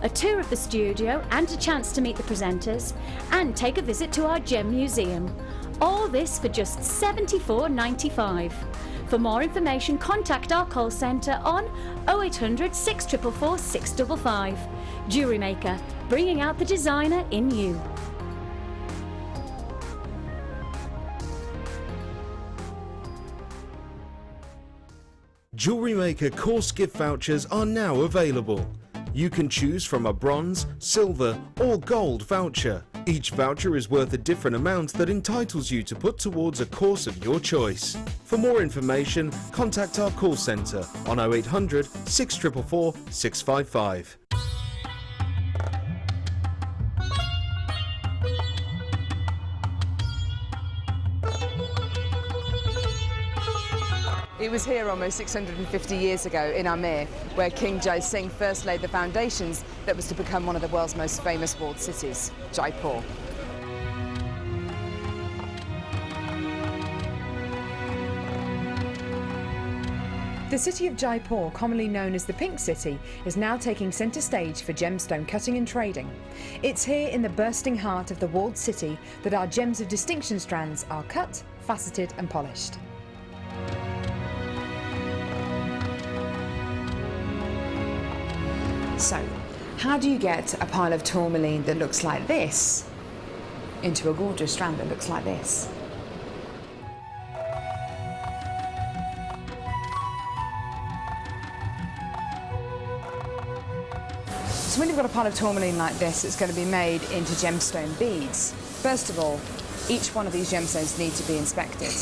a tour of the studio and a chance to meet the presenters, and take a visit to our gem museum. All this for just $74.95. For more information, contact our call centre on 0800 644 655. Jewellery Maker, bringing out the designer in you. Jewellery Maker course gift vouchers are now available. You can choose from a bronze, silver or gold voucher. Each voucher is worth a different amount that entitles you to put towards a course of your choice. For more information, contact our call centre on 0800 644 655. It was here almost 650 years ago in Amir, where King Jai Singh first laid the foundations that was to become one of the world's most famous walled cities, Jaipur. The city of Jaipur, commonly known as the Pink City, is now taking centre stage for gemstone cutting and trading. It's here in the bursting heart of the walled city that our gems of distinction strands are cut, faceted and polished. So, how do you get a pile of tourmaline that looks like this into a gorgeous strand that looks like this? So when you've got a pile of tourmaline like this, it's going to be made into gemstone beads. First of all, each one of these gemstones need to be inspected.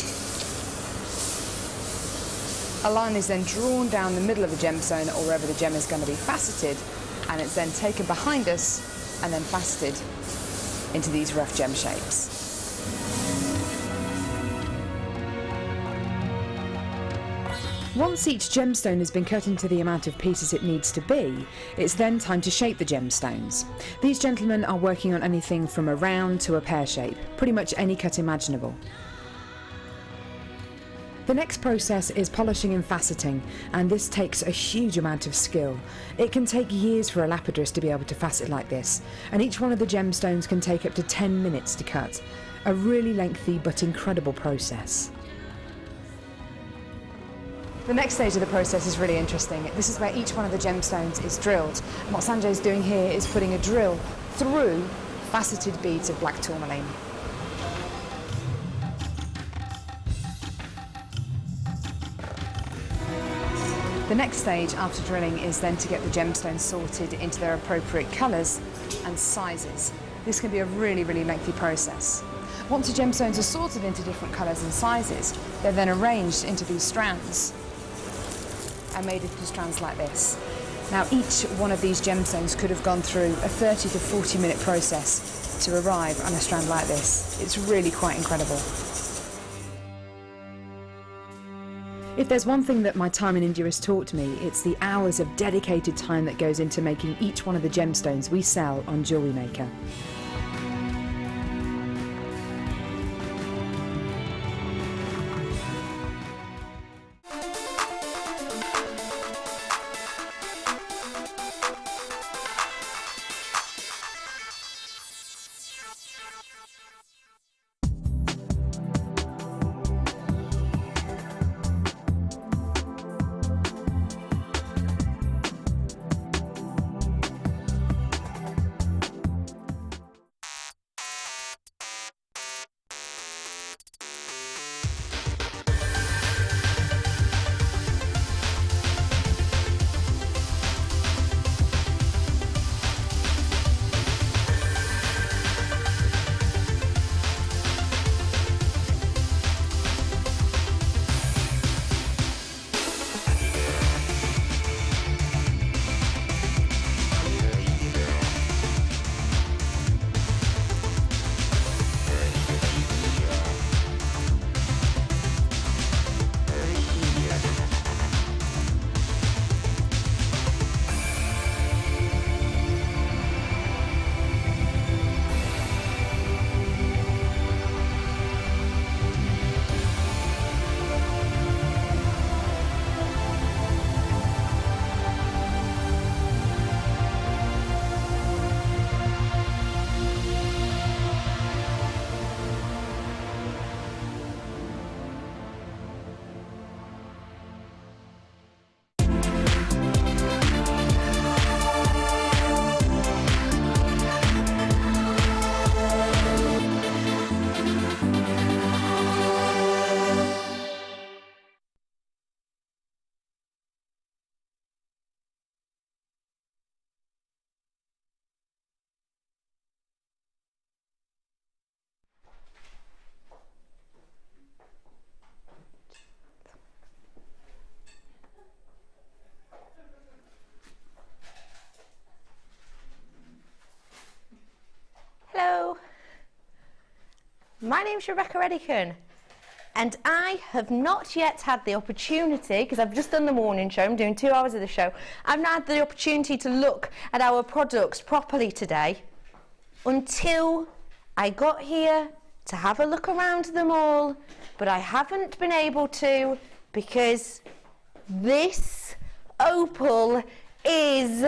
A line is then drawn down the middle of the gemstone or wherever the gem is going to be faceted, and it's then taken behind us and then faceted into these rough gem shapes. Once each gemstone has been cut into the amount of pieces it needs to be, it's then time to shape the gemstones. These gentlemen are working on anything from a round to a pear shape, pretty much any cut imaginable. The next process is polishing and faceting, and this takes a huge amount of skill. It can take years for a lapidus to be able to facet like this, and each one of the gemstones can take up to 10 minutes to cut. A really lengthy but incredible process. The next stage of the process is really interesting. This is where each one of the gemstones is drilled. And what Sanjay is doing here is putting a drill through faceted beads of black tourmaline. The next stage after drilling is then to get the gemstones sorted into their appropriate colours and sizes. This can be a really, really lengthy process. Once the gemstones are sorted into different colours and sizes, they're then arranged into these strands and made into strands like this. Now each one of these gemstones could have gone through a 30 to 40 minute process to arrive on a strand like this. It's really quite incredible. If there's one thing that my time in India has taught me, it's the hours of dedicated time that goes into making each one of the gemstones we sell on Jewellery Maker. My name's Rebecca Redican, and I have not yet had the opportunity, because I've just done the morning show, I'm doing 2 hours of the show, I've not had the opportunity to look at our products properly today until I got here to have a look around them all, but I haven't been able to because this opal is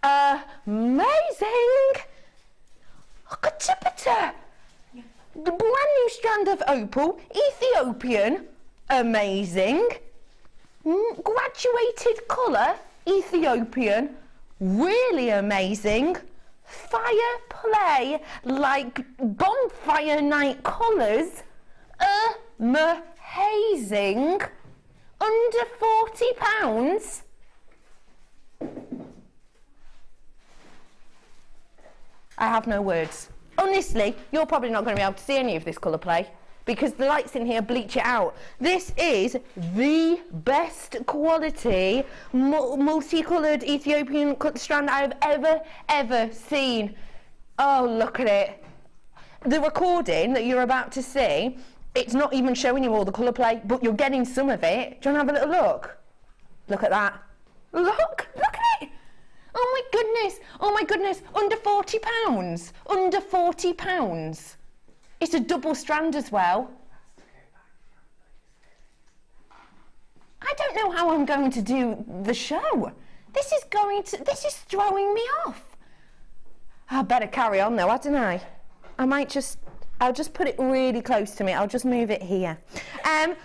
amazing. Look at it. The brand new strand of opal, Ethiopian, amazing. Graduated colour, Ethiopian, really amazing. Fire play like bonfire night colours, amazing. Under £40. I have no words. Honestly, you're probably not going to be able to see any of this colour play because the lights in here bleach it out. This is the best quality multicoloured Ethiopian strand I've ever seen. Oh, look at it. The recording that you're about to see, it's not even showing you all the colour play, but you're getting some of it. Do you want to have a little look? Look at that. Look at it. Oh my goodness, under £40, under £40. It's a double strand as well. I don't know how I'm going to do the show. This is throwing me off. I better carry on though, hadn't I? I'll just put it really close to me. I'll just move it here.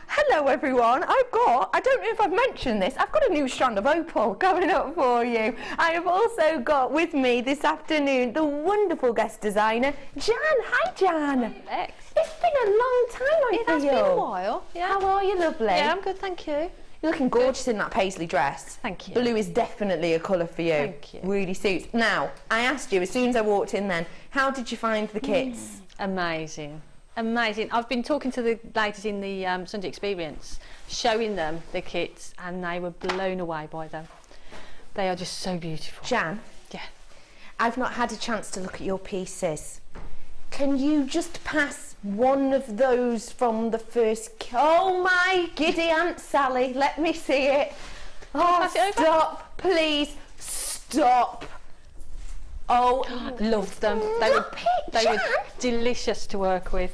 Hello everyone. I don't know if I've mentioned this, I've got a new strand of opal coming up for you. I have also got with me this afternoon the wonderful guest designer, Jan. Hi Jan. Hi, Lex. It's been a long time, It has been a while. Yeah. How are you, lovely? Yeah, I'm good, thank you. You're looking gorgeous in that paisley dress. Thank you. Blue is definitely a colour for you. Thank you. Really suits. Now, I asked you as soon as I walked in then, how did you find the kits? Amazing. I've been talking to the ladies in the Sunday Experience, showing them the kits, and they were blown away by them. They are just so beautiful. Jan? Yeah. I've not had a chance to look at your pieces. Can you just pass one of those from the first... Oh my giddy Aunt Sally, let me see it. Oh, stop, please, stop. Oh, Loved them. They were delicious to work with.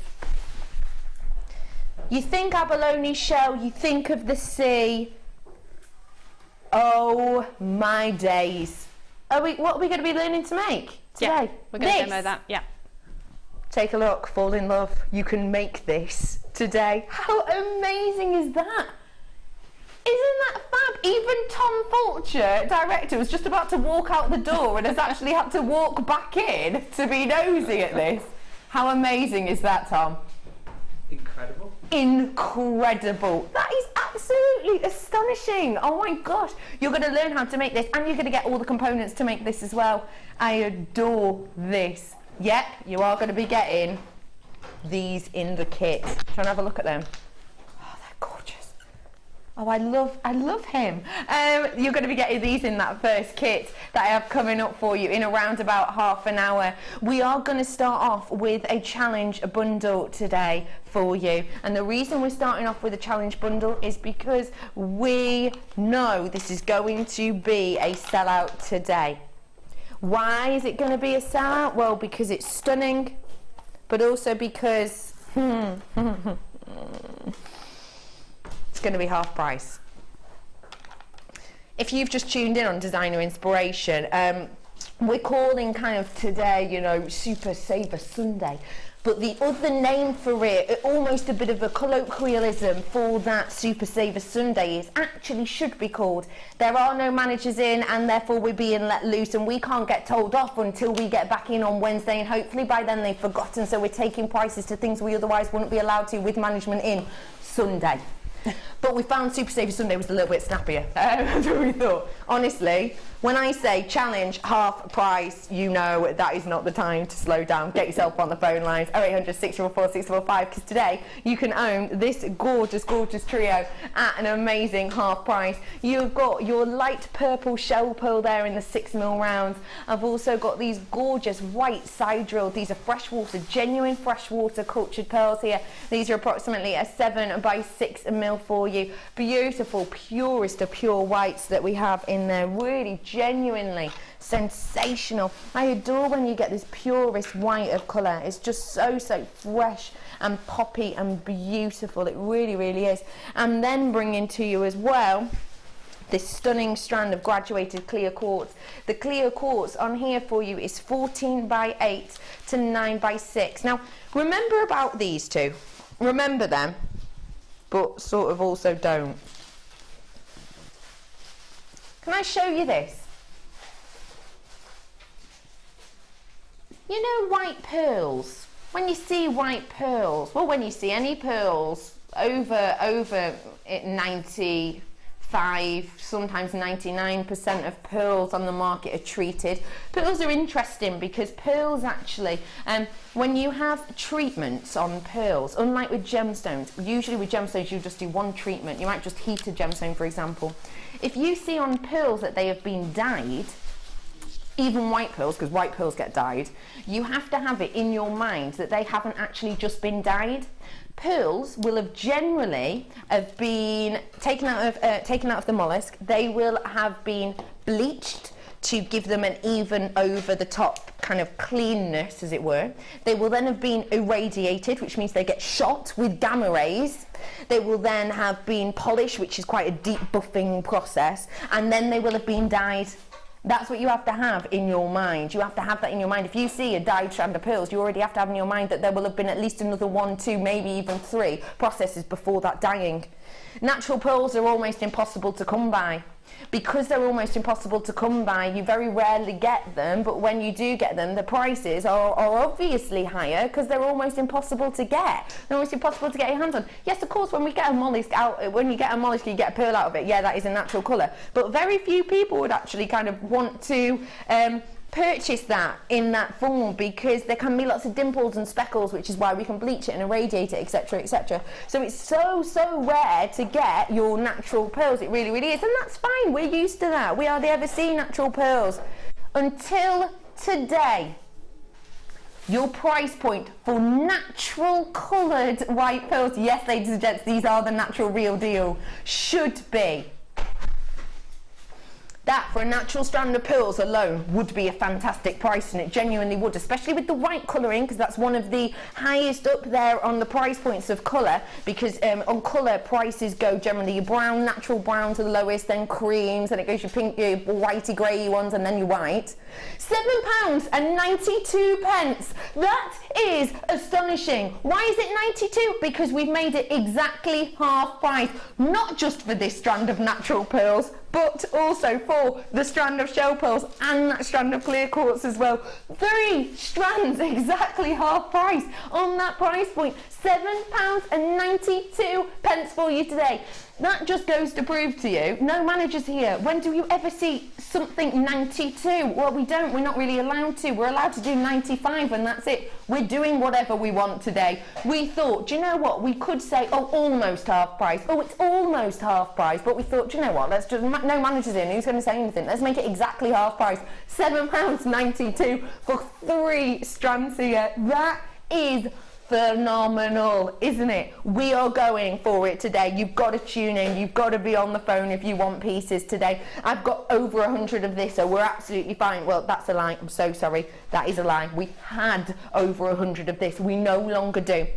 You think abalone shell, you think of the sea. Oh my days. What are we going to be learning to make today? Yeah, we're going to demo that, yeah. Take a look, fall in love. You can make this today. How amazing is that? Isn't that fab? Even Tom Fulcher, director, was just about to walk out the door and has actually had to walk back in to be nosy at this. How amazing is that, Tom? Incredible. Incredible. That is absolutely astonishing. Oh my gosh. You're going to learn how to make this and you're going to get all the components to make this as well. I adore this. Yep, you are going to be getting these in the kit. Do you want to have a look at them? Oh, they're gorgeous. Oh, I love him. You're going to be getting these in that first kit that I have coming up for you in around about half an hour. We are going to start off with a challenge bundle today for you. And the reason we're starting off with a challenge bundle is because we know this is going to be a sellout today. Why is it going to be a sellout? Well, because it's stunning, but also because it's going to be half price. If you've just tuned in on Designer Inspiration, we're calling kind of today, you know, Super Saver Sunday. But the other name for it, almost a bit of a colloquialism for that Super Saver Sunday, is actually should be called There Are No Managers In and Therefore We're Being Let Loose, and we can't get told off until we get back in on Wednesday, and hopefully by then they've forgotten, so we're taking prices to things we otherwise wouldn't be allowed to with management in Sunday. But we found Super Saver Sunday was a little bit snappier than we thought. Honestly, when I say challenge half price, you know that is not the time to slow down. Get yourself on the phone lines, 0800 644 645, because today you can own this gorgeous, gorgeous trio at an amazing half price. You've got your light purple shell pearl there in the 6mm rounds. I've also got these gorgeous white side drilled. These are freshwater, genuine freshwater cultured pearls here. These are approximately a 7 by 6mm for you. Beautiful, purest of pure whites that we have in there. Really genuinely sensational. I adore when you get this purest white of colour. It's just so fresh and poppy and beautiful. It really, really is. And then bringing to you as well this stunning strand of graduated clear quartz. The clear quartz on here for you is 14 by 8 to 9 by 6. Now remember about these two. Remember them, but sort of also don't. Can I show you this? You know white pearls? When you see white pearls, well, when you see any pearls over 95, sometimes 99% of pearls on the market are treated. Pearls are interesting because pearls actually, when you have treatments on pearls, unlike with gemstones, usually with gemstones you just do one treatment. You might just heat a gemstone, for example. If you see on pearls that they have been dyed, even white pearls, because white pearls get dyed, you have to have it in your mind that they haven't actually just been dyed. Pearls will have generally have been taken out of the mollusk. They will have been bleached to give them an even over the top kind of cleanness, as it were. They will then have been irradiated, which means they get shot with gamma rays. They will then have been polished, which is quite a deep buffing process, and then they will have been dyed. That's what you have to have in your mind. You have to have that in your mind. If you see a dyed strand of pearls, you already have to have in your mind that there will have been at least another 1, 2, maybe even 3 processes before that dyeing. Natural pearls are almost impossible to come by. Because they're almost impossible to come by, you very rarely get them, but when you do get them, the prices are obviously higher because they're almost impossible to get. They're almost impossible to get your hands on. Yes, of course, when we get a mollusk out, when you get a mollusk, you get a pearl out of it. Yeah, that is a natural colour. But very few people would actually kind of want to purchase that in that form because there can be lots of dimples and speckles, which is why we can bleach it and irradiate it, etc, etc. So it's so rare to get your natural pearls. It really, really is, and that's fine. We're used to that. We hardly ever see natural pearls until today. Your price point for natural coloured white pearls, yes, ladies and gents, these are the natural real deal, should be. That for a natural strand of pearls alone would be a fantastic price, and it genuinely would, especially with the white colouring, because that's one of the highest up there on the price points of colour, because on colour prices go generally your brown, natural browns are the lowest, then creams, then it goes your pink, your whitey grey ones, and then your white. £7.92. That is astonishing. Why is it 92? Because we've made it exactly half price, not just for this strand of natural pearls, but also for the strand of shell pearls and that strand of clear quartz as well. 3 strands exactly half price on that price point. £7.92 for you today. That just goes to prove to you, no managers here. When do you ever see something 92? Well, we don't. We're not really allowed to. We're allowed to do 95 and that's it. We're doing whatever we want today. We thought, do you know what? We could say, oh, almost half price. Oh, it's almost half price. But we thought, do you know what? Let's just, no managers in. Who's going to say anything? Let's make it exactly half price. £7.92 for 3 strands here. That is phenomenal, isn't it? We are going for it today. You've got to tune in. You've got to be on the phone if you want pieces today. I've got over 100 of this, so we're absolutely fine. Well, that's a lie. I'm so sorry. That is a lie. We had over 100 of this. We no longer do.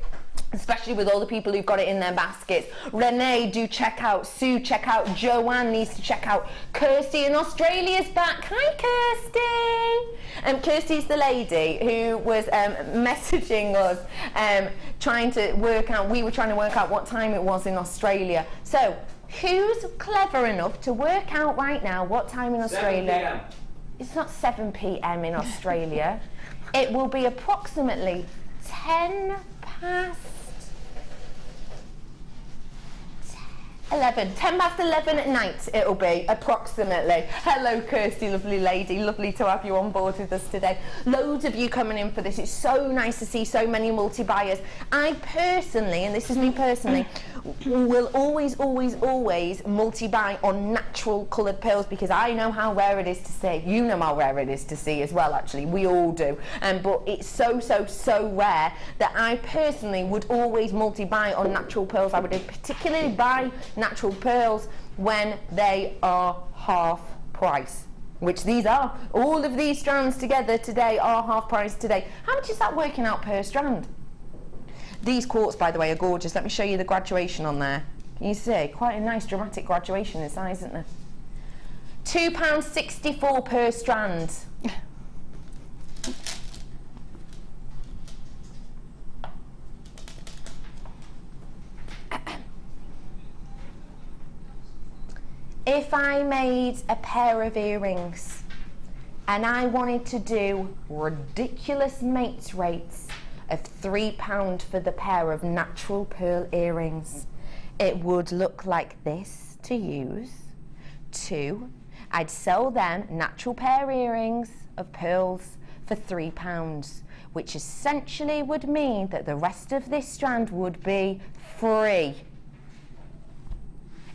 Especially with all the people who've got it in their baskets. Renee, do check out. Sue, check out. Joanne needs to check out. Kirsty in Australia's back. Hi, Kirsty. Kirsty's the lady who was messaging us, trying to work out, we were trying to work out what time it was in Australia. So, who's clever enough to work out right now what time in Australia? 7 p.m. It's not 7 p.m. in Australia. It will be approximately 10 past 10 past 11 at night it'll be, approximately. Hello Kirsty, lovely lady, lovely to have you on board with us today. Loads of you coming in for this. It's so nice to see so many multi-buyers. I personally, and this is me personally, will always multi-buy on natural coloured pearls because I know how rare it is to see. You know how rare it is to see as well, actually. We all do. But it's so rare that I personally would always multi-buy on natural pearls. I would particularly buy natural pearls when they are half price, which these are. All of these strands together today are half price today. How much is that working out per strand? These quartz, by the way, are gorgeous. Let me show you the graduation on there. Can you see? Quite a nice dramatic graduation in size, isn't there? £2.64 per strand. If I made a pair of earrings and I wanted to do ridiculous mates rates of £3 for the pair of natural pearl earrings, it would look like this to use. 2, I'd sell them natural pair earrings of pearls for £3, which essentially would mean that the rest of this strand would be free.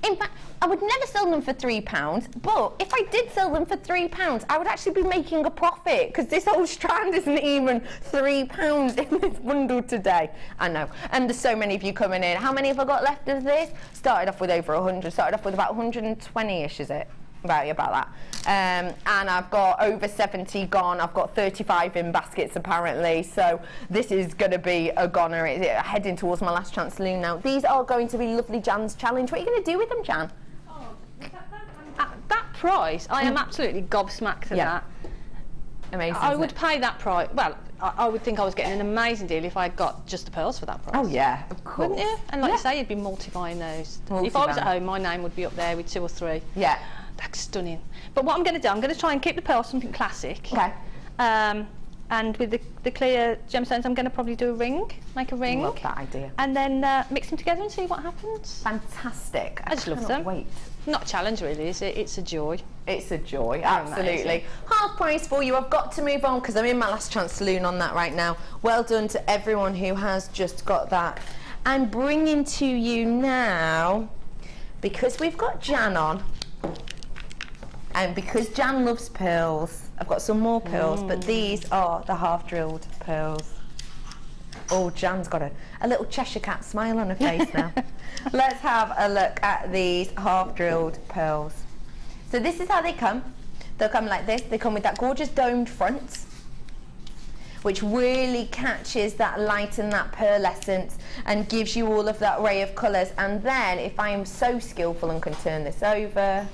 In fact, I would never sell them for £3, but if I did sell them for £3, I would actually be making a profit because this whole strand isn't even £3 in this bundle today. I know, and there's so many of you coming in. How many have I got left of this? Started off with over 100, started off with about 120-ish, is it? About that. And I've got over 70 gone. I've got 35 in baskets apparently, so this is going to be a goner. It's heading towards my last chance saloon now. These are going to be lovely Jan's challenge. What are you going to do with them, Jan? At that price, I am absolutely gobsmacked at that. Amazing. I would pay that price. Well, I would think I was getting an amazing deal if I got just the pearls for that price. Oh yeah, of course. Wouldn't you? And like you say, you'd be multi-buying those. If I was at home, my name would be up there with 2 or 3. Yeah. That's stunning. But what I'm going to do, I'm going to try and keep the pearls something classic. Okay. And with the clear gemstones, I'm going to probably do a ring, make a ring. Love that idea. And then mix them together and see what happens. Fantastic. I just love them. Wait. Not a challenge really, is it? It's a joy. It's a joy, absolutely. Amazing. Half price for you. I've got to move on because I'm in my last chance saloon on that right now. Well done to everyone who has just got that. I'm bringing to you now, because we've got Jan on, and because Jan loves pearls, I've got some more pearls, but these are the half-drilled pearls. Oh, Jan's got a little Cheshire Cat smile on her face now. Let's have a look at these half-drilled pearls. So this is how they come. They'll come like this. They come with that gorgeous domed front, which really catches that light and that pearlescence and gives you all of that array of colours. And then, if I am so skillful and can turn this over,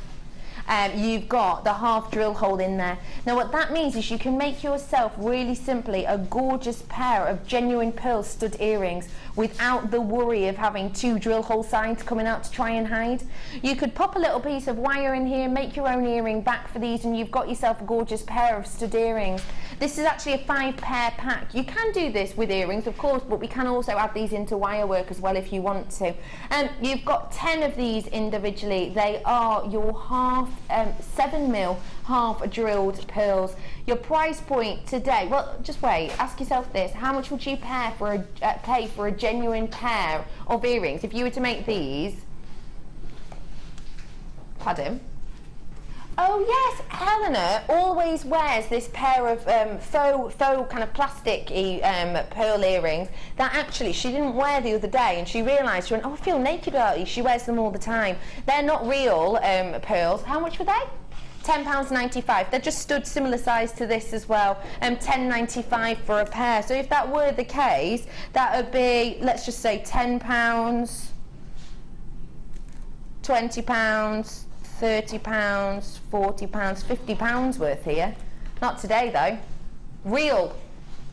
you've got the half drill hole in there. Now what that means is you can make yourself really simply a gorgeous pair of genuine pearl stud earrings without the worry of having 2 drill hole sides coming out to try and hide. You could pop a little piece of wire in here, make your own earring back for these, and you've got yourself a gorgeous pair of stud earrings. This is actually a 5-pair pack. You can do this with earrings, of course, but we can also add these into wire work as well if you want to. You've got 10 of these individually. They are your 7mm half drilled pearls. Your price point today, well, just wait, ask yourself this: how much would you pay for a genuine pair of earrings if you were to make these? Pardon? Oh yes, Helena always wears this pair of faux kind of plastic pearl earrings that actually she didn't wear the other day, and she realised, she went, oh, I feel naked without these. She wears them all the time. They're not real pearls. How much were they? £10.95. They're just stood similar size to this as well. £10.95 for a pair. So if that were the case, that would be, let's just say £10, £20, £30, £40, £50 worth here. Not today though. Real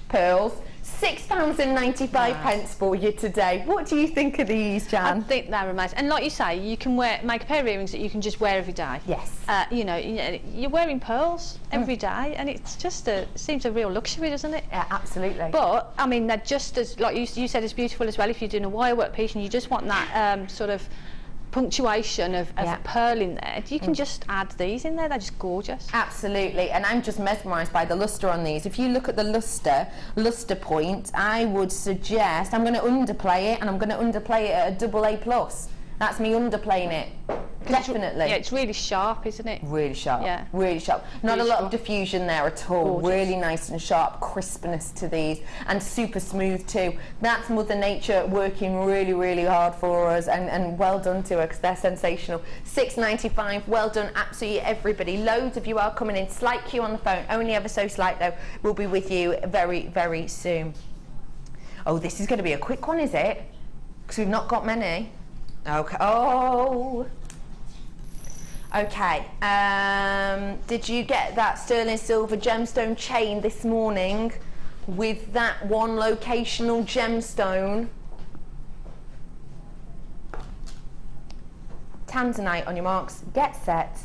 pearls, £6.95 for you today. What do you think of these, Jan? I think they're amazing. And like you say, you can make a pair of earrings that you can just wear every day. Yes. You know, you're wearing pearls every day, and it's just it seems a real luxury, doesn't it? Yeah, absolutely. But I mean, they're just as, like you said, as beautiful as well. If you're doing a wire work piece and you just want that sort of punctuation of Yeah. pearl in there, you can just add these in there. They're just gorgeous. Absolutely, and I'm just mesmerised by the lustre on these. If you look at the lustre point, I would suggest, I'm going to underplay it, and I'm going to underplay it at a AA+. That's me underplaying it. Definitely. Yeah, it's really sharp, isn't it? Really sharp. Yeah. Really sharp. Not Really a lot sharp. of diffusion there at all. Gorgeous. Really nice and sharp crispness to these, and super smooth too. That's Mother Nature working really, really hard for us, and well done to her, because they're sensational. $6.95. Well done, absolutely everybody. Loads of you are coming in. Slight queue on the phone. Only ever so slight though. We'll be with you very, very soon. Oh, this is going to be a quick one, is it? Because we've not got many. Okay. Oh. Okay. Did you get that sterling silver gemstone chain this morning with that one locational gemstone? Tanzanite on your marks. Get set.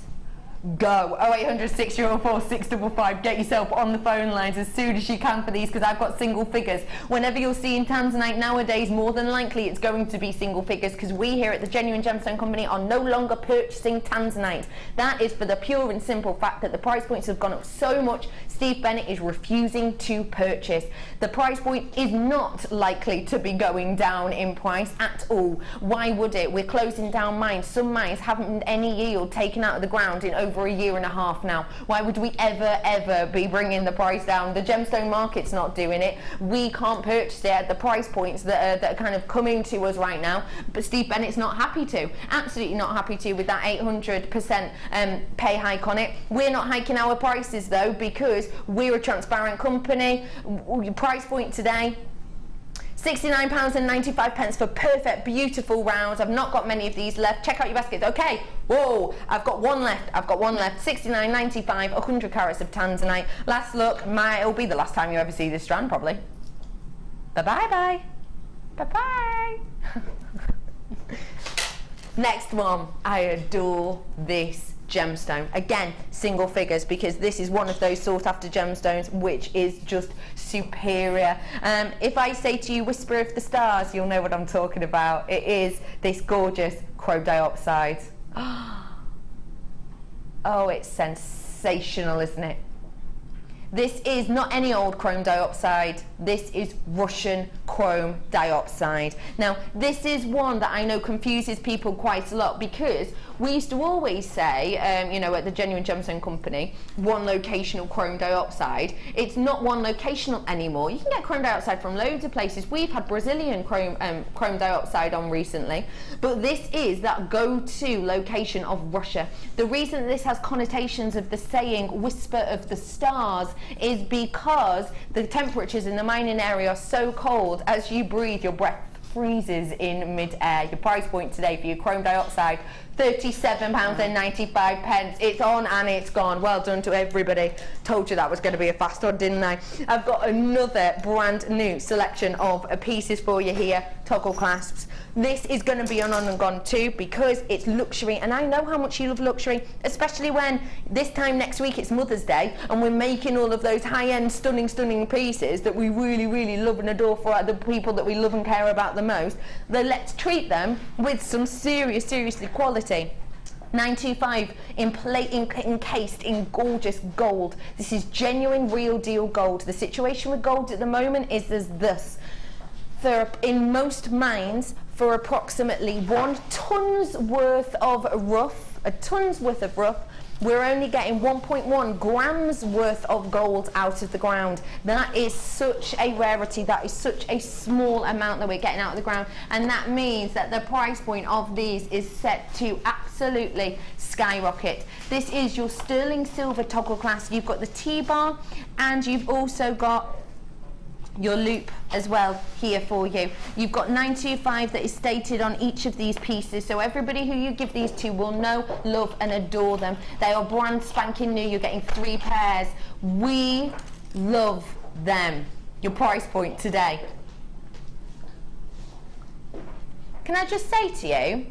Go. 0800 604 655. Get yourself on the phone lines as soon as you can for these, because I've got single figures. Whenever you're seeing Tanzanite nowadays, more than likely it's going to be single figures, because we here at the Genuine Gemstone Company are no longer purchasing Tanzanite. That is for the pure and simple fact that the price points have gone up so much. Steve Bennett is refusing to purchase. The price point is not likely to be going down in price at all. Why would it? We're closing down mines. Some mines haven't any yield taken out of the ground in over a year and a half now. Why would we ever be bringing the price down? The gemstone market's not doing it. We can't purchase it at the price points that are kind of coming to us right now, but Steve Bennett's not happy to. Absolutely not happy to, with that 800% pay hike on it. We're not hiking our prices though, because we're a transparent company. Price point today, £69.95 for perfect, beautiful rounds. I've not got many of these left. Check out your baskets. Okay. Whoa. I've got one left. £69.95, 100 carats of Tanzanite. Last look. It'll be the last time you ever see this strand, probably. Bye-bye. Bye-bye. Next one. I adore this gemstone. Again, single figures, because this is one of those sought after gemstones which is just superior. If I say to you whisper of the stars, you'll know what I'm talking about. It is this gorgeous chrome diopside. Oh, it's sensational, isn't it? This is not any old chrome diopside. This is Russian chrome diopside. Now, this is one that I know confuses people quite a lot, because we used to always say, you know, at the Genuine Gemstone Company, one locational chrome diopside. It's not one locational anymore. You can get chrome diopside from loads of places. We've had Brazilian chrome diopside on recently, but this is that go-to location of Russia. The reason this has connotations of the saying whisper of the stars is because the temperatures in the mining area are so cold, as you breathe, your breath freezes in mid-air. Your price point today for your chrome diopside, £37.95. It's on and it's gone. Well done to everybody. Told you that was going to be a fast one, didn't I? I've got another brand new selection of pieces for you here. Toggle clasps. This is going to be on and gone too, because it's luxury, and I know how much you love luxury, especially when this time next week it's Mother's Day and we're making all of those high-end stunning pieces that we really love and adore for the people that we love and care about the most. Then let's treat them with some seriously quality. 925 in plate, encased in gorgeous gold. This is genuine, real deal gold. The situation with gold at the moment is as this. In most mines, for approximately 1 ton's worth of rough, we're only getting 1.1 grams worth of gold out of the ground. That is such a rarity. That is such a small amount that we're getting out of the ground, and that means that the price point of these is set to absolutely skyrocket. This is your sterling silver toggle clasp. You've got the T-bar, and you've also got your loop as well here for you. You've got 925 that is stated on each of these pieces, so everybody who you give these to will know, love and adore them. They are brand spanking new. You're getting 3 pairs. We love them. Your price point today. Can I just say to you,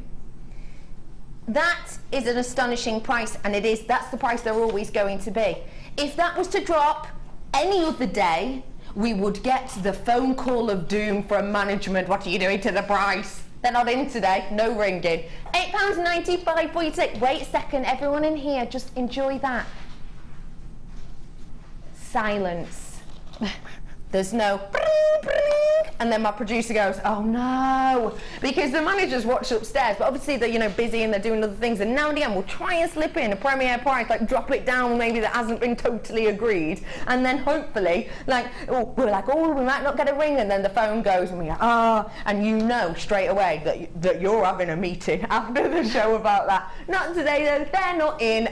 that is an astonishing price, and that's the price they're always going to be. If that was to drop any other day, we would get the phone call of doom from management. What are you doing to the price? They're not in today, no ringing. £8.95 for you today. Wait a second, everyone in here, just enjoy that. Silence. There's no and then my producer goes, oh no, because the managers watch upstairs, but obviously they're, you know, busy and they're doing other things, and now and again we'll try and slip in a premiere price, like drop it down maybe that hasn't been totally agreed, and then hopefully, like, we're like, oh, we might not get a ring, and then the phone goes and we go, and you know straight away that you're having a meeting after the show about that. Not today though, they're not in.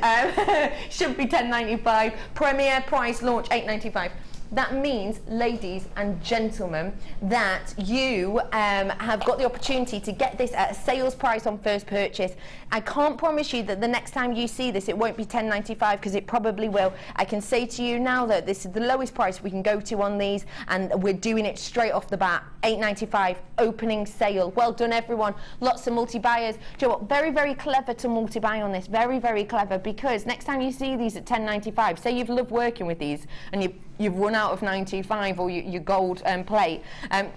Should be £10.95, premiere price launch £8.95. That means, ladies and gentlemen, that you have got the opportunity to get this at a sales price on first purchase. I can't promise you that the next time you see this it won't be £10.95, because it probably will. I can say to you now that this is the lowest price we can go to on these, and we're doing it straight off the bat. £8.95 opening sale. Well done everyone. Lots of multi-buyers. Do you know what? Very, very clever to multi-buy on this. Very, very clever, because next time you see these at £10.95, say you've loved working with these and you've run out of 925 or your gold plate.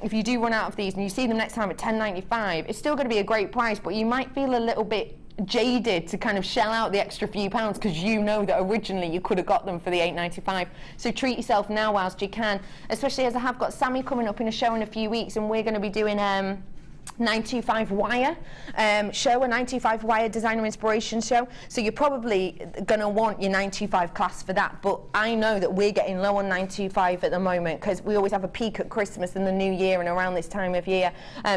If you do run out of these and you see them next time at £10.95, it's still going to be a great price, but you might feel a little bit jaded to kind of shell out the extra few pounds, because you know that originally you could have got them for the £8.95. So treat yourself now whilst you can, especially as I have got Sammy coming up in a show in a few weeks, and we're going to be doing 925 wire show, a 925 wire designer inspiration show, so you're probably going to want your 925 class for that, but I know that we're getting low on 925 at the moment, because we always have a peak at Christmas and the New Year and around this time of year,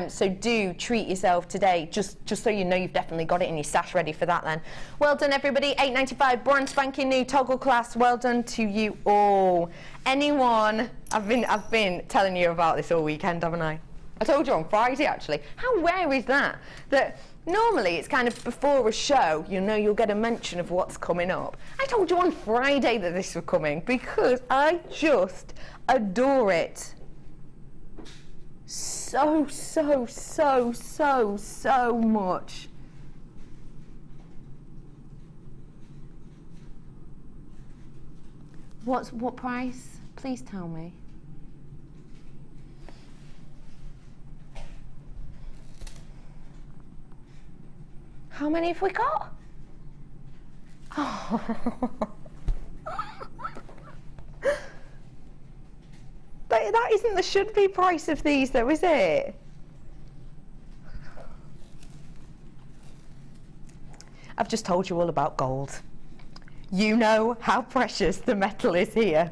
so do treat yourself today, just so you know you've definitely got it in your stash ready for that then. Well done everybody, £8.95, brand spanking new toggle class. Well done to you all. Anyone, I've been telling you about this all weekend, haven't I? I told you on Friday actually. How rare is that? That normally it's kind of before a show, you know, you'll get a mention of what's coming up. I told you on Friday that this was coming because I just adore it. So much. What price? Please tell me. How many have we got? Oh. That isn't the should-be price of these though, is it? I've just told you all about gold. You know how precious the metal is here.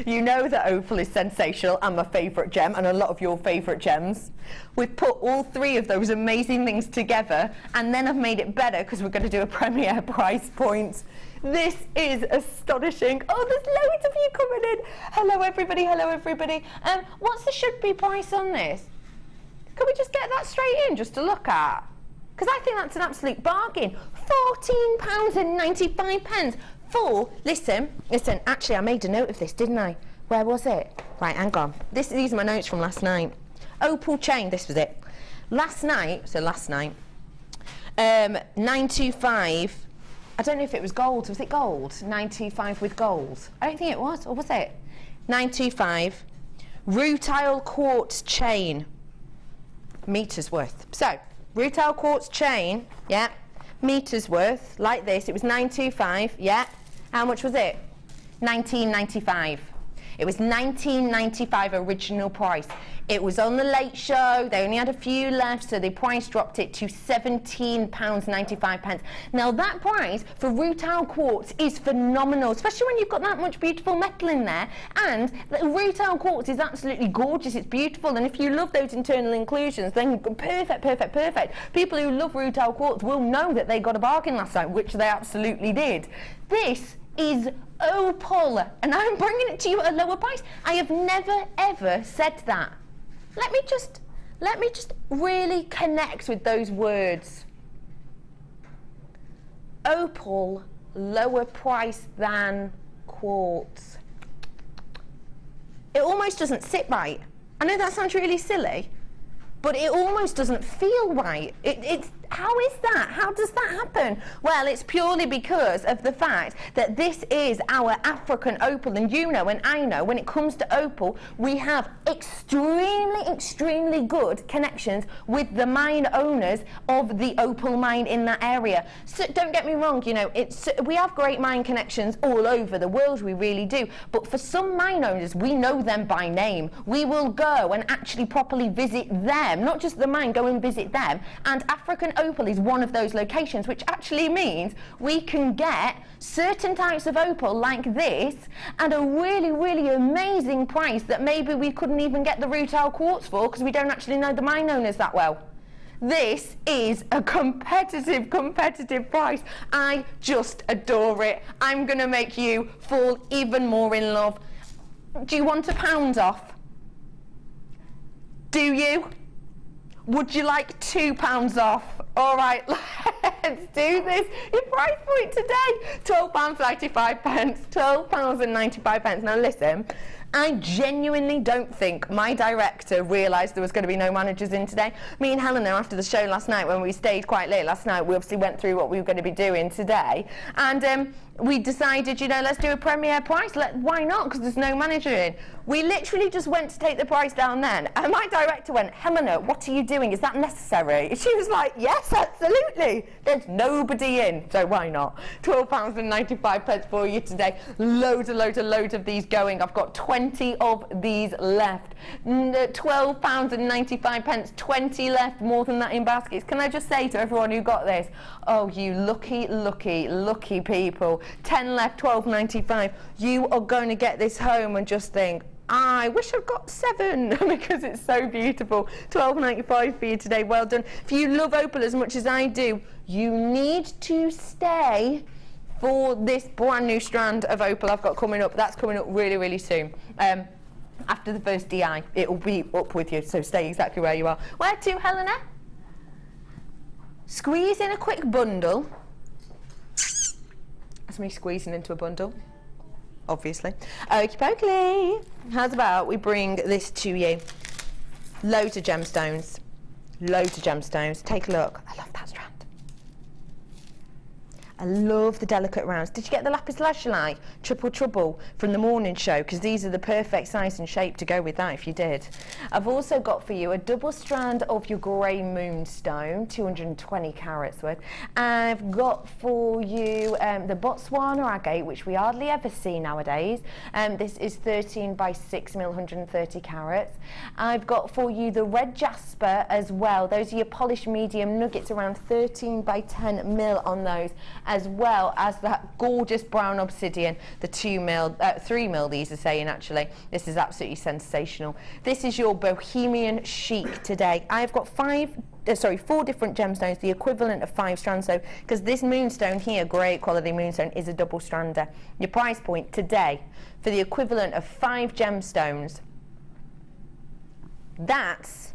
You know that Opal is sensational and my favourite gem, and a lot of your favourite gems. We've put all three of those amazing things together, and then I've made it better because we're going to do a premiere price point. This is astonishing. Oh, there's loads of you coming in. Hello everybody, hello everybody. What's the should-be price on this? Can we just get that straight in just to look at? Because I think that's an absolute bargain. £14.95 for, listen, actually I made a note of this, didn't I? Where was it? Right, hang on. These are my notes from last night. Opal chain, this was it. Last night, 925, I don't know if it was gold. Was it gold? 925 with gold. I don't think it was, or was it? 925, rutile quartz chain, meters worth. So, rutile quartz chain, yeah, meters worth, like this. It was 925, yeah. How much was it? £19.95. It was £19.95 original price. It was on the late show. They only had a few left, so they price dropped it to £17.95. Now that price for rutile quartz is phenomenal, especially when you've got that much beautiful metal in there. And the rutile quartz is absolutely gorgeous. It's beautiful, and if you love those internal inclusions, then perfect. People who love rutile quartz will know that they got a bargain last night, which they absolutely did. This is Opal, and I'm bringing it to you at a lower price. I have never ever said that. Let me just really connect with those words. Opal, lower price than quartz. It almost doesn't sit right. I know that sounds really silly, but it almost doesn't feel right. How is that? How does that happen? Well, it's purely because of the fact that this is our African opal, and you know and I know when it comes to opal, we have extremely good connections with the mine owners of the opal mine in that area. So don't get me wrong, you know, we have great mine connections all over the world, we really do, but for some mine owners, we know them by name. We will go and actually properly visit them, not just the mine, go and visit them, and African opal is one of those locations, which actually means we can get certain types of opal like this at a really amazing price that maybe we couldn't even get the retail quartz for because we don't actually know the mine owners that well. This is a competitive price. I just adore it. I'm gonna make you fall even more in love. Do you want £1 off? Do you? Would you like £2 off? All right, let's do this. Your price point today, £12.95, £12.95. Now listen, I genuinely don't think my director realised there was going to be no managers in today. Me and Helena, after the show last night, when we stayed quite late last night, we obviously went through what we were going to be doing today. And we decided, you know, let's do a premiere price. Why not? Because there's no manager in. We literally just went to take the price down then. And my director went, Helena, what are you doing? Is that necessary? She was like, yes, absolutely. There's nobody in, so why not? £12.95 for you today. Loads of these going. I've got 20 of these left. £12.95, 20 left, more than that in baskets. Can I just say to everyone who got this, oh, you lucky people. 10 left, £12.95. You are going to get this home and just think, I wish I'd got 7 because it's so beautiful. £12.95 for you today. Well done. If you love opal as much as I do, you need to stay for this brand new strand of opal I've got coming up. That's coming up really soon. After the first DI, it will be up with you, so stay exactly where you are. Where to, Helena? Squeeze in a quick bundle. That's me squeezing into a bundle, obviously. Okie pokey. How's about we bring this to you? Loads of gemstones. Take a look. I love that strand. I love the delicate rounds. Did you get the lapis lazuli triple trouble from the morning show? Because these are the perfect size and shape to go with that if you did. I've also got for you a double strand of your grey moonstone, 220 carats worth. I've got for you the Botswana agate, which we hardly ever see nowadays. This is 13 by 6 mil, 130 carats. I've got for you the red jasper as well. Those are your polished medium nuggets, around 13 by 10 mil on those, as well as that gorgeous brown obsidian, the 3 mil these are saying actually. This is absolutely sensational. This is your Bohemian chic today. I've got 4 different gemstones, the equivalent of 5 strands, so because this moonstone here, great quality moonstone, is a double strander. Your price point today for the equivalent of 5 gemstones, that's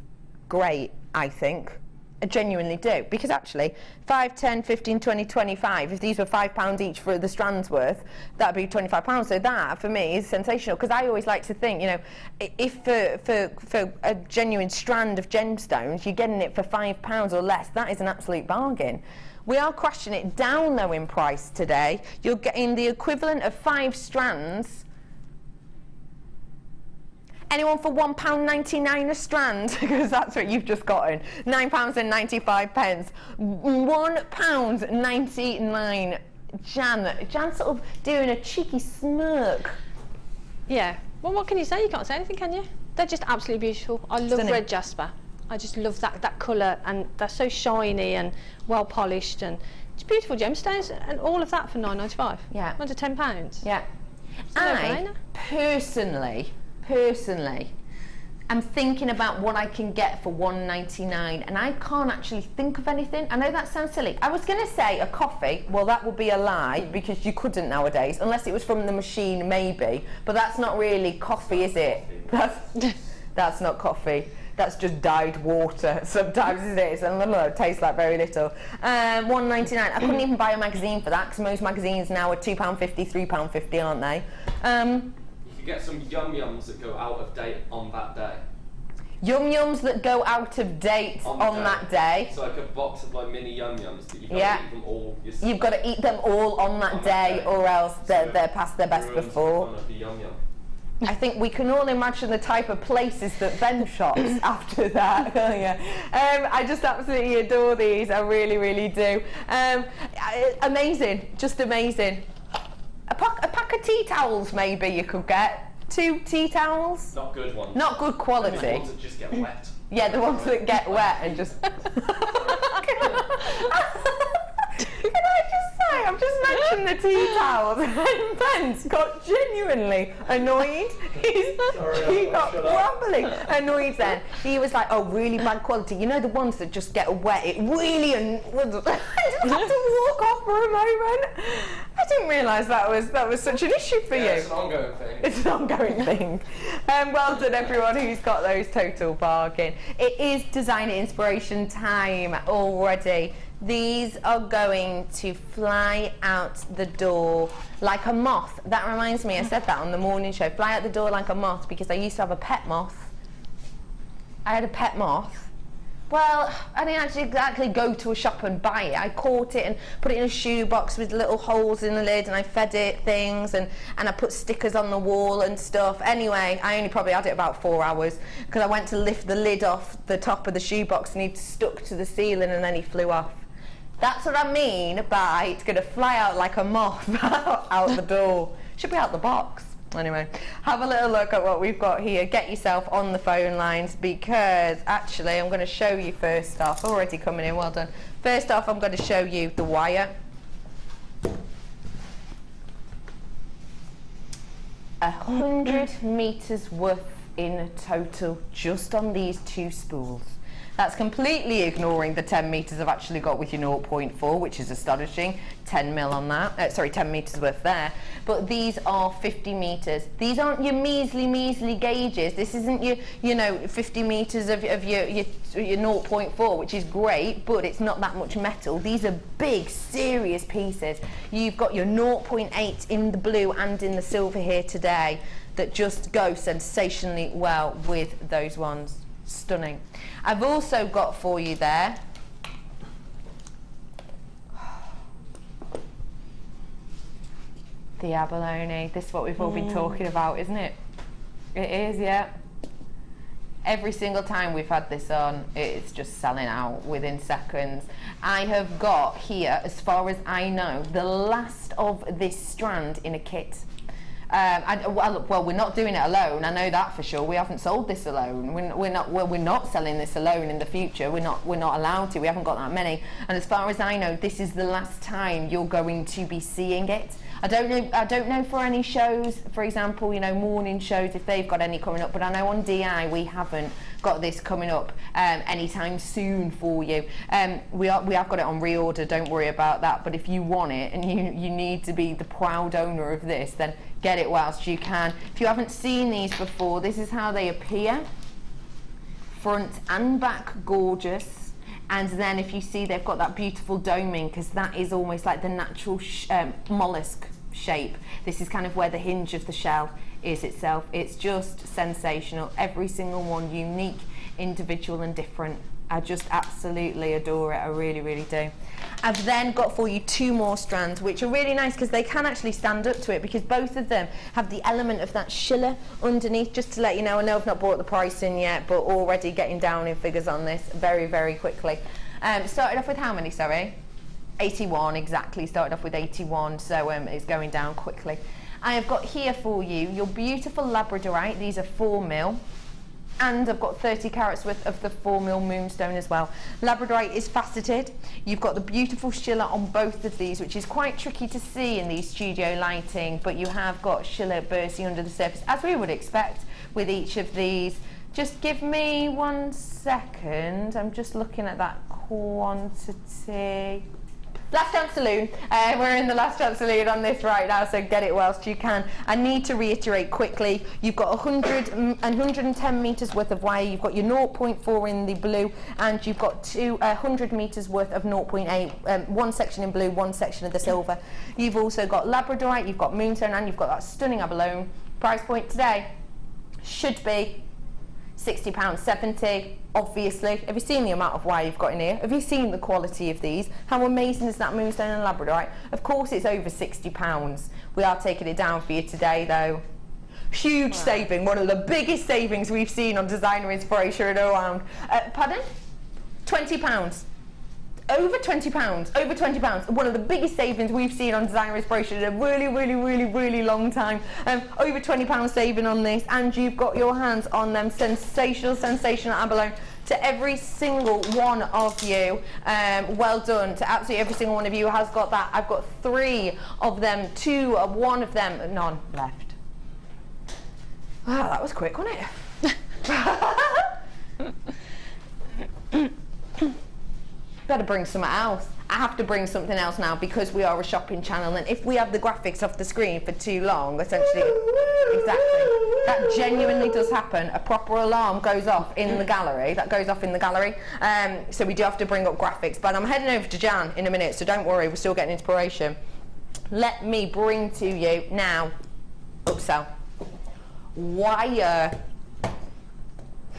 great, I think. I genuinely do, because actually 5, 10, 15, 20, 25, if these were £5 each for the strands worth, that'd be £25. So that for me is sensational, because I always like to think, you know, if for a genuine strand of gemstones you're getting it for £5 or less, that is an absolute bargain. We are crashing it down though in price today. You're getting the equivalent of 5 strands. Anyone for £1.99 a strand? Because that's what you've just gotten. £9.95. £1.99. Jan sort of doing a cheeky smirk. Yeah. Well, what can you say? You can't say anything, can you? They're just absolutely beautiful. I love Stunning. red jasper. I just love that colour, and they're so shiny and well polished, and it's beautiful gemstones, and all of that for £9.95. Yeah. Under £10. Yeah. I personally, I'm thinking about what I can get for £1.99, and I can't actually think of anything. I know that sounds silly. I was going to say a coffee. Well, that would be a lie, because you couldn't nowadays, unless it was from the machine, maybe. But that's not really coffee, is it? That's not coffee. That's just dyed water. Sometimes it is, and it tastes like very little. £1.99. I couldn't even buy a magazine for that, because most magazines now are £2.50, £3.50, aren't they? Get some yum-yums that go out of date on that day. Yum-yums that go out of date on that day. So like a box of like mini yum-yums, but you've got to eat them all yourself. You've got to eat them all on that day, or else they're past their best before. I think we can all imagine the type of places that Ben shops after that. I just absolutely adore these. I really, really do. Amazing, just amazing. A pack of tea towels, maybe you could get. 2 tea towels. Not good ones. Not good quality. The ones that just get wet. Yeah, the ones that get wet and just. Can I just say, I've just mentioned the tea towels, and Ben's got genuinely annoyed. He got properly annoyed then. He was like, oh, really bad quality. You know the ones that just get wet? It really I just had to walk off for a moment. I didn't realise that was such an issue for you. It's an ongoing thing. It's an ongoing thing. Well done everyone who's got those total bargain. It is designer inspiration time already. These are going to fly out the door like a moth. That reminds me, I said that on the morning show, fly out the door like a moth, because I used to have a pet moth. I had a pet moth. Well, I didn't actually exactly go to a shop and buy it. I caught it and put it in a shoebox with little holes in the lid, and I fed it things, and I put stickers on the wall and stuff. Anyway, I only probably had it about 4 hours, because I went to lift the lid off the top of the shoebox and he stuck to the ceiling and then he flew off. That's what I mean by it's going to fly out like a moth out the door. Should be out the box. Anyway, have a little look at what we've got here. Get yourself on the phone lines, because actually I'm going to show you first off. Already coming in, well done. First off, I'm going to show you the wire. 100 meters worth in total just on these 2 spools. That's completely ignoring the 10 meters I've actually got with your 0.4, which is astonishing. 10 mil on that, 10 meters worth there. But these are 50 meters. These aren't your measly gauges. This isn't your, 50 meters of your 0.4, which is great, but it's not that much metal. These are big, serious pieces. You've got your 0.8 in the blue and in the silver here today that just go sensationally well with those ones. Stunning. I've also got for you there the Abalone. This is what we've all been talking about, isn't it? It is, yeah. Every single time we've had this on, it's just selling out within seconds. I have got here, as far as I know, the last of this strand in a kit. Well, we're not doing it alone. I know that for sure. We haven't sold this alone. We're not selling this alone in the future. We're not allowed to. We haven't got that many. And as far as I know, this is the last time you're going to be seeing it. I don't know for any shows, for example, morning shows, if they've got any coming up. But I know on DI we haven't got this coming up anytime soon for you. We have got it on reorder. Don't worry about that. But if you want it and you need to be the proud owner of this, then get it whilst you can. If you haven't seen these before, this is how they appear. Front and back, gorgeous. And then if you see, they've got that beautiful doming, because that is almost like the natural mollusk shape. This is kind of where the hinge of the shell is itself. It's just sensational. Every single one unique, individual and different. I just absolutely adore it. I really, really do. I've then got for you 2 more strands, which are really nice because they can actually stand up to it, because both of them have the element of that schiller underneath. Just to let you know, I know I've not brought the price in yet, but already getting down in figures on this very, very quickly. Started off with how many, sorry? 81, exactly. Started off with 81, so it's going down quickly. I have got here for you your beautiful labradorite. These are 4 mil. And I've got 30 carats worth of the 4 mil moonstone as well. Labradorite is faceted. You've got the beautiful schiller on both of these, which is quite tricky to see in these studio lighting, but you have got schiller bursting under the surface, as we would expect with each of these. Just give me 1 second. I'm just looking at that quantity. Last chance saloon. We're in the last chance saloon on this right now, so get it whilst you can. I need to reiterate quickly, you've got 100 and 110 metres worth of wire. You've got your 0.4 in the blue, and you've got 100 metres worth of 0.8, 1 section in blue, 1 section of the silver. You've also got labradorite, you've got moonstone, and you've got that stunning abalone. Price point today should be £60, £70, obviously. Have you seen the amount of wire you've got in here? Have you seen the quality of these? How amazing is that moonstone and labradorite? Of course it's over £60. We are taking it down for you today though. Huge saving, one of the biggest savings we've seen on designer inspiration around. Pardon? £20. Over £20, over £20. One of the biggest savings we've seen on designer inspiration in a really long time. Over £20 saving on this, and you've got your hands on them sensational Abalone. To every single one of you, well done. To absolutely every single one of you who has got that. I've got 3 of them, 2, one of them, none left. Wow, that was quick, wasn't it? Better bring something else. I have to bring something else now because we are a shopping channel, and if we have the graphics off the screen for too long, essentially, exactly, that genuinely does happen. A proper alarm goes off in the gallery. That goes off in the gallery. So we do have to bring up graphics. But I'm heading over to Jan in a minute, so don't worry, we're still getting inspiration. Let me bring to you now, upsell, wire.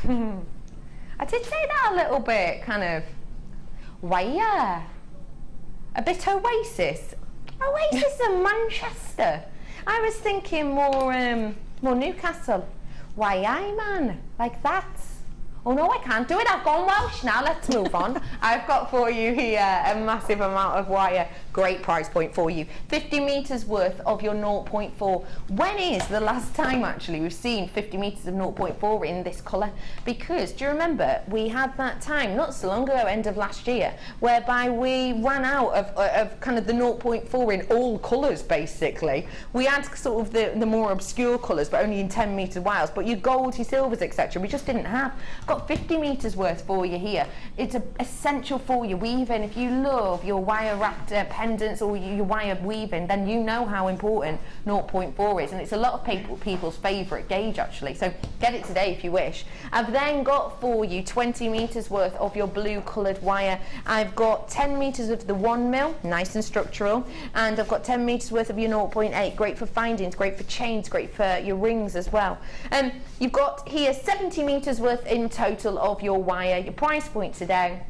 I did say that a little bit, kind of. Wire. A bit Oasis. Oasis in Manchester. I was thinking more Newcastle. Why, aye, man, like that. Oh no, I can't do it. I've gone Welsh now. Let's move on. I've got for you here a massive amount of wire. Great price point for you. 50 metres worth of your 0.4. When is the last time actually we've seen 50 metres of 0.4 in this colour? Because do you remember we had that time not so long ago, end of last year, whereby we ran out of kind of the 0.4 in all colours basically. We had sort of the more obscure colours, but only in 10 metre wires. But your golds, your silvers, etc. we just didn't have. Got 50 metres worth for you here. It's essential for your weaving. If you love your wire wrapped pendants or your wire weaving, then you know how important 0.4 is, and it's a lot of people's favourite gauge actually, so get it today if you wish. I've then got for you 20 metres worth of your blue coloured wire. I've got 10 metres of the 1mm, nice and structural, and I've got 10 metres worth of your 0.8, great for findings, great for chains, great for your rings as well. You've got here 70 metres worth in total of your wire. Your price point today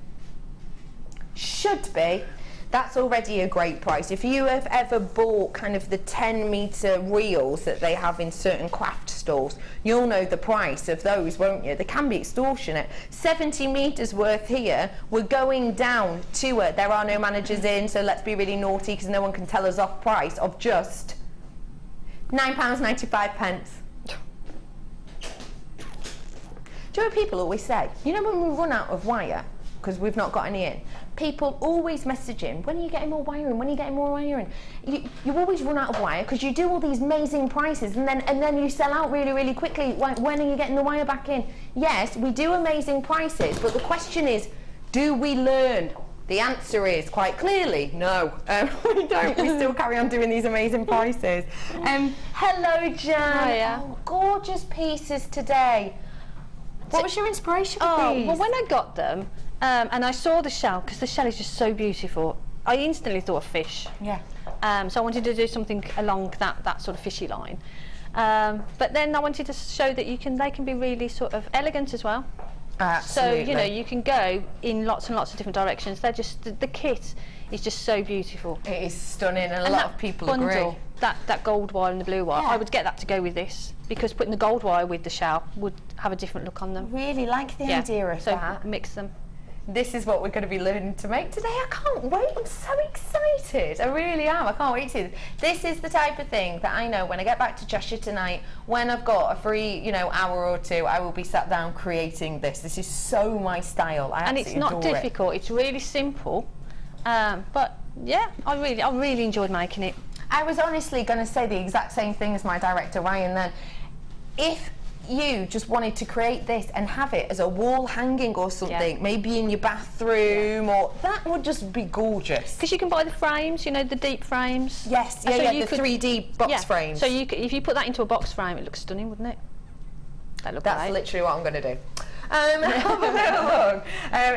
should be, that's already a great price. If you have ever bought kind of the 10 metre reels that they have in certain craft stores, you'll know the price of those, won't you? They can be extortionate. 70 metres worth here. We're going down to it. There are no managers in, so let's be really naughty because no one can tell us off price of just £9.95. Do you know what people always say? You know when we run out of wire, because we've not got any in, people always messaging, when are you getting more wire in, when are you getting more wire in? You always run out of wire because you do all these amazing prices and then you sell out really quickly. When are you getting the wire back in? Yes, we do amazing prices, but the question is, do we learn? The answer is quite clearly no. We don't. We still carry on doing these amazing prices. Hello, Jan. Hiya. Oh, gorgeous pieces today. What was your inspiration for these? Well, when I got them and I saw the shell, because the shell is just so beautiful, I instantly thought of fish. Yeah. So I wanted to do something along that sort of fishy line. But then I wanted to show that they can be really sort of elegant as well. Absolutely. So, you know, you can go in lots and lots of different directions. They're just, the kit is just so beautiful. It is stunning, and a lot of people agree. That gold wire and the blue wire, Yeah. I would get that to go with this, because putting the gold wire with the shell would have a different look on them. Really like the idea of that. Mix them. This is what we're going to be learning to make today. I can't wait. I'm so excited. I really am. I can't wait to. This is the type of thing that I know when I get back to Cheshire tonight, when I've got a free, hour or two, I will be sat down creating this. This is so my style. And it's not difficult. It's really simple. But yeah, I really enjoyed making it. I was honestly going to say the exact same thing as my director Ryan then. If you just wanted to create this and have it as a wall hanging or something, maybe in your bathroom, or that would just be gorgeous. Because you can buy the frames, the deep frames. Yes, the 3D box frames. So if you put that into a box frame, it looks stunning, wouldn't it? That's literally what I'm going to do. Have a little look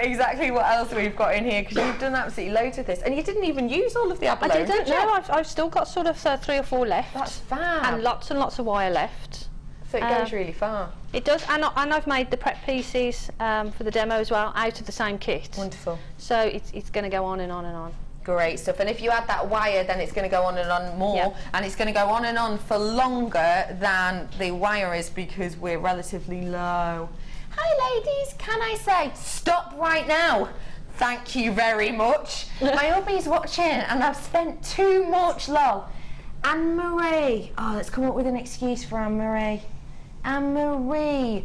exactly what else we've got in here, because you've done absolutely loads of this, and you didn't even use all of the Abalone. I didn't. No, I've still got sort of 3 or 4 left. That's fab. And lots of wire left. So it goes really far. It does, and I've made the prep pieces for the demo as well out of the same kit. Wonderful. So it's going to go on and on and on. Great stuff. And if you add that wire, then it's going to go on and on more, and it's going to go on and on for longer than the wire is, because we're relatively low. Hi ladies, can I say stop right now? Thank you very much. My hubby's watching and I've spent too much, lol. Anne-Marie. Oh, let's come up with an excuse for Anne-Marie. Anne-Marie's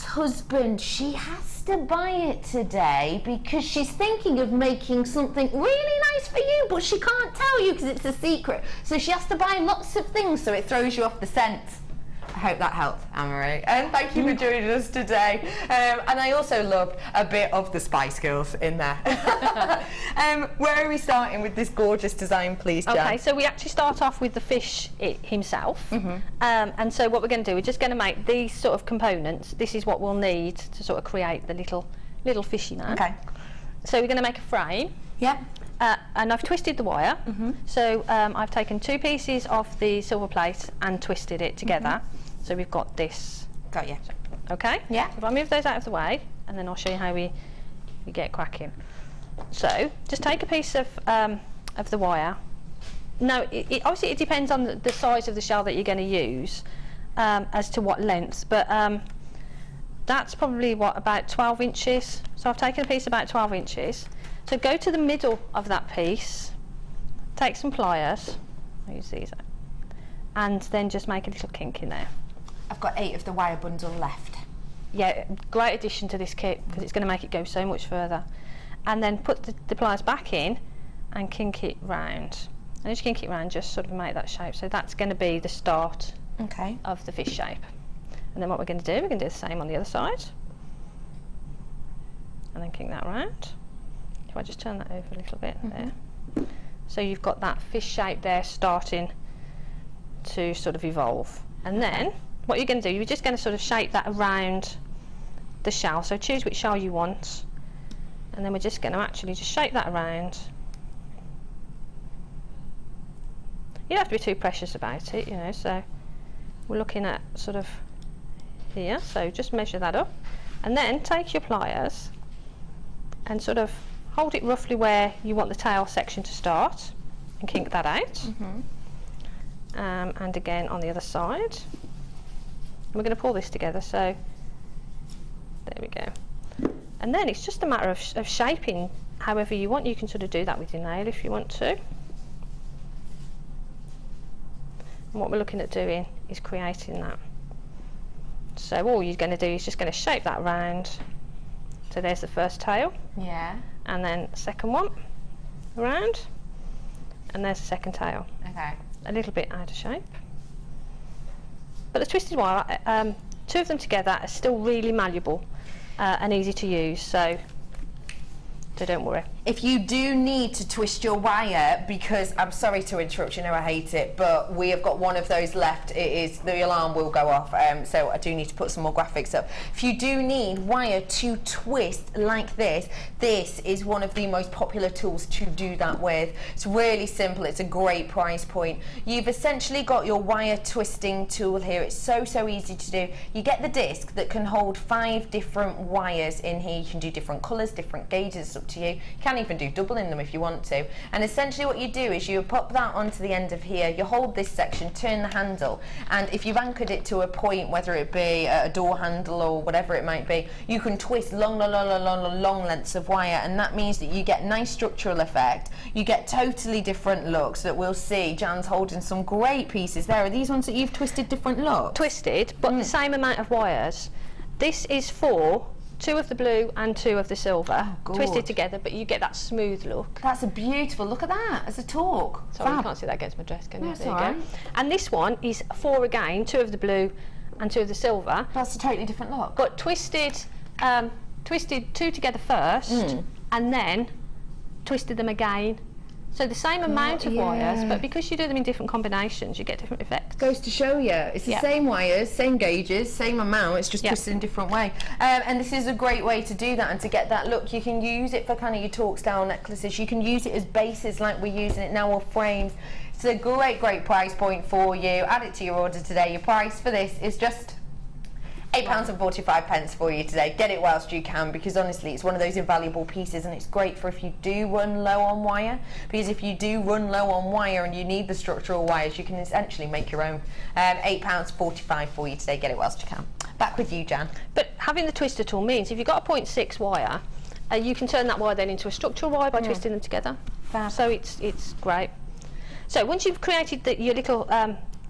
husband, she has to buy it today because she's thinking of making something really nice for you, but she can't tell you because it's a secret. So she has to buy lots of things so it throws you off the scent. I hope that helped, Anne-Marie. And thank you for joining us today. And I also loved a bit of the Spice Girls in there. Where are we starting with this gorgeous design, please, Jan? Okay, so we actually start off with the fish himself. And so what we're going to do, we're just going to make these sort of components. This is what we'll need to sort of create the little fishy man. Okay. So we're going to make a frame. Yep. And I've twisted the wire. So I've taken 2 pieces of the silver plate and twisted it together. So we've got this. Got you. Okay? Yeah. So if I move those out of the way, and then I'll show you how we get cracking. So just take a piece of the wire. Now, obviously it depends on the size of the shell that you're going to use as to what length, but that's probably about 12 inches. So I've taken a piece about 12 inches. So go to the middle of that piece, take some pliers, I'll use these, and then just make a little kink in there. I've got 8 of the wire bundle left. Yeah, great addition to this kit because it's going to make it go so much further. And then put the pliers back in and kink it round. And as you kink it round, just sort of make that shape. So that's going to be the start of the fish shape. And then what we're going to do, we're going to do the same on the other side. And then kink that round. If I just turn that over a little bit there. So you've got that fish shape there starting to sort of evolve. And then what you're going to do, you're just going to sort of shape that around the shell. So choose which shell you want, and then we're just going to actually just shape that around. You don't have to be too precious about it, you know, so we're looking at sort of here, so just measure that up, and then take your pliers and sort of hold it roughly where you want the tail section to start and kink that out. And again on the other side. We're going to pull this together, so there we go. And then it's just a matter of shaping however you want. You can sort of do that with your nail if you want to. And what we're looking at doing is creating that. So all you're going to do is just going to shape that round. So there's the first tail. Yeah. And then the second one around. And there's the second tail. Okay. A little bit out of shape. But the twisted wire, 2 of them together are still really malleable and easy to use, so don't worry. If you do need to twist your wire, because I'm sorry to interrupt, you know I hate it, but we have got one of those left, the alarm will go off, so I do need to put some more graphics up. If you do need wire to twist like this, this is one of the most popular tools to do that with. It's really simple, it's a great price point. You've essentially got your wire twisting tool here. It's so easy to do. You get the disc that can hold 5 different wires in here. You can do different colours, different gauges, it's up to you. You can even do double in them if you want to. And essentially what you do is you pop that onto the end of here, you hold this section, turn the handle, and if you've anchored it to a point, whether it be a door handle or whatever it might be, you can twist long lengths of wire, and that means that you get nice structural effect. You get totally different looks that we'll see. Jan's holding some great pieces there. Are these ones that you've twisted different looks? Twisted, but the same amount of wires. This is for 2 of the blue and 2 of the silver, twisted together, but you get that smooth look. That's a beautiful, look at that, as a talk. Sorry, you can't see that against my dress, can you? That's there you right. go. And this one is 4 again, 2 of the blue and 2 of the silver. That's a totally different look. But twisted 2 together first, and then twisted them again So the same amount of wires, but because you do them in different combinations, you get different effects. Goes to show you, it's the same wires, same gauges, same amount, it's just twisted in a different way. And this is a great way to do that and to get that look. You can use it for kind of your talk style necklaces, you can use it as bases like we're using it now, or frames. It's a great price point for you. Add it to your order today. Your price for this is just £8.45 for you today. Get it whilst you can, because honestly it's one of those invaluable pieces, and it's great for if you do run low on wire, because if you do run low on wire and you need the structural wires, you can essentially make your own. £8.45 for you today. Get it whilst you can. Back with you, Jan. But having the twister tool means if you've got a 0.6 wire, you can turn that wire then into a structural wire by twisting them together. Fab. So it's great. So once you've created your little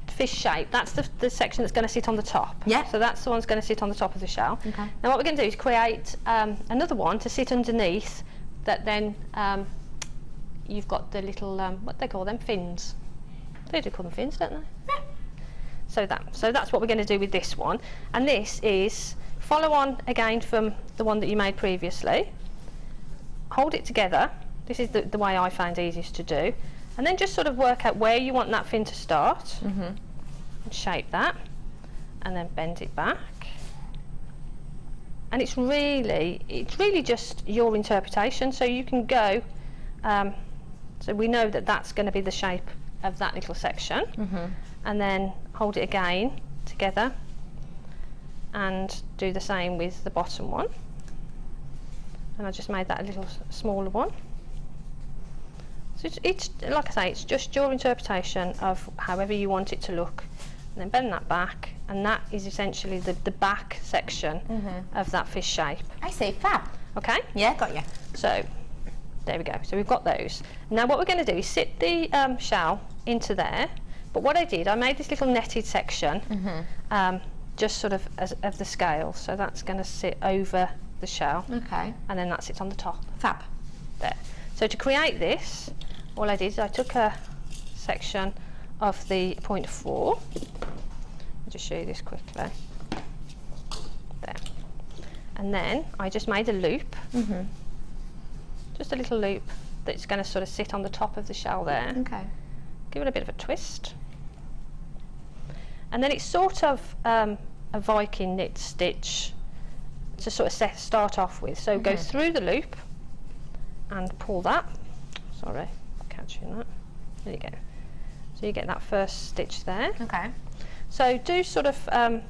fish shape, that's the section that's going to sit on the top. Yeah. So that's the one that's going to sit on the top of the shell. Okay. Now what we're going to do is create another one to sit underneath, that then you've got the little, what they call them, fins. They do call them fins, don't they? Yeah. So that's what we're going to do with this one. And this is follow on again from the one that you made previously. Hold it together. This is the way I found easiest to do. And then just sort of work out where you want that fin to start, and shape that, and then bend it back. And it's really just your interpretation. So you can go, so we know that that's going to be the shape of that little section, and then hold it again together, and do the same with the bottom one. And I just made that a little smaller one. So it's like I say, it's just your interpretation of however you want it to look, and then bend that back, and that is essentially the back section of that fish shape. I say fab. Okay? Yeah, got you. So there we go. So we've got those. Now what we're going to do is sit the shell into there, but what I did, I made this little netted section, just sort of of the scale. So that's going to sit over the shell, and then that sits on the top. Fab. There. So to create this, all I did is I took a section of the 0.4. I'll just show you this quickly. There. And then I just made a loop, just a little loop that's going to sort of sit on the top of the shell there. Okay. Give it a bit of a twist. And then it's sort of a Viking knit stitch to sort of start off with. So go through the loop and pull that. Sorry, catching that. There you go. So you get that first stitch there. Okay. So do sort of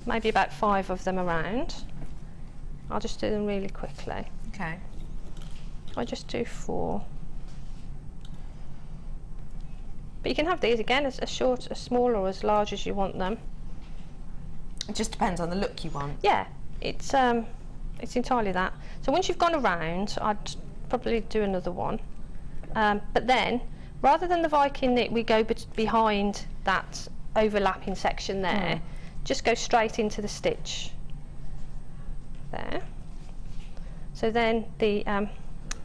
maybe about 5 of them around. I'll just do them really quickly. Okay. I just do 4. But you can have these again as short, as small, or as large as you want them. It just depends on the look you want. Yeah, it's entirely that. So once you've gone around, I'd probably do another one. But then, rather than the Viking knit, we go behind that overlapping section there. Just go straight into the stitch. There. So then the,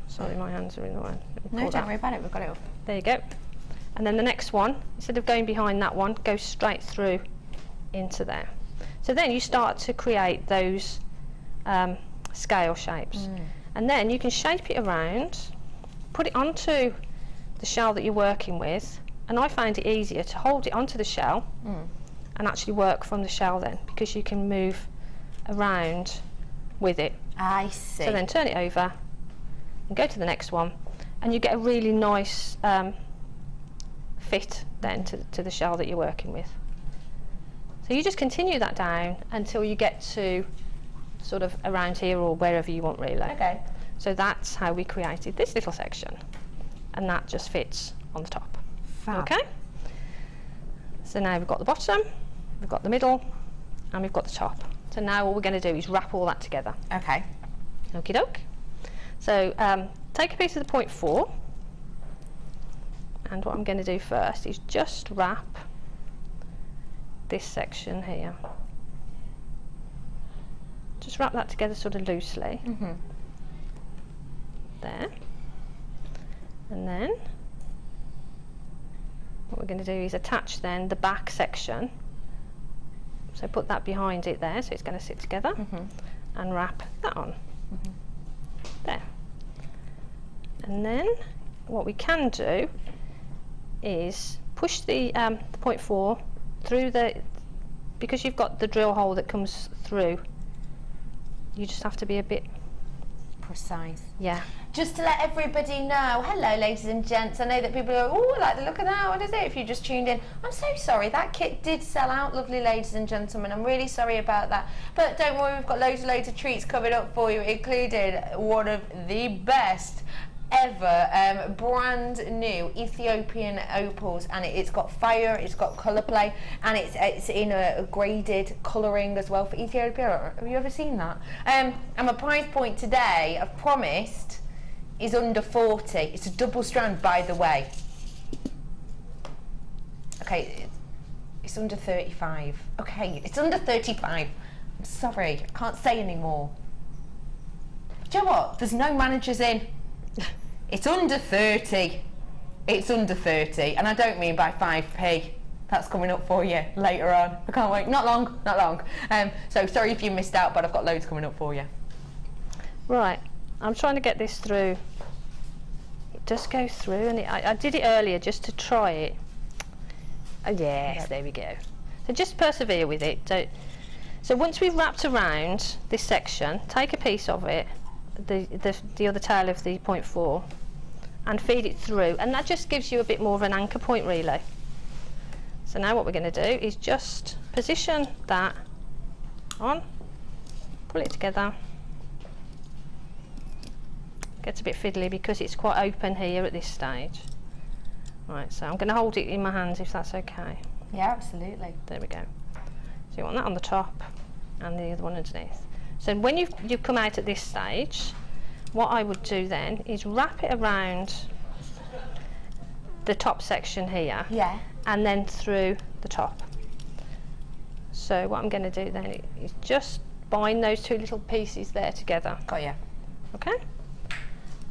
sorry, my hands are in the way. No, don't worry about it, we've got it up. There you go. And then the next one, instead of going behind that one, go straight through into there. So then you start to create those scale shapes. And then you can shape it around, put it onto the shell that you're working with, and I find it easier to hold it onto the shell and actually work from the shell then, because you can move around with it. I see. So then turn it over and go to the next one, and you get a really nice fit then to the shell that you're working with. So you just continue that down until you get to sort of around here or wherever you want, really. Okay. So that's how we created this little section, and that just fits on the top. Fab. Okay. So now we've got the bottom, we've got the middle, and we've got the top. So now what we're going to do is wrap all that together. Okay. Okie doke. So take a piece of the 0.4, and what I'm going to do first is just wrap this section here. Just wrap that together sort of loosely. There. And then what we're going to do is attach then the back section. So put that behind it there, so it's going to sit together, and wrap that on. There. And then what we can do is push the 0.4 through because you've got the drill hole that comes through, you just have to be a bit precise. Yeah. Just to let everybody know, hello ladies and gents, I know that people are, oh, I like the look of that, what is it, if you just tuned in. I'm so sorry, that kit did sell out, lovely ladies and gentlemen, I'm really sorry about that. But don't worry, we've got loads of treats coming up for you, including one of the best ever brand new Ethiopian opals, and it's got fire, it's got colour play, and it's in a graded colouring as well for Ethiopia. Have you ever seen that? And my price point today, I've promised, is under 40. It's a double strand, by the way. Okay, it's under 35. Okay, it's under 35. I'm sorry, I can't say any more. Do you know what? There's no managers in. It's under 30. It's under 30, and I don't mean by 5p. That's coming up for you later on. I can't wait. Not long, not long. So sorry if you missed out, but I've got loads coming up for you. Right, I'm trying to get this through. It does go through, and I did it earlier just to try it. Oh yes, yep. There we go. So just persevere with it. So once we've wrapped around this section, take a piece of it, the other tail of the 0.4, and feed it through, and that just gives you a bit more of an anchor point really. So now what we're going to do is just position that on, pull it together. Gets a bit fiddly because it's quite open here at this stage. Right, so I'm going to hold it in my hands if that's okay. Yeah, absolutely. There we go. So you want that on the top and the other one underneath. So when you've come out at this stage, what I would do then is wrap it around the top section here, yeah, and then through the top. So what I'm going to do then is just bind those two little pieces there together. Got you. Okay?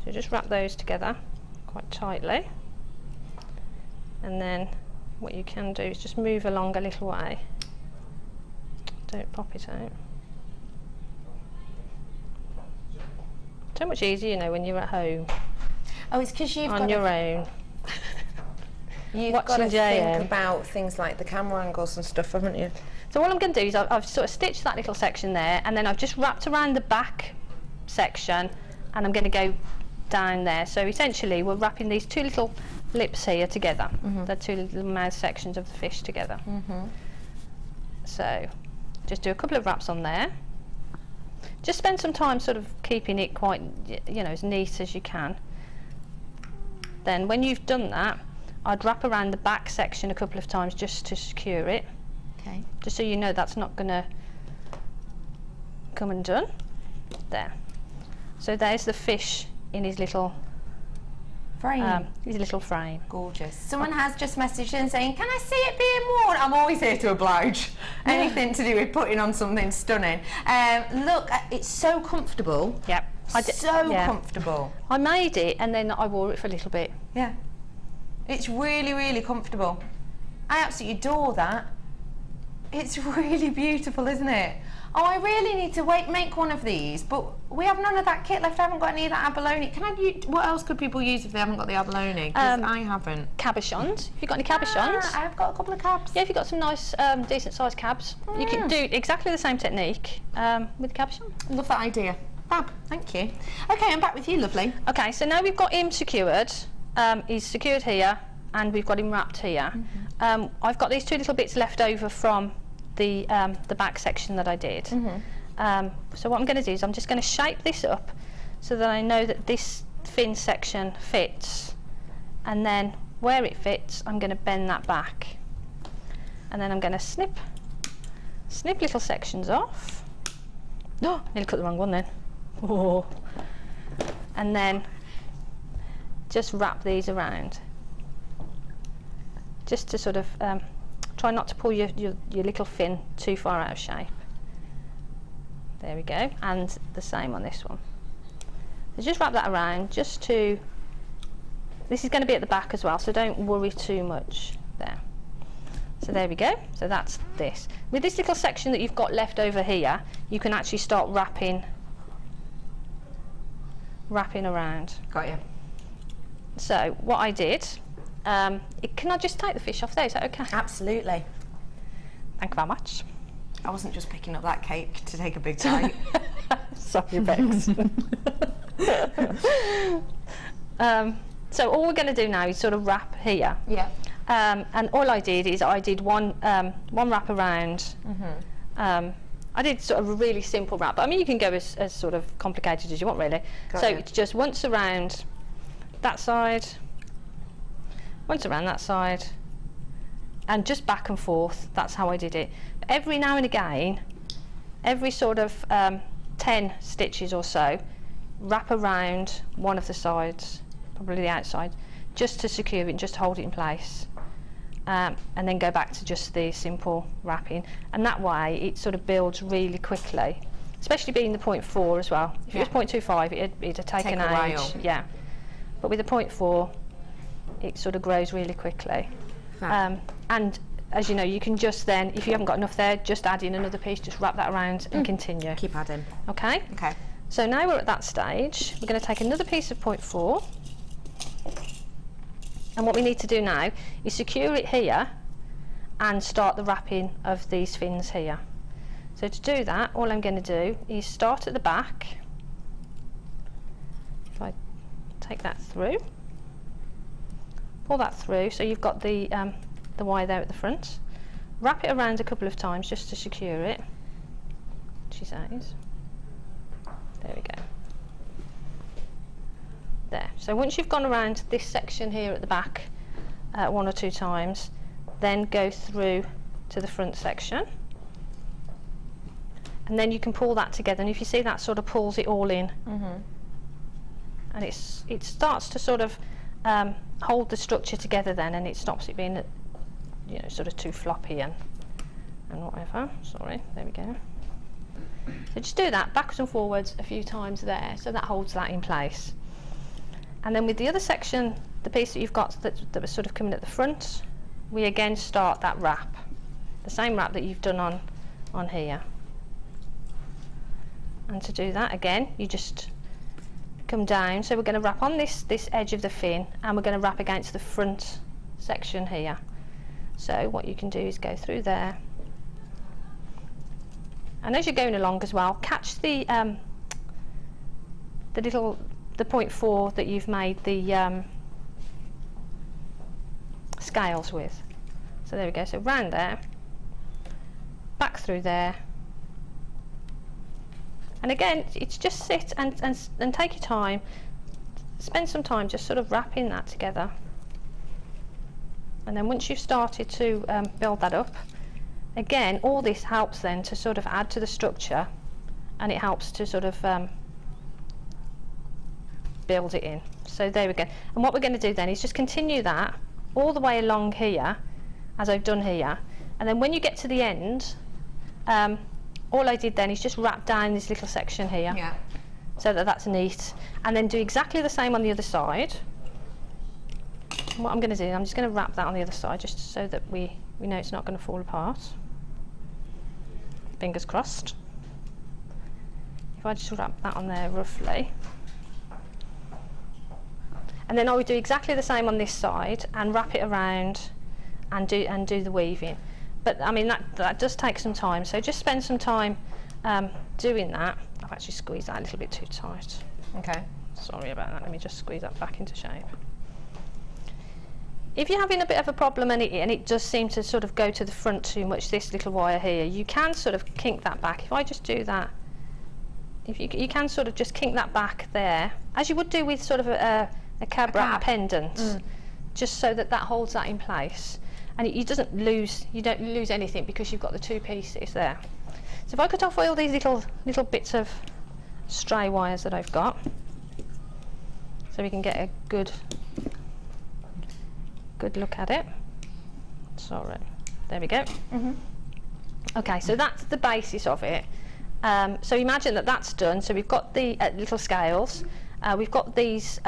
So just wrap those together quite tightly, and then what you can do is just move along a little way. Don't pop it out. So much easier, you know, when you're at home. Oh, it's because you've on your own. You've got to think about things like the camera angles and stuff, haven't you? So what I'm going to do is I've sort of stitched that little section there, and then I've just wrapped around the back section, and I'm going to go down there. So essentially we're wrapping these two little lips here together, the two little mouth sections of the fish together. So just do a couple of wraps on there. Just spend some time sort of keeping it quite, you know, as neat as you can. Then when you've done that, I'd wrap around the back section a couple of times just to secure it. Okay. Just so you know that's not going to come undone. There. So there's the fish in his little frame. Gorgeous. Someone has just messaged in saying, can I see it being worn? I'm always here to oblige. Anything to do with putting on something stunning. Look, it's so comfortable. Yep. Comfortable. I made it and then I wore it for a little bit. Yeah. It's really, really comfortable. I absolutely adore that. It's really beautiful, isn't it? Oh, I really need to make one of these, but we have none of that kit left. I haven't got any of that abalone. What else could people use if they haven't got the abalone? Because I haven't. Cabochons. Have you got any cabochons? I've got a couple of cabs. Yeah, if you've got some nice, decent sized cabs, you can do exactly the same technique with the cabochon. Love that idea. Fab, thank you. Okay, I'm back with you, lovely. Okay, so now we've got him secured. He's secured here, and we've got him wrapped here. I've got these two little bits left over from the back section that I did. So what I'm going to do is I'm just going to shape this up so that I know that this fin section fits, and then where it fits I'm going to bend that back, and then I'm going to snip little sections off. Oh, nearly cut the wrong one then. Oh. And then just wrap these around, just to sort of try not to pull your little fin too far out of shape. There we go, and the same on this one. So just wrap that around, just to, this is going to be at the back as well, so don't worry too much there. So there we go, so that's this. With this little section that you've got left over here, you can actually start wrapping around. Got you. So what I did, can I just take the fish off there? Is that okay? Absolutely. Thank you very much. I wasn't just picking up that cake to take a big bite. Sorry, Bex. So all we're going to do now is sort of wrap here. Yeah. And all I did is I did one wrap around. I did sort of a really simple wrap, but I mean you can go as sort of complicated as you want really. So it's just once around that side, once around that side, and just back and forth. That's how I did it. Every now and again, every sort of 10 stitches or so, wrap around one of the sides, probably the outside, just to secure it and just hold it in place. And then go back to just the simple wrapping, and that way it sort of builds really quickly, especially being the 0.4 as well. If it was 0.25 it'd have taken a age, while. yeah, but with the 0.4 it sort of grows really quickly. And as you know, you can just then, if you haven't got enough there, just add in another piece, just wrap that around and continue. Keep adding. Okay? Okay. So now we're at that stage, we're going to take another piece of 0.4. And what we need to do now is secure it here and start the wrapping of these fins here. So to do that, all I'm going to do is start at the back. If I take that through, pull that through, so you've got the wire there at the front. Wrap it around a couple of times just to secure it, she says. There we go. There. So once you've gone around this section here at the back 1 or 2 times, then go through to the front section, and then you can pull that together, and if you see, that sort of pulls it all in, and it starts to sort of hold the structure together then, and it stops it being, you know, sort of too floppy and whatever. Sorry, there we go. So just do that backwards and forwards a few times there, so that holds that in place. And then with the other section, the piece that you've got that was sort of coming at the front, we again start that wrap, the same wrap that you've done on here. And to do that again, you just come down. So we're going to wrap on this edge of the fin, and we're going to wrap against the front section here. So what you can do is go through there, and as you're going along as well, catch the 0.4 that you've made the scales with. So there we go. So round there, back through there, and again, it's just sit and take your time. Spend some time just sort of wrapping that together, and then once you've started to build that up, again, all this helps then to sort of add to the structure, and it helps to sort of build it in. So there we go. And what we're going to do then is just continue that all the way along here, as I've done here, and then when you get to the end, all I did then is just wrap down this little section here, so that that's neat, and then do exactly the same on the other side. And what I'm going to do, I'm just going to wrap that on the other side, just so that we know it's not going to fall apart. Fingers crossed. If I just wrap that on there roughly, and then I would do exactly the same on this side and wrap it around and do the weaving. But I mean that does take some time, so just spend some time doing that. I've actually squeezed that a little bit too tight. Okay. Sorry about that. Let me just squeeze that back into shape. If you're having a bit of a problem and it does seem to sort of go to the front too much, this little wire here, you can sort of kink that back. If I just do that, if you can sort of just kink that back there, as you would do with sort of a cab wrap pendant, just so that holds that in place, and you don't lose anything because you've got the 2 pieces there. So if I cut off all these little bits of stray wires that I've got, so we can get a good look at it. Sorry, there we go. Okay, so that's the basis of it. So imagine that's done. So we've got the little scales, we've got these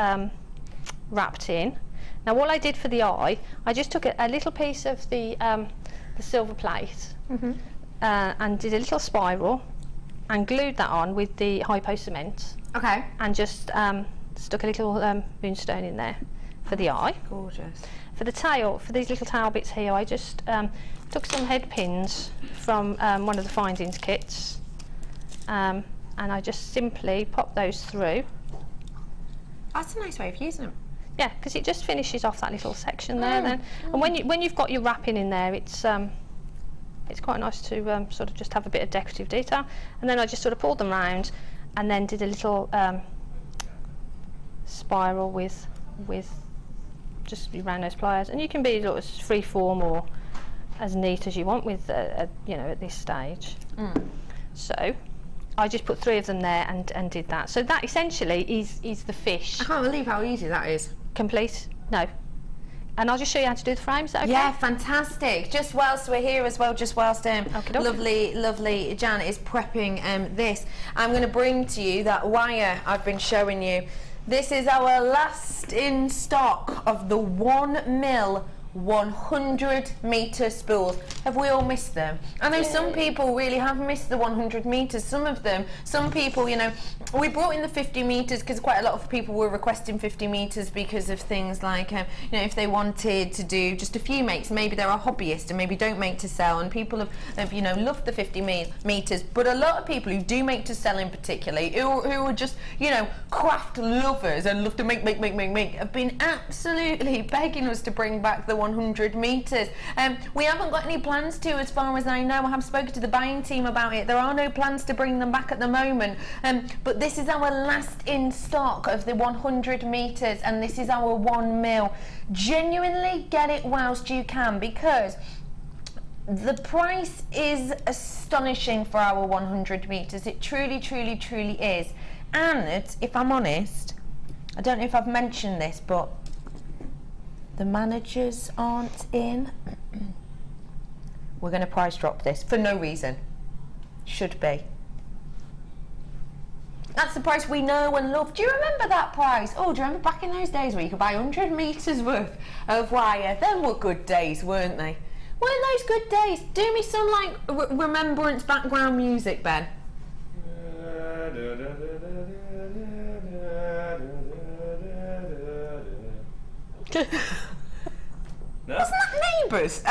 wrapped in. Now all I did for the eye, I just took a little piece of the silver plate and did a little spiral and glued that on with the hypo cement. Okay. And just stuck a little moonstone in there. for the eye. Gorgeous. For the tail, for these little tail bits here, I just took some head pins from one of the findings kits, and I just simply pop those through. That's a nice way of using them. Yeah, because it just finishes off that little section there then. And when you've got your wrapping in there, it's quite nice to sort of just have a bit of decorative detail. And then I just sort of pulled them round and then did a little spiral with just around those pliers. And you can be sort of free form or as neat as you want with you know, at this stage. So I just put 3 of them there and did that. So that essentially is the fish. I can't believe how easy that is. Complete? No. And I'll just show you how to do the frames, is that okay? Yeah, fantastic. Just whilst we're here as well, just whilst lovely Jan is prepping this, I'm going to bring to you that wire I've been showing you. This is our last in stock of the 1mm 100 metre spools. Have we all missed them? I know some people really have missed the 100 metres. Some people, you know, we brought in the 50 metres because quite a lot of people were requesting 50 metres because of things like, you know, if they wanted to do just a few makes, maybe they're a hobbyist and maybe don't make to sell, and people have you know, loved the 50 metres. But a lot of people who do make to sell in particular, who are just, you know, craft lovers and love to make, have been absolutely begging us to bring back the 100 metres. We haven't got any plans to, as far as I know. I have spoken to the buying team about it. There are no plans to bring them back at the moment, but this is our last in stock of the 100 metres, and this is our 1mm. Genuinely get it whilst you can, because the price is astonishing for our 100 metres. It truly is. And if I'm honest, I don't know if I've mentioned this, but the managers aren't in. We're going to price drop this for no reason. Should be. That's the price we know and love. Do you remember that price? Oh, do you remember back in those days where you could buy 100 metres worth of wire? Them were good days, weren't they? Weren't those good days? Do me some like remembrance background music, Ben. No? Wasn't that Neighbours?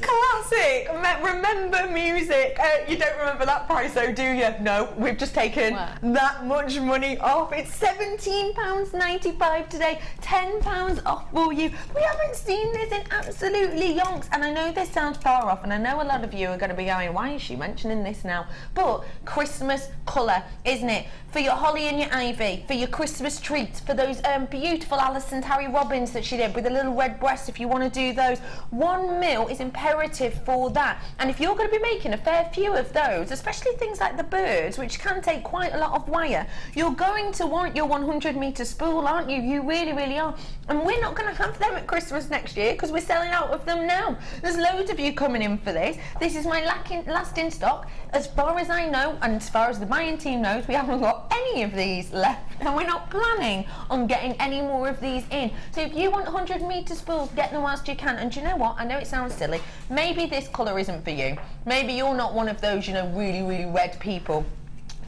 Classic. Remember music. You don't remember that price though, do you? No, we've just taken that much money off. It's £17.95 today, £10 off for you. We haven't seen this in absolutely yonks, and I know this sounds far off, and I know a lot of you are going to be going, why is she mentioning this now? But Christmas colour, isn't it? For your holly and your ivy, for your Christmas treats, for those beautiful Alison Terry Robbins that she did with a little red breast, if you want to do those. 1mm is imperative for that. And if you're going to be making a fair few of those, especially things like the birds, which can take quite a lot of wire, you're going to want your 100 metre spool, aren't you? You really are. And we're not going to have them at Christmas next year because we're selling out of them now. There's loads of you coming in for this. This is my last in stock. As far as I know, and as far as the buying team knows, we haven't got any of these left, and we're not planning on getting any more of these in. So if you want 100 metre spools, get them whilst you can. And do you know what? I know it sounds silly. Maybe this colour isn't for you. Maybe you're not one of those, you know, really red people.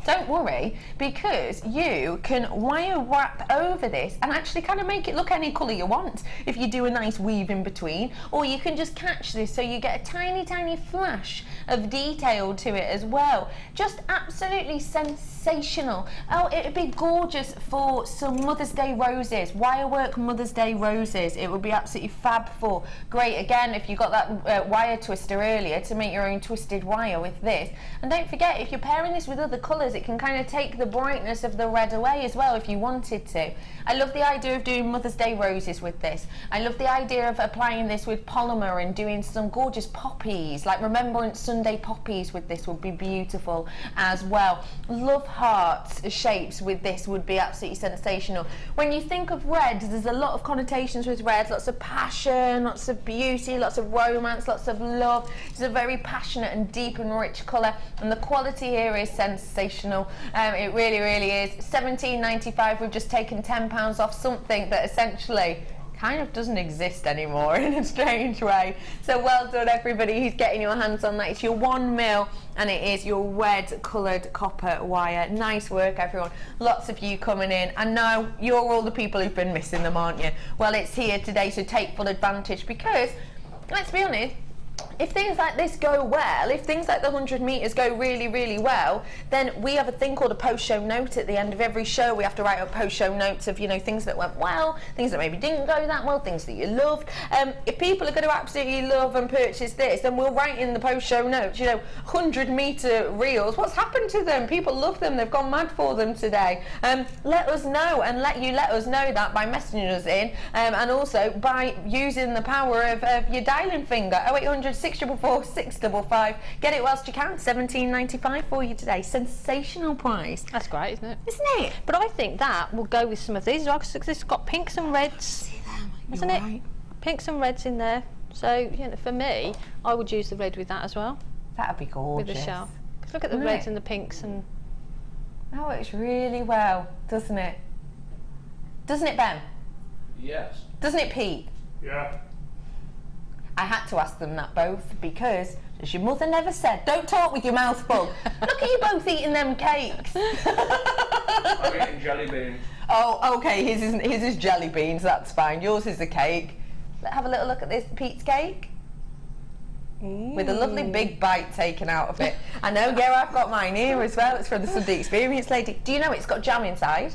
Don't worry, because you can wire wrap over this and actually kind of make it look any colour you want if you do a nice weave in between, or you can just catch this so you get a tiny flash of detail to it as well. Just absolutely sensational. Oh, it would be gorgeous for some Mother's Day roses, wirework Mother's Day roses. It would be absolutely fab for. Great, again, if you got that wire twister earlier, to make your own twisted wire with this. And don't forget, if you're pairing this with other colours, it can kind of take the brightness of the red away as well if you wanted to. I love the idea of doing Mother's Day roses with this. I love the idea of applying this with polymer and doing some gorgeous poppies, like Remembrance Sunday poppies with this would be beautiful as well. Love hearts shapes with this would be absolutely sensational. When you think of red, there's a lot of connotations with red, lots of passion, lots of beauty, lots of romance, lots of love. It's a very passionate and deep and rich colour, and the quality here is sensational. It really is. £17.95. We've just taken £10 off something that essentially kind of doesn't exist anymore in a strange way. So well done everybody who's getting your hands on that. It's your 1 mil and it is your red coloured copper wire. Nice work everyone. Lots of you coming in. And now you're all the people who've been missing them, aren't you? Well, it's here today, so take full advantage, because let's be honest, if things like this go well, if things like the 100 metres go really, really well, then we have a thing called a post-show note at the end of every show. We have to write up post-show notes of, you know, things that went well, things that maybe didn't go that well, things that you loved. If people are going to absolutely love and purchase this, then we'll write in the post-show notes, you know, 100 metre reels. What's happened to them? People love them. They've gone mad for them today. Let us know, and let us know that by messaging us in, and also by using the power of your dialing finger. 0800 644 655. Get it whilst you can. £17.95 for you today. Sensational price. That's great, isn't it? Isn't it? But I think that will go with some of these as well, because it's got pinks and reds. See them, isn't it? Right. Pinks and reds in there. So, you know, for me, I would use the red with that as well. That'd be gorgeous. With the shell. Because look at the reds and the pinks and... That works really well, doesn't it? Doesn't it, Ben? Yes. Doesn't it, Pete? Yeah. I had to ask them that both because, as your mother never said, don't talk with your mouth full. Look at you both eating them cakes. I'm eating jelly beans. Oh, okay, his is jelly beans, that's fine. Yours is a cake. Let's have a little look at this Pete's cake. With a lovely big bite taken out of it. I know, yeah, I've got mine here as well. It's from the Sunday Experience lady. Do you know it's got jam inside?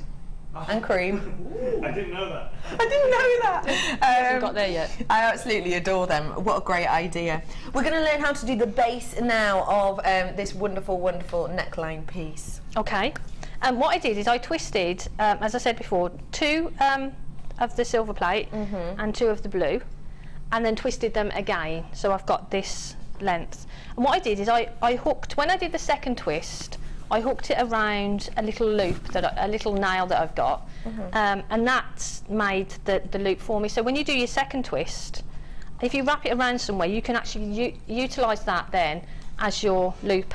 And cream. I didn't know that. I didn't know that. Hasn't got there yet. I absolutely adore them. What a great idea. We're going to learn how to do the base now of this wonderful, wonderful neckline piece. Okay. What I did is I twisted, as I said before, 2 of the silver plate and 2 of the blue, and then twisted them again. So I've got this length. And what I did is I hooked, when I did the second twist, I hooked it around a little loop, a little nail that I've got, and that's made the loop for me. So when you do your second twist, if you wrap it around somewhere, you can actually utilise that then as your loop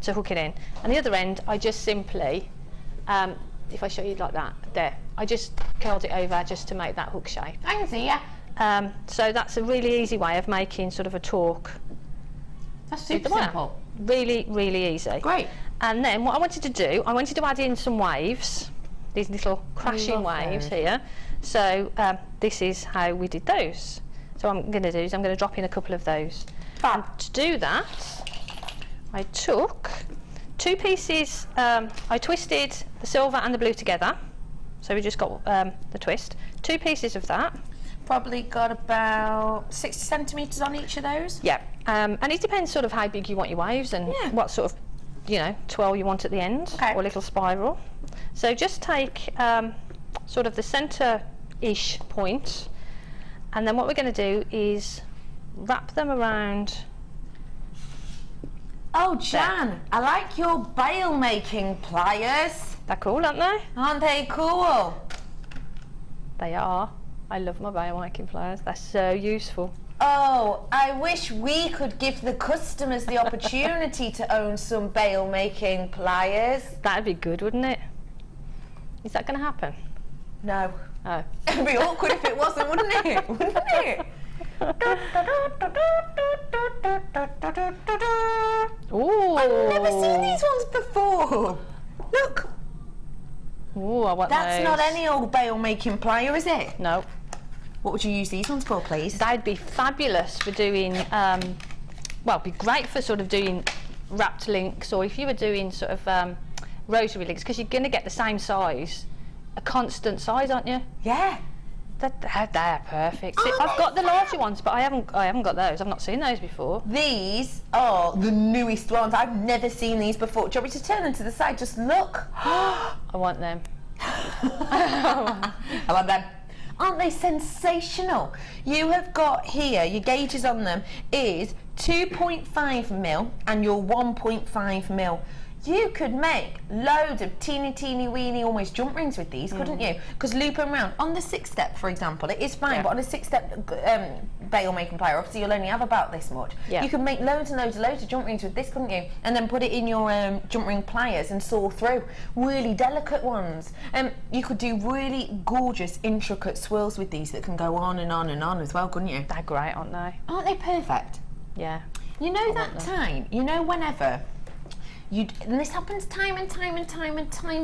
to hook it in. And the other end, I just simply, if I show you like that, there, I just curled it over just to make that hook shape. I can see, yeah. So that's a really easy way of making sort of a torque. That's super simple. Really, really easy. Great. And then what I wanted to do, I wanted to add in some waves, these little crashing waves here. So this is how we did those. So what I'm going to do is I'm going to drop in a couple of those. And to do that, I took 2 pieces, I twisted the silver and the blue together. So we just got the twist. 2 pieces of that. Probably got about 60 centimetres on each of those. Yeah, and it depends sort of how big you want your waves and what sort of, you know, twirl you want at the end, or little spiral. So just take sort of the centre-ish point, and then what we're going to do is wrap them around. Oh, Jan, I like your bail making pliers. They're cool, aren't they? Aren't they cool? They are. I love my bail making pliers. They're so useful. Oh, I wish we could give the customers the opportunity to own some bail making pliers. That'd be good, wouldn't it? Is that going to happen? No. Oh. It'd be awkward if it wasn't, wouldn't it? Wouldn't it? Ooh. I've never seen these ones before. Look. Ooh, I want That's those. not any old bail making plier, is it? No. What would you use these ones for, please? They'd be fabulous for doing, well, it'd be great for sort of doing wrapped links, or if you were doing sort of rosary links, because you're going to get the same size, a constant size, aren't you? Yeah. They're perfect. See, I've got the larger ones, but I haven't got those. I've not seen those before. These are the newest ones. I've never seen these before. Do you want me to turn them to the side? Just look. I want them. I want them. Aren't they sensational? You have got here, your gauges on them is 2.5 mil and your 1.5 mil. You could make loads of teeny weeny almost jump rings with these, couldn't you? Because loop them round. On the 6 step, for example, it is fine, but on a 6 step bail making plier, obviously you'll only have about this much. You could make loads of jump rings with this, couldn't you? And then put it in your jump ring pliers and saw through. Really delicate ones. You could do really gorgeous, intricate swirls with these that can go on and on and on as well, couldn't you? They're great, aren't they? Aren't they perfect? Yeah. You know that time, you know whenever, and this happens time and time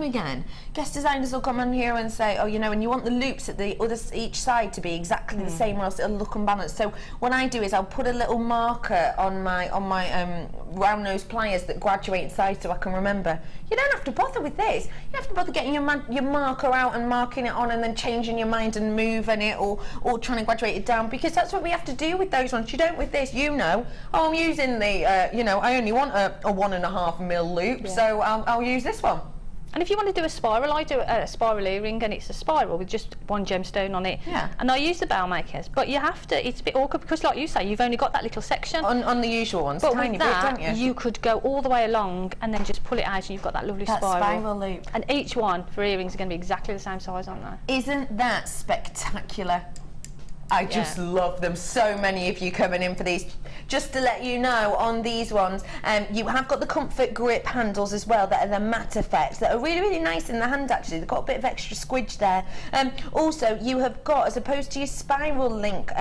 again, guest designers will come on here and say, oh, you know, and you want the loops at the other each side to be exactly the same or else it'll look unbalanced. So what I do is I'll put a little marker on my round nose pliers that graduate in size so I can remember. You don't have to bother with this. You don't have to bother getting your marker out and marking it on and then changing your mind and moving it or trying to graduate it down, because that's what we have to do with those ones. You don't with this, you know. Oh, I'm using the, you know, I only want a 1.5 mil loop, so I'll use this one. And if you want to do a spiral, I do a spiral earring, and it's a spiral with just one gemstone on it. Yeah. And I use the bail makers, but you have to. It's a bit awkward because, like you say, you've only got that little section on the usual ones. But tiny with that, bit, don't you? You could go all the way along and then just pull it out, and you've got that lovely spiral loop. And each one for earrings are going to be exactly the same size, aren't they? Isn't that spectacular? I just love them. So many of you coming in for these. Just to let you know, on these ones, you have got the comfort grip handles as well that are the matte effects that are really nice in the hand. Actually, they've got a bit of extra squidge there. Also, you have got, as opposed to your spiral link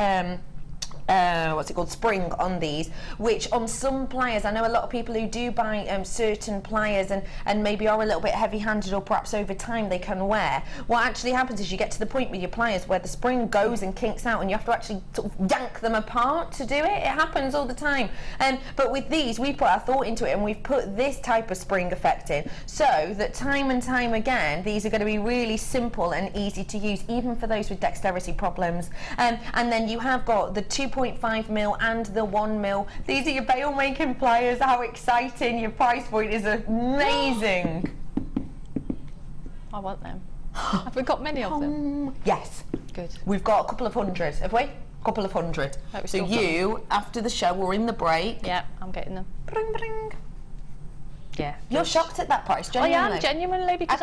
what's it called, spring on these, which on some pliers, I know a lot of people who do buy certain pliers and maybe are a little bit heavy-handed or perhaps over time they can wear. What actually happens is you get to the point with your pliers where the spring goes and kinks out and you have to actually sort of yank them apart to do it. It happens all the time. But with these, we put our thought into it and we've put this type of spring effect in so that time and time again, these are going to be really simple and easy to use, even for those with dexterity problems. And then you have got the 2.5 mil and the 1 mil. These are your bail making pliers. How exciting! Your price point is amazing. I want them. Have we got many of them? Yes. Good. We've got a couple of hundred, have we? A couple of hundred. So you, after the show or in the break. Yeah, I'm getting them. Bring, bring. Yeah. You're shocked at that price, genuinely? I am, genuinely, because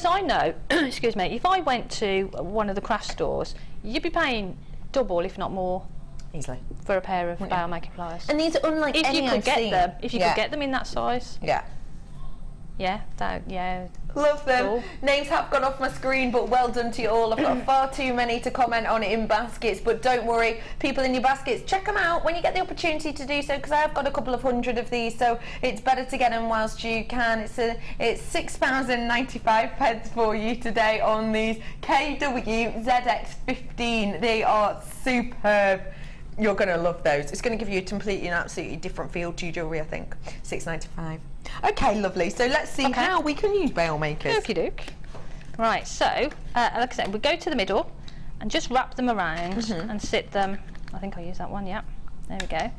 I know, excuse me, if I went to one of the craft stores, you'd be paying double, if not more, easily, for a pair of bail making pliers. And these are unlike any I've seen. If you could get them in that size. Yeah. Yeah, love them. Cool. Names have gone off my screen, but well done to you all. I've got far too many to comment on it in baskets, but don't worry, people in your baskets, check them out when you get the opportunity to do so, because I have got a couple of hundred of these, so it's better to get them whilst you can. It's £6.95 for you today on these KW ZX15. They are superb. You're going to love those. It's going to give you a completely and absolutely different feel to your jewellery, I think. £6.95. Okay, lovely. So let's see how we can use bail makers. Okie doke. Right, so, like I said, we go to the middle and just wrap them around and sit them. I think I'll use that one, yeah. There we go.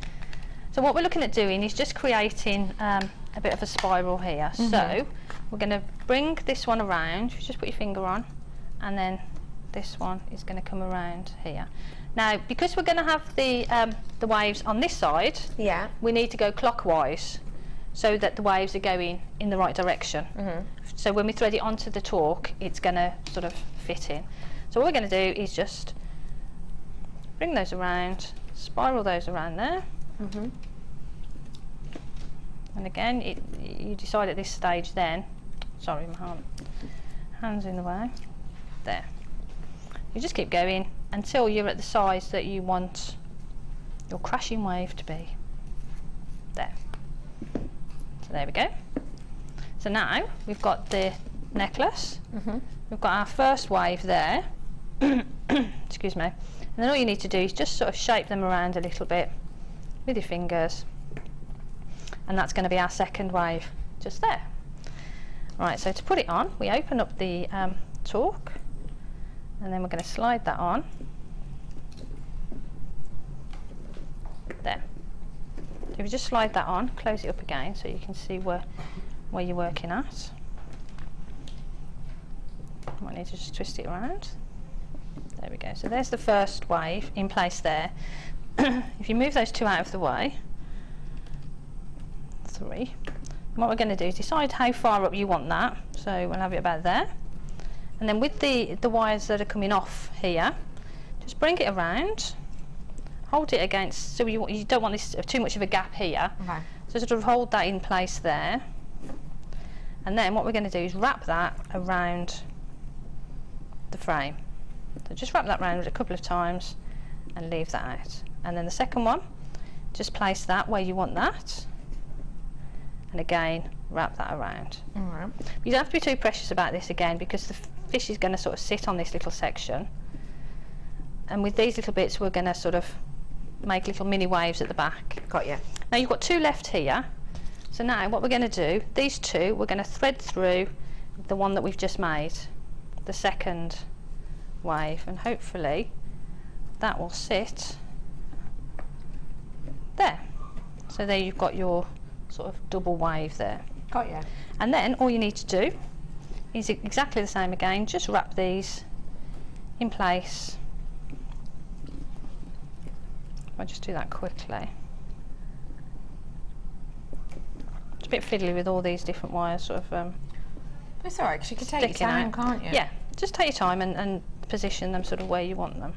So what we're looking at doing is just creating a bit of a spiral here. So we're going to bring this one around. Just put your finger on, and then this one is going to come around here. Now, because we're going to have the waves on this side, we need to go clockwise so that the waves are going in the right direction. So when we thread it onto the torque, it's going to sort of fit in. So what we're going to do is just bring those around, spiral those around there. And again, you decide at this stage then, sorry, my hand's in the way, there. You just keep going until you're at the size that you want your crashing wave to be. There. So there we go. So now we've got the necklace. We've got our first wave there. Excuse me. And then all you need to do is just sort of shape them around a little bit with your fingers. And that's going to be our second wave just there. Right, so to put it on, we open up the torque. And then we're going to slide that on. There. So if you just slide that on, close it up again so you can see where you're working at. You might need to just twist it around. There we go. So there's the first wave in place there. If you move those two out of the way, 3, what we're going to do is decide how far up you want that. So we'll have it about there. And then with the wires that are coming off here, just bring it around, hold it against, so you don't want this too much of a gap here. Okay. So sort of hold that in place there. And then what we're going to do is wrap that around the frame. So just wrap that around a couple of times and leave that out. And then the second one, just place that where you want that. And again, wrap that around. All right. You don't have to be too precious about this again, because the fish is going to sort of sit on this little section. And with these little bits, we're going to sort of make little mini waves at the back. Got you. Now you've got 2 left here. So now what we're going to do, these 2, we're going to thread through the one that we've just made, the second wave, and hopefully that will sit there. So there you've got your sort of double wave there. Got you. And then all you need to do is exactly the same again, just wrap these in place. I'll just do that quickly. It's a bit fiddly with all these different wires sort of It's alright, because you can take your sticking time, out. can't you? Yeah, just take your time and position them sort of where you want them.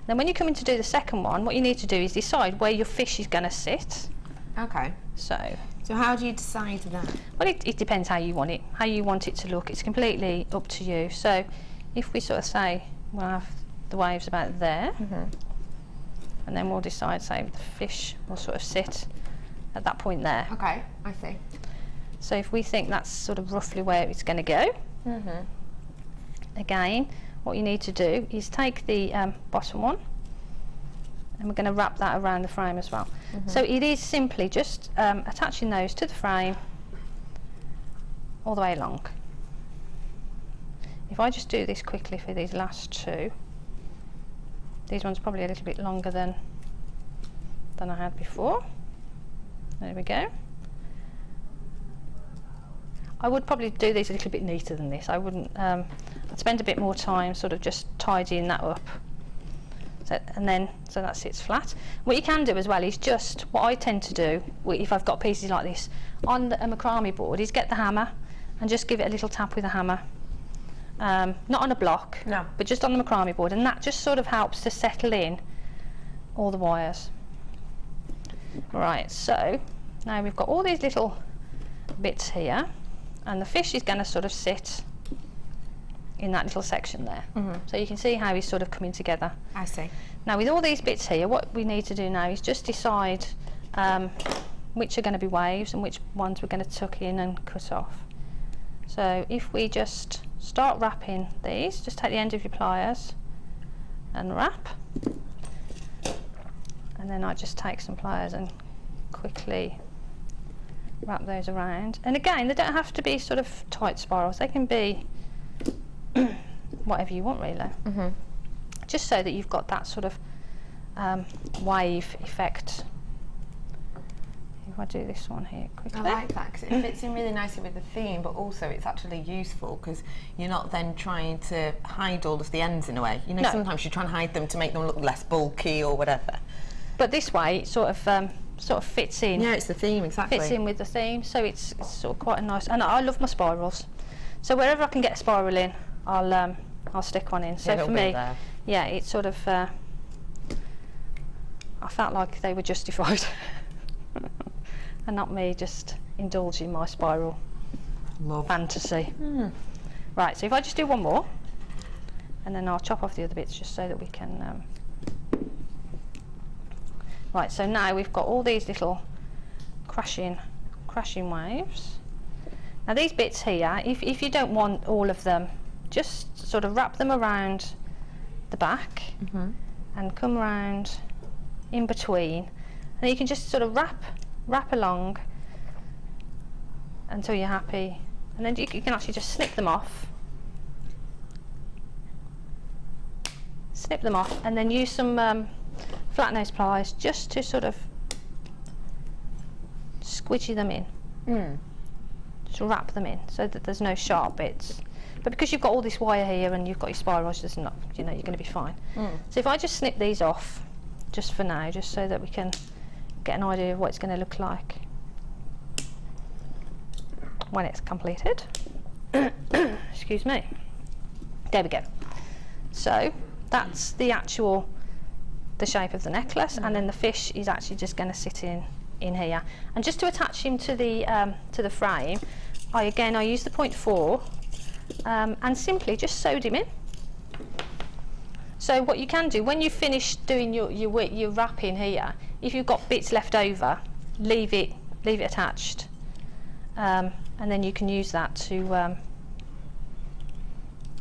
Then when you come in to do the second one, what you need to do is decide where your fish is going to sit. Okay. So how do you decide that? well, it depends how you want it to look. It's completely up to you. So if we sort of say we'll have the waves about there, and then we'll decide, say, the fish will sort of sit at that point there. Okay, I see. So if we think that's sort of roughly where it's going to go, again, what you need to do is take the bottom one, and we're going to wrap that around the frame as well. So it is simply just attaching those to the frame all the way along. If I just do this quickly for these last 2, these ones probably a little bit longer than I had before. There we go. I would probably do these a little bit neater than this. I wouldn't. I'd spend a bit more time sort of just tidying that up. So that sits flat. What you can do as well is just, what I tend to do if I've got pieces like this on a macrame board, is get the hammer and just give it a little tap with a hammer. Not on a block, no, but just on the macrame board, and that just sort of helps to settle in all the wires. Right, so now we've got all these little bits here, and the fish is going to sort of sit in that little section there. So you can see how he's sort of coming together. I see. Now with all these bits here, what we need to do now is just decide which are going to be waves and which ones we're going to tuck in and cut off. So if we just start wrapping these, just take the end of your pliers and wrap, and then I just take some pliers and quickly wrap those around. And again, they don't have to be sort of tight spirals, they can be whatever you want really. Just so that you've got that sort of wave effect. If I do this one here quickly. I like that, because it fits in really nicely with the theme, but also it's actually useful because you're not then trying to hide all of the ends in a way. You know, sometimes you try and hide them to make them look less bulky or whatever. But this way it sort of fits in. Yeah, it's the theme, exactly. Fits in with the theme, so it's sort of quite a nice. And I love my spirals, so wherever I can get a spiral in, I'll stick one in. So for me, yeah, it's sort of. I felt like they were justified, and not me just indulging my spiral fantasy. Right, so if I just do one more, and then I'll chop off the other bits just so that we can. Right, so now we've got all these little crashing waves. Now these bits here, if you don't want all of them, just sort of wrap them around the back and come around in between, and you can just sort of wrap along until you're happy, and then you can actually just snip them off, and then use some flat nose pliers just to sort of squidgy them in. Just wrap them in so that there's no sharp bits. But because you've got all this wire here and you've got your spirals, there's not, you know, you're going to be fine. So if I just snip these off, just for now, just so that we can get an idea of what it's going to look like. when it's completed. Excuse me. There we go. So that's the shape of the necklace, and then the fish is actually just going to sit in here. And just to attach him to the frame, I use the 0.4 and simply just sewed him in. So what you can do when you finish doing your wrapping here, if you've got bits left over, leave it attached, and then you can use that to. I'm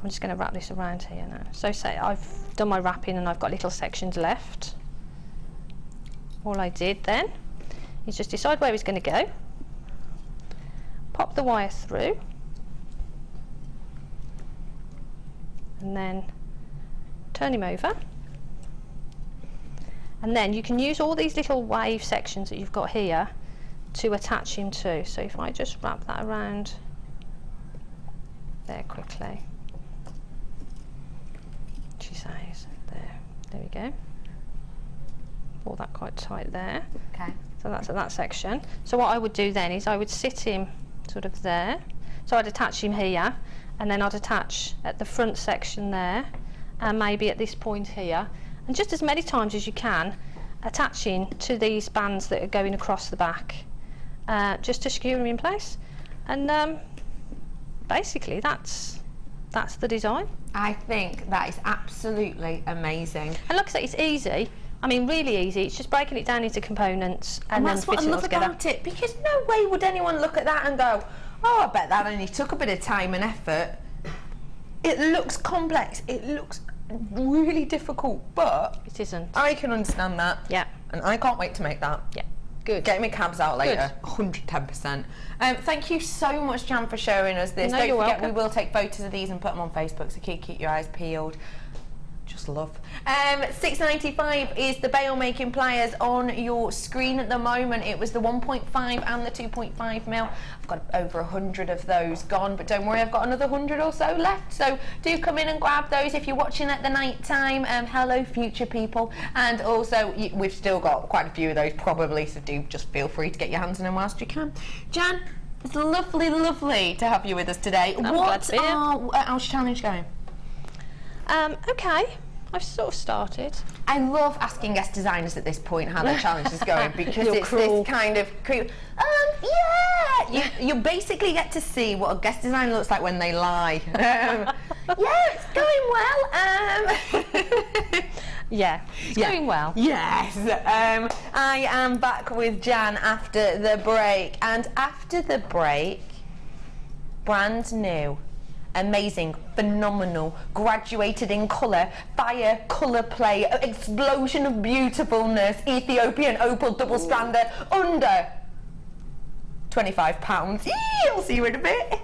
just going to wrap this around here now. So say I've done my wrapping and I've got little sections left. All I did then is just decide where he's going to go, pop the wire through, and then turn him over. And then you can use all these little wave sections that you've got here to attach him to. So if I just wrap that around there quickly. She says, there we go. Pull that quite tight there. Okay. So that's at that section. So what I would do then is I would sit him sort of there. So I'd attach him here, and then I'd attach at the front section there, and maybe at this point here, and just as many times as you can, attaching to these bands that are going across the back, just to secure him in place. And basically that's the design. I think that is absolutely amazing. And like I say, it's easy. I mean, really easy. It's just breaking it down into components and then fitting it all together. About it, because no way would anyone look at that and go, oh, I bet that only took a bit of time and effort. It looks complex. It looks really difficult, but it isn't. I can understand that. Yeah. And I can't wait to make that. Yeah. Good. Get me cabs out later. 110%. Thank you so much, Jan, for showing us this. No, Don't you're forget, welcome. we will take photos of these and put them on Facebook, so keep your eyes peeled. Just love. $6.95 is the bail making pliers on your screen at the moment. It was the 1.5 and the 2.5 mil. I've got over 100 of those gone, but don't worry, I've got another 100 or so left. So do come in and grab those if you're watching at the night time. Hello, future people. And also, we've still got quite a few of those probably, so do just feel free to get your hands on them whilst you can. Jan, it's lovely, lovely to have you with us today. How's your challenge going? Okay, I've sort of started. I love asking guest designers at this point how their challenge is going, because it's cruel. this kind of yeah, you basically get to see what a guest designer looks like when they lie. Yeah, it's going well. Yeah, it's going well. Yes. I am back with Jan after the break, and after the break, brand new, amazing, phenomenal, graduated in colour, fire, colour play, explosion of beautifulness, Ethiopian Opal double strander, under £25. I'll see you in a bit.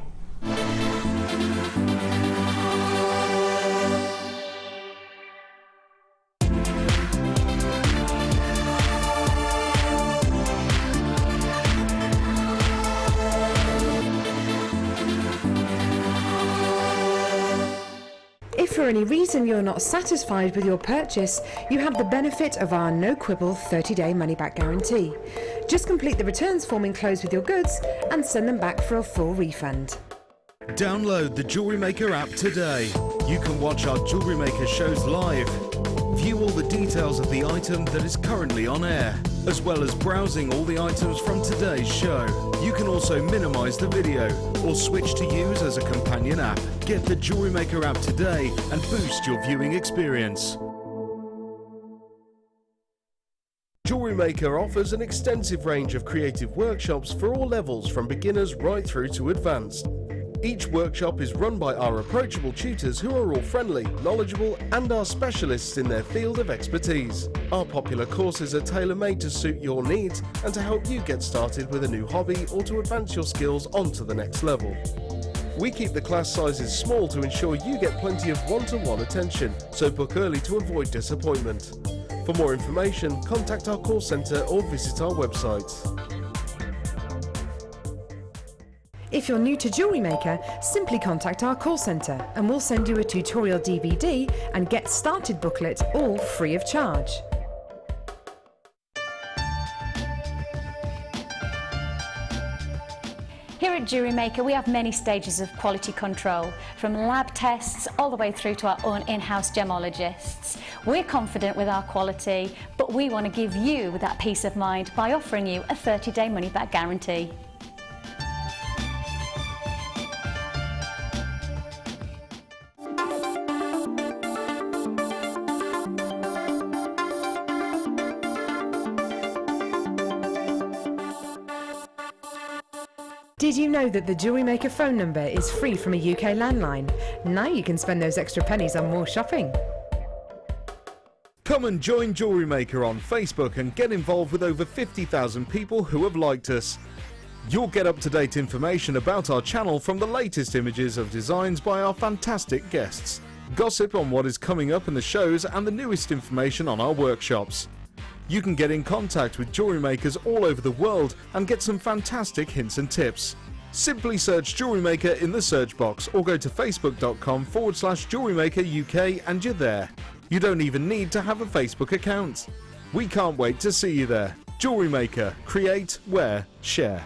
If for any reason you're not satisfied with your purchase, you have the benefit of our no quibble 30-day money-back guarantee. Just complete the returns form enclosed with your goods and send them back for a full refund. Download the Jewellery Maker app today. You can watch our Jewellery Maker shows live, view all the details of the item that is currently on air, as well as browsing all the items from today's show. You can also minimise the video or switch to use as a companion app. Get the Jewellery Maker app today and boost your viewing experience. Jewellery Maker offers an extensive range of creative workshops for all levels, from beginners right through to advanced. Each workshop is run by our approachable tutors who are all friendly, knowledgeable and are specialists in their field of expertise. Our popular courses are tailor-made to suit your needs and to help you get started with a new hobby or to advance your skills onto the next level. We keep the class sizes small to ensure you get plenty of one-to-one attention, so book early to avoid disappointment. For more information, contact our call centre or visit our website. If you're new to Jewellery Maker, simply contact our call centre and we'll send you a tutorial DVD and Get Started booklet, all free of charge. Here at Jewellery Maker, we have many stages of quality control, from lab tests all the way through to our own in-house gemologists. We're confident with our quality, but we want to give you that peace of mind by offering you a 30-day money-back guarantee. Did you know that the Jewellery Maker phone number is free from a UK landline? Now you can spend those extra pennies on more shopping. Come and join Jewellery Maker on Facebook and get involved with over 50,000 people who have liked us. You'll get up-to-date information about our channel from the latest images of designs by our fantastic guests, gossip on what is coming up in the shows, and the newest information on our workshops. You can get in contact with jewellery makers all over the world and get some fantastic hints and tips. Simply search Jewellery Maker in the search box or go to facebook.com/Jewellery Maker UK and you're there. You don't even need to have a Facebook account. We can't wait to see you there. Jewellery Maker. Create, wear, share.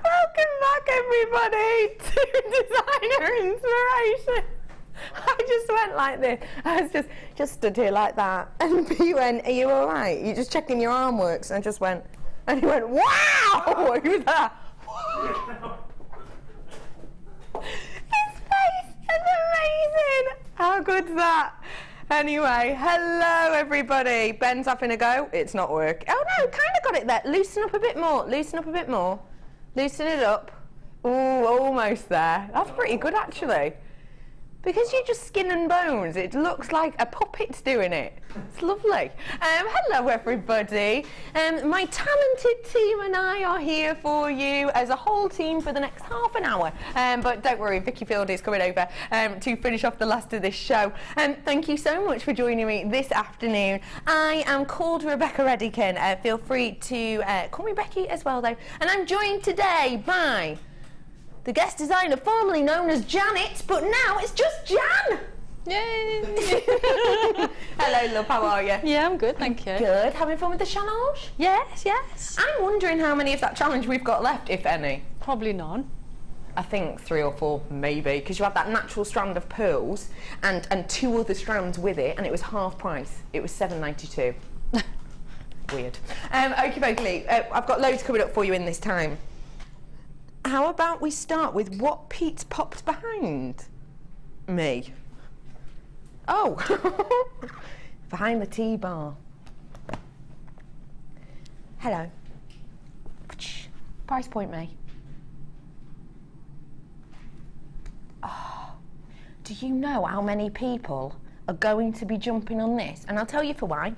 Welcome back, everybody, to Designer Inspiration. I just went like this. I was just stood here like that, and he went, "Are you all right? You just checking your arm works?" And I just went, and he went, "Wow!" He was like, his face is amazing. How good's that? Anyway, hello everybody. Ben's having a go. It's not working. Oh no, kind of got it there. Loosen up a bit more. Loosen up a bit more. Loosen it up. Ooh, almost there. That's pretty good actually. Because you're just skin and bones, it looks like a puppet's doing it. It's lovely. Hello everybody. My talented team and I are here for you as a whole team for the next half an hour. But don't worry, Vicky Field is coming over to finish off the last of this show. Thank you so much for joining me this afternoon. I am called Rebecca Redican. Feel free to call me Becky as well though. And I'm joined today by the guest designer formerly known as Janet, but now it's just Jan. Yay! Hello, love, how are you? Yeah, I'm good, thank you. Good, having fun with the challenge? Yes, yes. I'm wondering how many of that challenge we've got left, if any. Probably none. I think 3 or 4, maybe, because you had that natural strand of pearls and 2 other strands with it, and it was half price. It was $7.92. Weird. Okay, I've got loads coming up for you in this time. How about we start with what Pete's popped behind me? Oh, behind the tea bar. Hello. Price point me. Oh, do you know how many people are going to be jumping on this? And I'll tell you for why.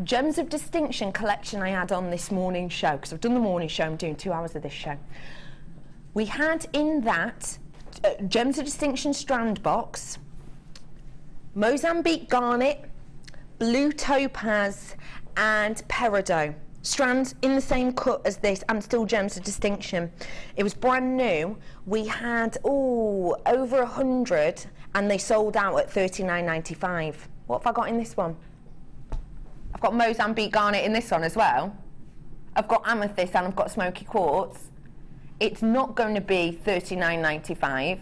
Gems of Distinction collection I had on this morning's show, because I've done the morning show, I'm doing 2 hours of this show. We had in that Gems of Distinction strand box, Mozambique Garnet, Blue Topaz and Peridot. Strands in the same cut as this and still Gems of Distinction. It was brand new. We had over 100 and they sold out at $39.95. What have I got in this one? I've got Mozambique Garnet in this one as well. I've got Amethyst and I've got Smoky Quartz. It's not going to be $39.95,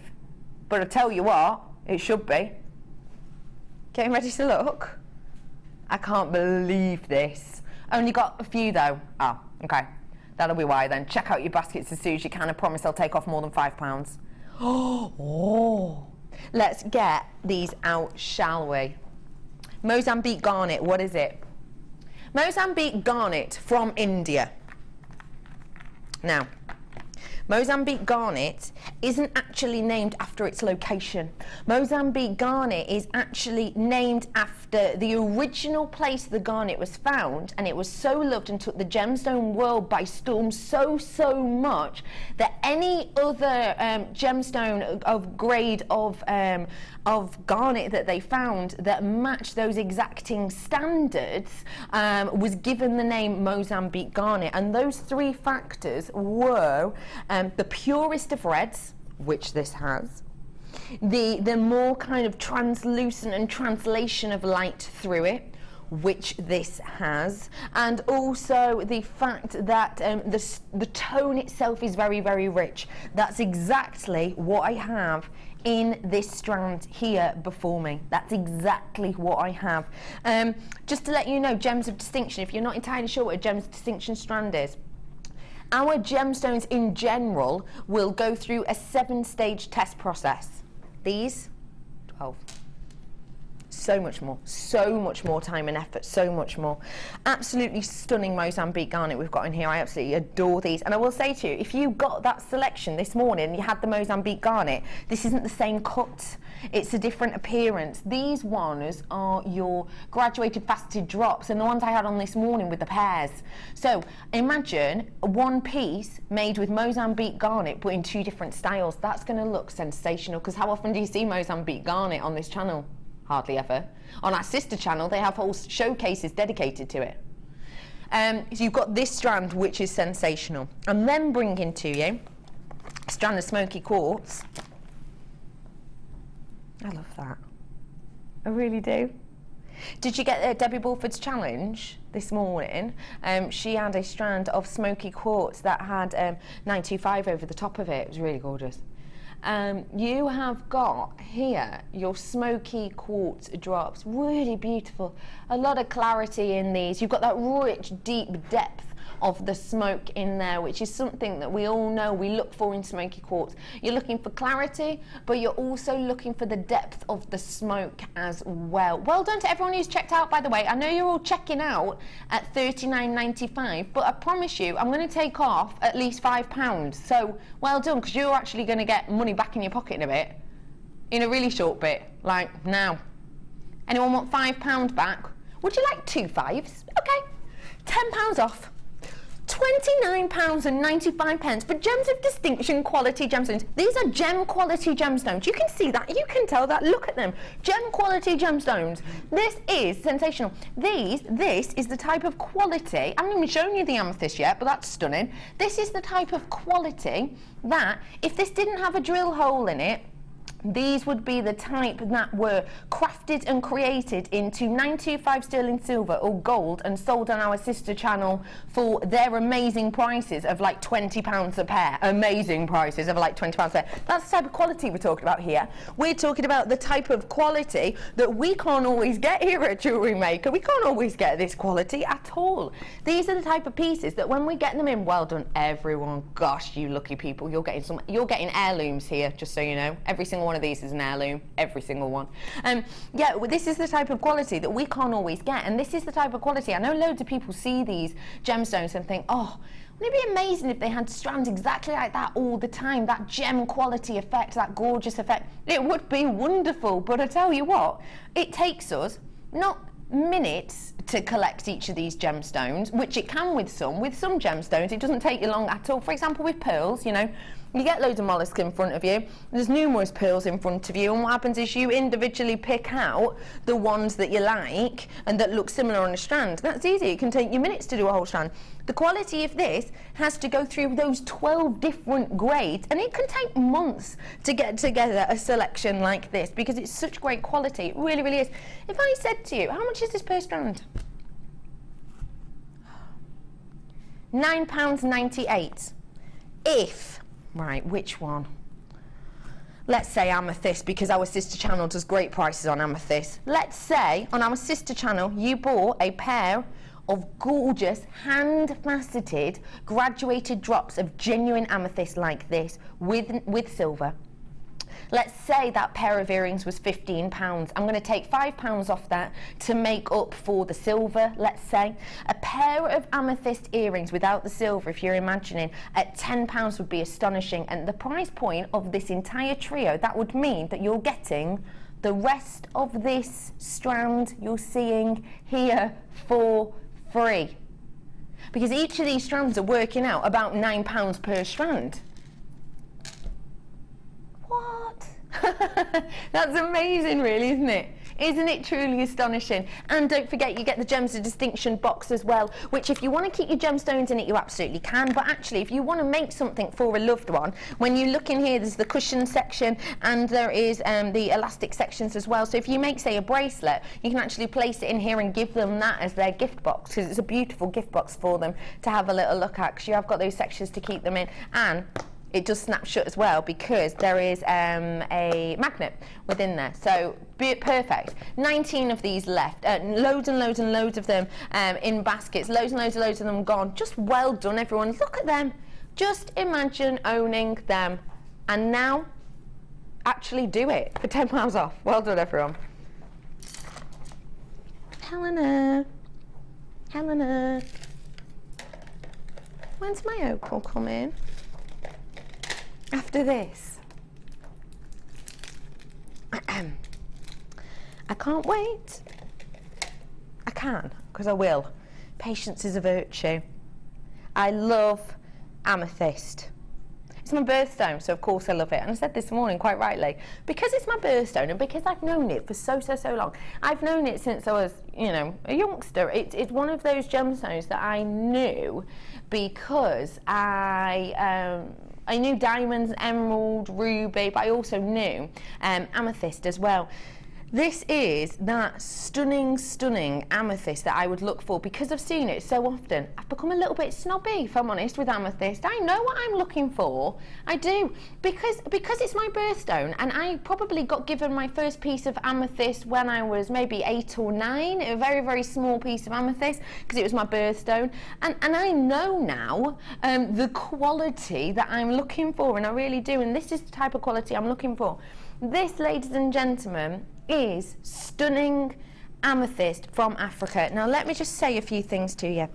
but I tell you what, it should be. Getting ready to look? I can't believe this. Only got a few though. Oh, okay. That'll be why then. Check out your baskets as soon as you can. I promise I'll take off more than £5. Oh. Let's get these out, shall we? Mozambique Garnet, what is it? Mozambique Garnet from India. Now, Mozambique Garnet isn't actually named after its location. Mozambique Garnet is actually named after the original place the garnet was found, and it was so loved and took the gemstone world by storm so much that any other gemstone of grade of garnet that they found that matched those exacting standards was given the name Mozambique Garnet. And those 3 factors were the purest of reds, which this has, the more kind of translucent and translation of light through it, which this has, and also the fact that the tone itself is very, very rich. That's exactly what I have in this strand here before me. That's exactly what I have. Just to let you know, gems of distinction, if you're not entirely sure what a gems of distinction strand is, our gemstones in general will go through a 7-stage test process. These, 12. So much more time and effort, so much more. Absolutely stunning Mozambique garnet we've got in here. I absolutely adore these. And I will say to you, if you got that selection this morning and you had the Mozambique garnet, this isn't the same cut. It's a different appearance. These ones are your graduated faceted drops, and the ones I had on this morning with the pairs. So imagine one piece made with Mozambique garnet but in 2 different styles. That's going to look sensational, because how often do you see Mozambique garnet on this channel? Hardly ever. On our sister channel, they have whole showcases dedicated to it. So you've got this strand, which is sensational. And then bringing to you a strand of smoky quartz. I love that. I really do. Did you get Debbie Bulford's challenge this morning? She had a strand of smoky quartz that had 925 over the top of it. It was really gorgeous. You have got here your smoky quartz drops, really beautiful. A lot of clarity in these. You've got that rich, deep depth of the smoke in there, which is something that we all know we look for in smoky quartz. You're looking for clarity, but you're also looking for the depth of the smoke as well. Well done to everyone who's checked out, by the way. I know you're all checking out at $39.95, but I promise you I'm going to take off at least £5. So well done, because you're actually going to get money back in your pocket in a bit, in a really short bit, like now. Anyone want £5 back? Would you like 2 5s? Okay, £10 off. £29.95 for gems of distinction quality gemstones. These are gem quality gemstones. You can see that, you can tell that, look at them. Gem quality gemstones. This is sensational. This is the type of quality, I haven't even shown you the amethyst yet, but that's stunning. This is the type of quality that, if this didn't have a drill hole in it, these would be the type that were crafted and created into 925 sterling silver or gold and sold on our sister channel for their amazing prices of like £20 a pair. Amazing prices of like £20 a pair. That's the type of quality we're talking about here. We're talking about the type of quality that we can't always get here at Jewellery Maker. We can't always get this quality at all. These are the type of pieces that when we get them in, well done everyone. Gosh, you lucky people. You're getting heirlooms here, just so you know. Every single one of these is an heirloom, every single one. Yeah, well, this is the type of quality that we can't always get, and this is the type of quality. I know loads of people see these gemstones and think, oh, wouldn't it be amazing if they had strands exactly like that all the time, that gem quality effect, that gorgeous effect. It would be wonderful, but I tell you what, it takes us not minutes to collect each of these gemstones, which it can with some gemstones. It doesn't take you long at all. For example, with pearls, you know, you get loads of mollusk in front of you, there's numerous pearls in front of you, and what happens is you individually pick out the ones that you like and that look similar on a strand. That's easy. It can take you minutes to do a whole strand. The quality of this has to go through those 12 different grades, and it can take months to get together a selection like this because it's such great quality. It really, really is. If I said to you, how much is this per strand? £9.98. If, right, which one? Let's say amethyst, because our sister channel does great prices on amethyst. Let's say on our sister channel you bought a pair of gorgeous hand-faceted graduated drops of genuine amethyst like this with silver. Let's say that pair of earrings was £15. I'm going to take £5 off that to make up for the silver, let's say. A pair of amethyst earrings without the silver, if you're imagining, at £10 would be astonishing. And the price point of this entire trio, that would mean that you're getting the rest of this strand you're seeing here for free. Because each of these strands are working out about £9 per strand. What? That's amazing, really, isn't it? Isn't it truly astonishing? And don't forget, you get the Gems of Distinction box as well, which if you want to keep your gemstones in it, you absolutely can. But actually, if you want to make something for a loved one, when you look in here, there's the cushion section and there is the elastic sections as well. So if you make, say, a bracelet, you can actually place it in here and give them that as their gift box, because it's a beautiful gift box for them to have a little look at, because you have got those sections to keep them in. And it does snap shut as well, because there is a magnet within there. So perfect. 19 of these left. Loads and loads and loads of them in baskets. Loads and loads and loads of them gone. Just well done, everyone. Look at them. Just imagine owning them. And now, actually do it for £10 off. Well done, everyone. Helena. When's my Opal coming? After this. I can't wait. I can, because I will. Patience is a virtue. I love Amethyst. It's my birthstone, so of course I love it. And I said this morning, quite rightly, because it's my birthstone and because I've known it for so long. I've known it since I was, you know, a youngster. It's one of those gemstones that I knew because I knew diamonds, emerald, ruby, but I also knew amethyst as well. This is that stunning amethyst that I would look for because I've seen it so often. I've become a little bit snobby, if I'm honest, with amethyst. I know what I'm looking for. I do. Because it's my birthstone, and I probably got given my first piece of amethyst when I was maybe 8 or 9, a very small piece of amethyst, because it was my birthstone. And I know now the quality that I'm looking for, and I really do. And this is the type of quality I'm looking for. This, ladies and gentlemen, is stunning amethyst from Africa. Now let me just say a few things to you.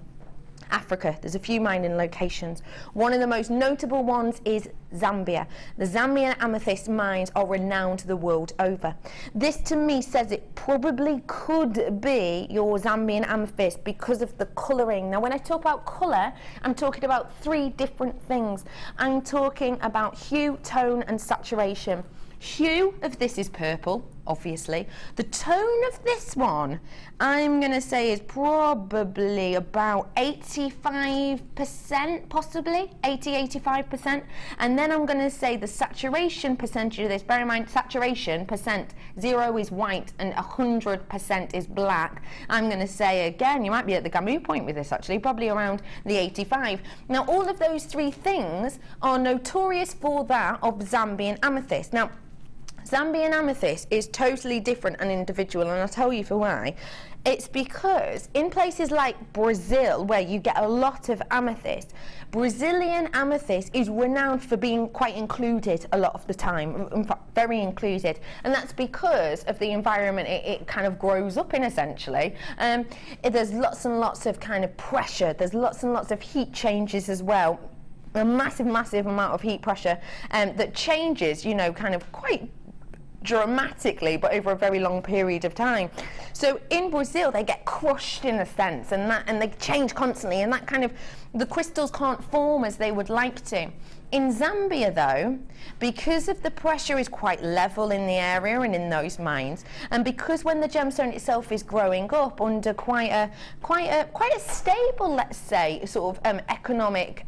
Africa, there's a few mining locations. One of the most notable ones is Zambia. The Zambian amethyst mines are renowned the world over. This to me says it probably could be your Zambian amethyst because of the colouring. Now when I talk about colour, I'm talking about 3 different things. I'm talking about hue, tone and saturation. Hue of this is purple, obviously. The tone of this one, I'm going to say, is probably about 85%, possibly 80-85%. And then I'm going to say the saturation percentage of this, bear in mind saturation percent, 0 is white and 100% is black. I'm going to say, again, you might be at the Gamu point with this actually, probably around the 85. Now all of those 3 things are notorious for that of Zambian amethyst. Now Zambian amethyst is totally different and individual, and I'll tell you for why. It's because in places like Brazil, where you get a lot of amethyst, Brazilian amethyst is renowned for being quite included a lot of the time, in fact, very included. And that's because of the environment it kind of grows up in, essentially. There's lots and lots of kind of pressure. There's lots and lots of heat changes as well. A massive amount of heat pressure that changes, you know, kind of quite dramatically, but over a very long period of time. So in Brazil they get crushed in a sense, and they change constantly, and that kind of, the crystals can't form as they would like to. In Zambia though, because of the pressure is quite level in the area and in those mines, and because when the gemstone itself is growing up under quite a stable, let's say, sort of economic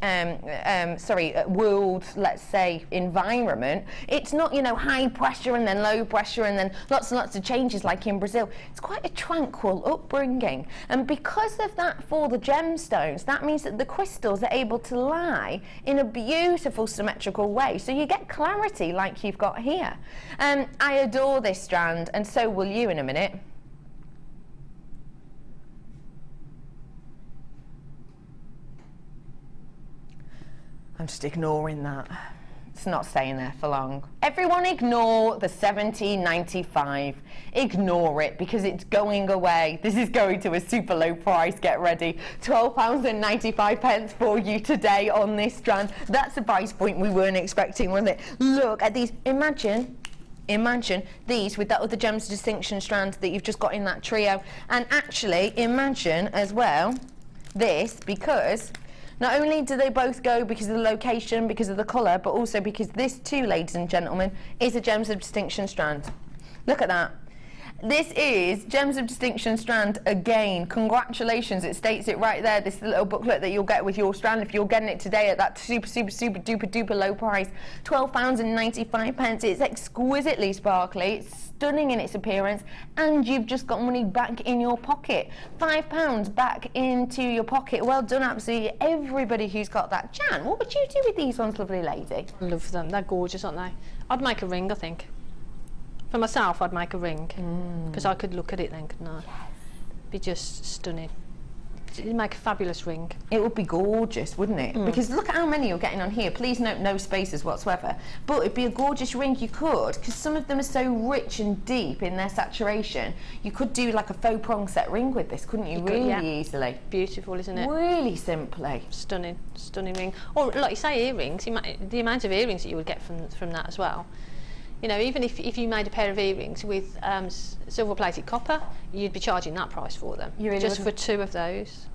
world, let's say, environment, it's not, you know, high pressure and then low pressure and then lots and lots of changes like in Brazil. It's quite a tranquil upbringing, and because of that, for the gemstones, that means that the crystals are able to lie in a beautiful symmetrical way, so you get clarity like you've got here. I adore this strand, and so will you in a minute. I'm just ignoring that. It's not staying there for long. Everyone ignore the 17.95. Ignore it because it's going away. This is going to a super low price. Get ready. £12.95 for you today on this strand. That's a price point we weren't expecting, wasn't it? Look at these. Imagine these with that other Gems of Distinction strand that you've just got in that trio. And actually imagine as well this, because not only do they both go because of the location, because of the colour, but also because this too, ladies and gentlemen, is a Gems of Distinction strand. Look at that. This is Gems of Distinction strand again. Congratulations, it states it right there. This is the little booklet that you'll get with your strand if you're getting it today at that super duper low price. £12.95. It's exquisitely sparkly, it's stunning in its appearance, and you've just got money back in your pocket. £5 back into your pocket. Well done, absolutely everybody who's got that. Jan, what would you do with these ones, lovely lady? I love them, they're gorgeous, aren't they? I'd make a ring, I think. For myself, I'd make a ring, because I could look at it then, couldn't I? Yes. Be just stunning. It'd make a fabulous ring. It would be gorgeous, wouldn't it? Because look at how many you're getting on here. Please note no spaces whatsoever. But it'd be a gorgeous ring. You could, because some of them are so rich and deep in their saturation, you could do like a faux prong set ring with this, couldn't you? Really easily. Beautiful, isn't it? Really simply. Stunning, stunning ring. Or like you say, earrings, the amount of earrings that you would get from that as well. You know, even if you made a pair of earrings with silver-plated copper, you'd be charging that price for them. You really just for 2 of those.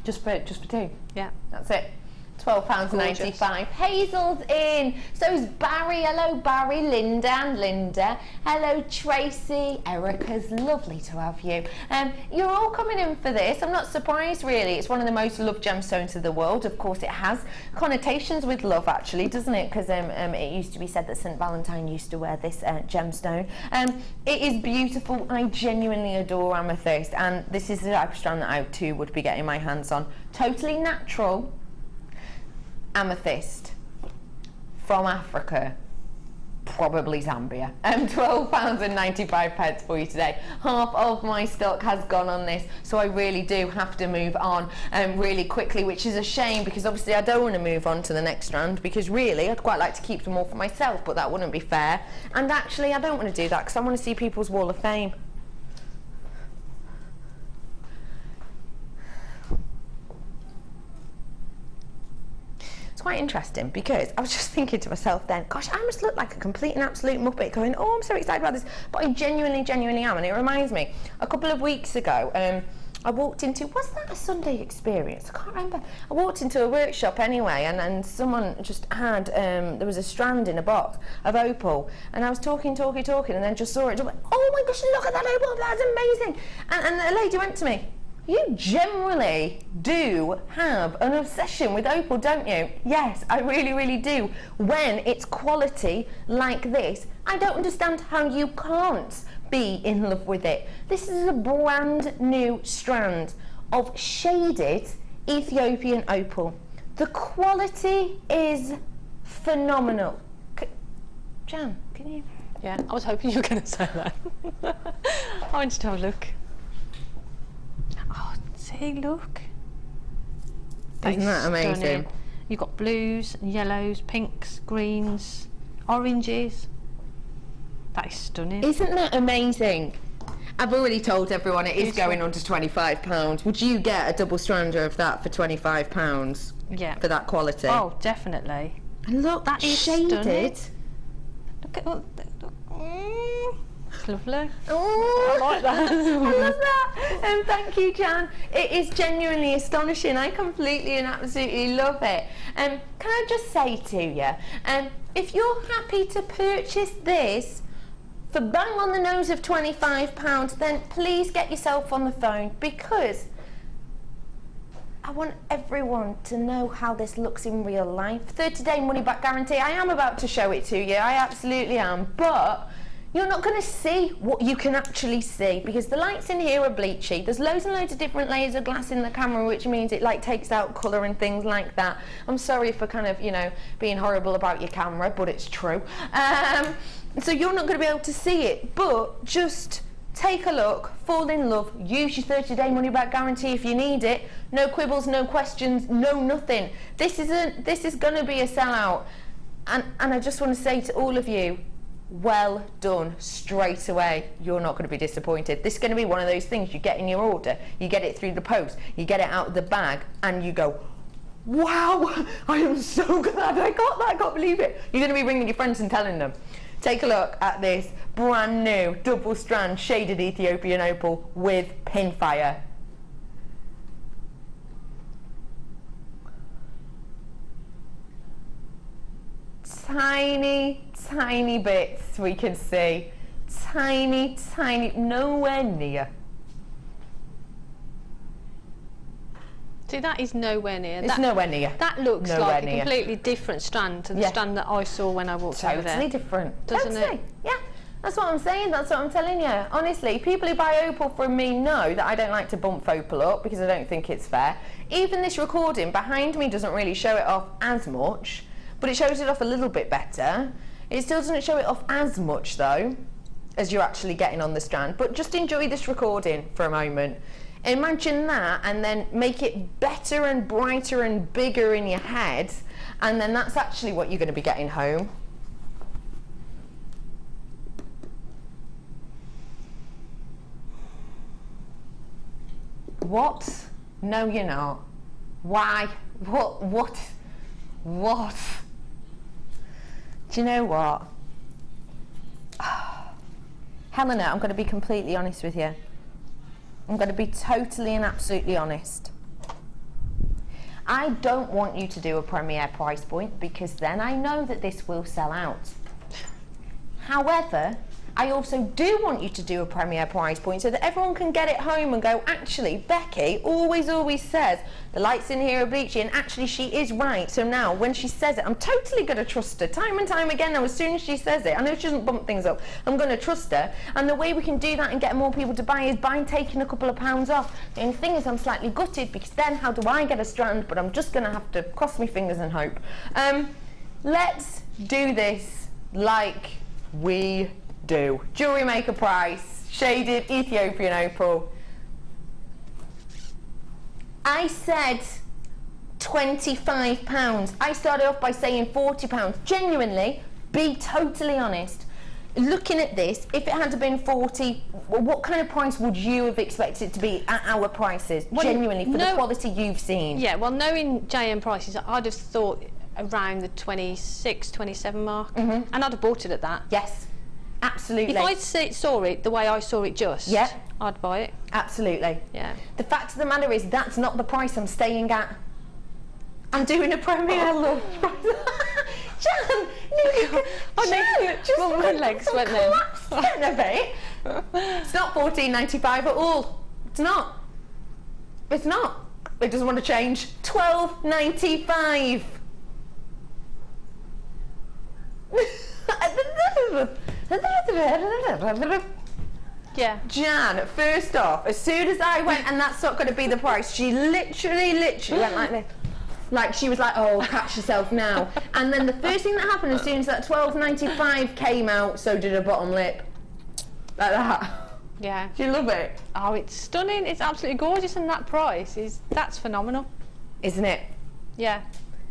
Just for 2? Yeah. That's it. £12.95. Hazel's in. So's Barry. Hello, Barry. Linda and Linda. Hello, Tracy. Erica's lovely to have you. You're all coming in for this. I'm not surprised, really. It's one of the most loved gemstones of the world. Of course, it has connotations with love, actually, doesn't it? Because it used to be said that St. Valentine used to wear this gemstone. It is beautiful. I genuinely adore amethyst, and this is the type of strand that I too would be getting my hands on. Totally natural. Amethyst from Africa, probably Zambia. £12.95 for you today. Half of my stock has gone on this, so I really do have to move on really quickly, which is a shame, because obviously I don't want to move on to the next strand, because really I'd quite like to keep them all for myself, but that wouldn't be fair. And actually I don't want to do that, because I want to see people's Wall of Fame. It's quite interesting, because I was just thinking to myself then, gosh, I must look like a complete and absolute muppet going, oh, I'm so excited about this, but I genuinely am. And it reminds me, a couple of weeks ago, I walked into, was that a Sunday experience? I can't remember. I walked into a workshop anyway, and someone just had, there was a strand in a box of opal, and I was talking, and then just saw it, and went, oh my gosh, look at that opal, that's amazing. And the lady went to me, you generally do have an obsession with opal, don't you? Yes, I really do. When it's quality like this, I don't understand how you can't be in love with it. This is a brand new strand of shaded Ethiopian opal. The quality is phenomenal. Jan, can you? Yeah, I was hoping you were going to say that. I wanted to have a look. Oh, see, look. Isn't that amazing? Stunning. You've got blues, yellows, pinks, greens, oranges. That is stunning. Isn't that amazing? I've already told everyone it is going on to £25. Would you get a double strander of that for £25? Yeah. For that quality? Oh, definitely. And look, that is shaded. Stunning. Look at all. It's lovely. Oh, I like that. I love that. Thank you, Jan. It is genuinely astonishing. I completely and absolutely love it. Can I just say to you, if you're happy to purchase this for bang on the nose of £25, then please get yourself on the phone, because I want everyone to know how this looks in real life. 30-day money back guarantee. I am about to show it to you. I absolutely am. But you're not going to see what you can actually see, because the lights in here are bleachy. There's loads and loads of different layers of glass in the camera, which means it like takes out colour and things like that. I'm sorry for kind of, you know, being horrible about your camera, but it's true. So you're not going to be able to see it, but just take a look, fall in love, use your 30-day money back guarantee if you need it. No quibbles, no questions, no nothing. This is going to be a sellout. And I just want to say to all of you, well done straight away. You're not going to be disappointed. This is going to be one of those things you get in your order, you get it through the post, you get it out of the bag, and you go, wow, I am so glad I got that, I can't believe it. You're going to be ringing your friends and telling them. Take a look at this brand new double strand shaded Ethiopian opal with pinfire. Tiny bits we can see. tiny, tiny, nowhere near. See, that is nowhere near. It's nowhere near. That looks Nowhere like near. a completely different strand to the strand that I saw when I walked over there. Totally different. Doesn't it? Yeah, that's what I'm saying. That's what I'm telling you. Honestly, people who buy Opal from me know that I don't like to bump Opal up because I don't think it's fair. Even this recording behind me doesn't really show it off as much, but it shows it off a little bit better. It still doesn't show it off as much though as you're actually getting on the strand. But just enjoy this recording for a moment. Imagine that and then make it better and brighter and bigger in your head, and then that's actually what you're going to be getting home. What? No, you're not. Why? What? Do you know what? Helena, I'm going to be completely honest with you. I'm going to be totally and absolutely honest. I don't want you to do a premier price point because then I know that this will sell out. However, I also do want you to do a premier price point so that everyone can get it home and go, actually, Becky always says the lights in here are bleachy, and actually she is right. So now when she says it, I'm totally going to trust her time and time again. Now as soon as she says it, I know she doesn't bump things up, I'm going to trust her. And the way we can do that and get more people to buy is by taking a couple of pounds off. The only thing is I'm slightly gutted because then how do I get a strand? But I'm just going to have to cross my fingers and hope. Let's do this like we do. Jewellery Maker price, shaded Ethiopian opal. I said £25. I started off by saying £40. Genuinely, be totally honest. Looking at this, if it had been 40, what kind of price would you have expected it to be at our prices? Well, genuinely, for the quality you've seen. Yeah, well, knowing JM prices, I'd have thought around the 26, 27 mark, and I'd have bought it at that. Yes. Absolutely. If I saw it the way I saw it I'd buy it. Absolutely. Yeah. The fact of the matter is that's not the price I'm staying at. I'm doing a premier look. Jan, just my legs went then. It's not $14.95 at all. It's not. It's not. It doesn't want to change. $12.95. Yeah. Jan, first off, as soon as I went and that's not going to be the price, she literally went like this. Like she was like, oh, catch yourself now. And then the first thing that happened as soon as that $12.95 came out, so did her bottom lip. Like that. Yeah. Do you love it? Oh, it's stunning. It's absolutely gorgeous, and that price that's phenomenal. Isn't it? Yeah.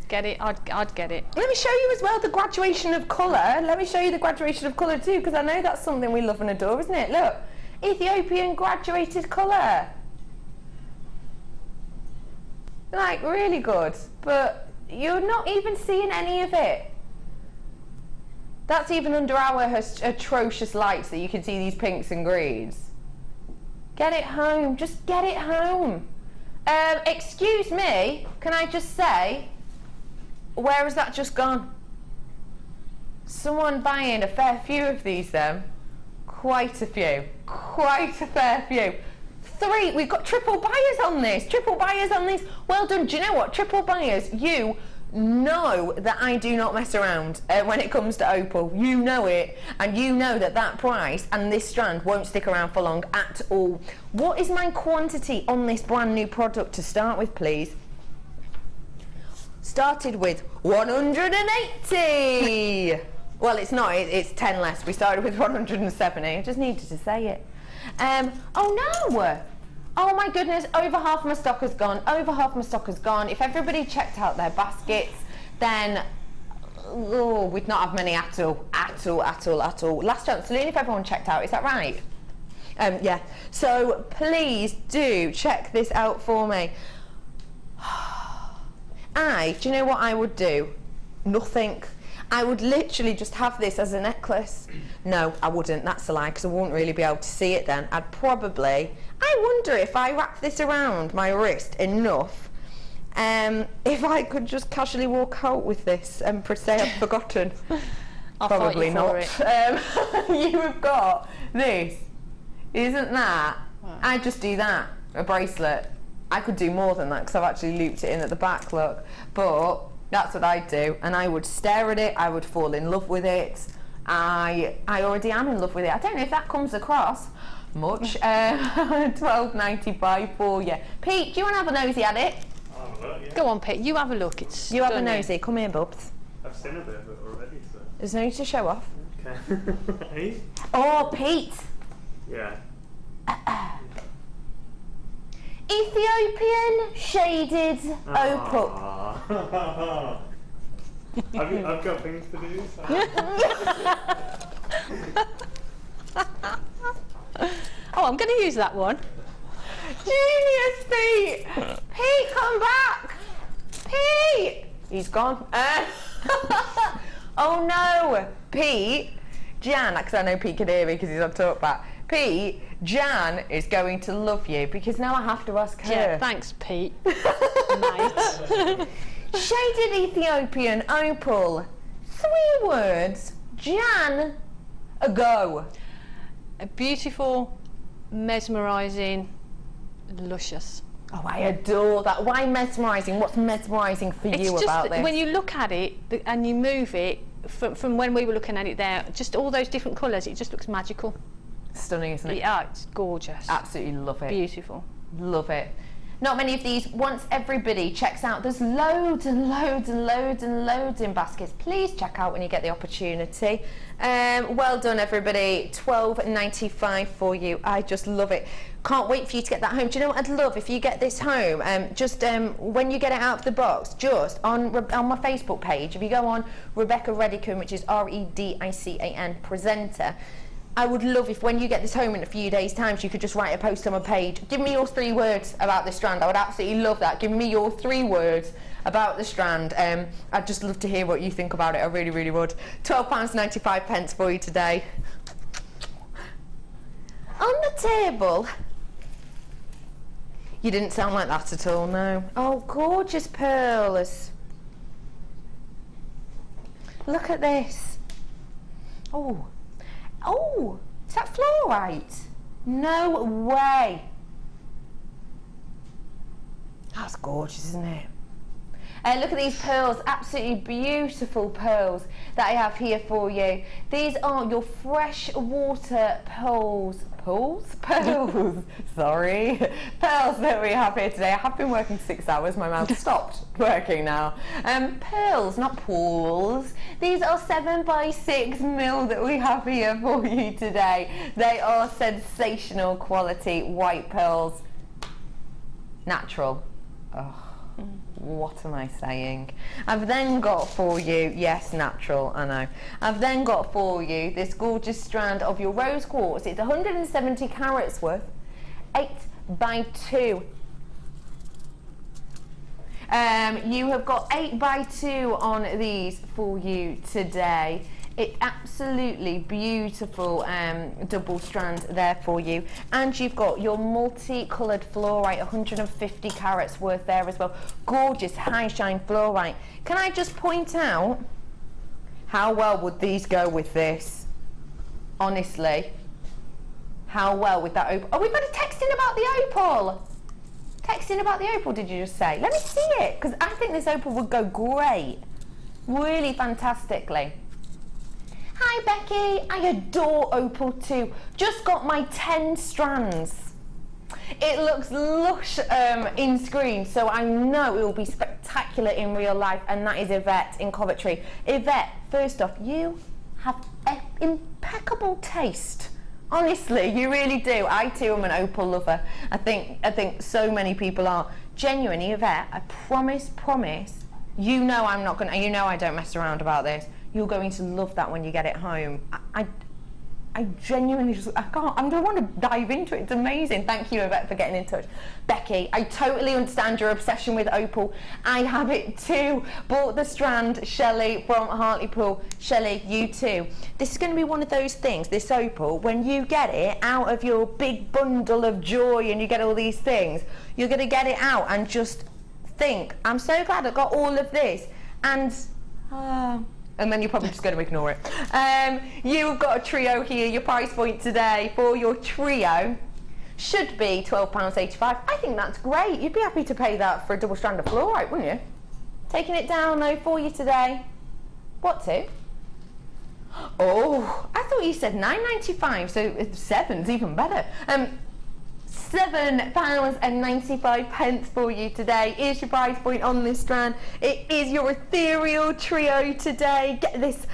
Get it. I'd get it. Let me show you as well the graduation of colour. Let me show you the graduation of colour too, because I know that's something we love and adore, isn't it? Look, Ethiopian graduated colour. Like, really good, but you're not even seeing any of it. That's even under our atrocious lights that you can see these pinks and greens. Get it home, just get it home. Excuse me, can I just say, where has that just gone? Someone buying a fair few of these then. Quite a few. Quite a fair few. 3, we've got triple buyers on this. Triple buyers on this. Well done. Do you know what? Triple buyers, you know that I do not mess around when it comes to opal. You know it. And you know that that price and this strand won't stick around for long at all. What is my quantity on this brand new product to start with, please? Started with 180. Well, it's not. It's 10 less. We started with 170. I just needed to say it. Oh no! Oh my goodness! Over half my stock has gone. Over half my stock has gone. If everybody checked out their baskets, then we'd not have many at all. At all. Last chance saloon. If everyone checked out, is that right? Yeah. So please do check this out for me. Do you know what I would do? Nothing. I would literally just have this as a necklace. No, I wouldn't. That's a lie, because I wouldn't really be able to see it then. I wonder if I wrap this around my wrist enough, if I could just casually walk out with this and say I've forgotten. I'll fight Probably you not. for it. You have got this. Isn't that? I just do that. A bracelet. I could do more than that because I've actually looped it in at the back, look. But that's what I do, and I would stare at it. I would fall in love with it. I already am in love with it. I don't know if that comes across much. $12.95 for you. Pete, do you want to have a nosy at it? Go on, Pete, you have a look. It's You have a stunning. nosy. Come here, Bubs. I've seen a bit of it already, so. There's no need to show off. Okay. Oh, Pete. Yeah. Ethiopian shaded opal. I've got things to do. So. Oh, I'm going to use that one. Genius, Pete! Pete, come back! Pete! He's gone. Oh no! Pete, Jan, because I know Pete can hear me because he's on talkback. Pete, Jan is going to love you because now I have to ask her. Yeah, thanks, Pete. Mate. Shaded Ethiopian opal. 3 words. Jan, a go. A beautiful, mesmerising, luscious. Oh, I adore that. Why mesmerising? What's mesmerising for you It's about just this? when you look at it and you move it from when we were looking at it there, just all those different colours, it just looks magical. Stunning, isn't it? Yeah, it's gorgeous. Absolutely love it. Beautiful. Love it. Not many of these. Once everybody checks out, there's loads and loads and loads and loads in baskets. Please check out when you get the opportunity. Well done, everybody. $12.95 for you. I just love it. Can't wait for you to get that home. Do you know what I'd love if you get this home? Just when you get it out of the box, just on my Facebook page, if you go on Rebecca Redican, which is Redican presenter, I would love if when you get this home in a few days' time, you could just write a post on my page. Give me your 3 words about this strand. I would absolutely love that. Give me your 3 words about the strand. I'd just love to hear what you think about it. I really, really would. £12.95 for you today. On the table. You didn't sound like that at all, no. Oh, gorgeous pearls. Look at this. Oh. Oh, is that fluorite? No way. That's gorgeous, isn't it? Look at these pearls, absolutely beautiful pearls that I have here for you. These are your freshwater pearls. Pearls, sorry. Pearls that we have here today. I have been working 6 hours, my mouth stopped working now. Pearls, not pools. These are 7x6 mil that we have here for you today. They are sensational quality white pearls. Natural. Oh. What am I saying? I've then got for you, yes, natural, I know. I've then got for you this gorgeous strand of your rose quartz. It's 170 carats worth, 8x2. You have got 8x2 on these for you today. It's absolutely beautiful double strand there for you, and you've got your multicoloured fluorite, 150 carats worth there as well. Gorgeous high shine fluorite. Can I just point out how well would these go with this? Honestly, how well with that opal? Oh, we've got a text in about the opal. Texting about the opal, did you just say? Let me see it, because I think this opal would go great, really fantastically. Hi Becky, I adore opal too. Just got my 10 strands. It looks lush in screen, so I know it will be spectacular in real life, and that is Yvette in Coventry. Yvette, first off, you have impeccable taste. Honestly, you really do. I too am an opal lover. I think so many people are. Genuinely, Yvette, I promise, you know I'm not gonna, you know I don't mess around about this. You're going to love that when you get it home. I genuinely just, I don't want to dive into it. It's amazing. Thank you, Yvette, for getting in touch. Becky, I totally understand your obsession with opal. I have it too. Bought the strand, Shelley from Hartlepool. Shelley, you too. This is going to be one of those things, this opal, when you get it out of your big bundle of joy and you get all these things, you're going to get it out and just think, I'm so glad I got all of this. And, and then you're probably just going to ignore it. You've got a trio here. Your price point today for your trio should be £12.85. I think that's great. You'd be happy to pay that for a double strand of fluorite, wouldn't you? Taking it down though for you today. What to? Oh, I thought you said £9.95, so 7's even better. £7.95 for you today is your price point on this strand. It is your Ethereal trio today. Get this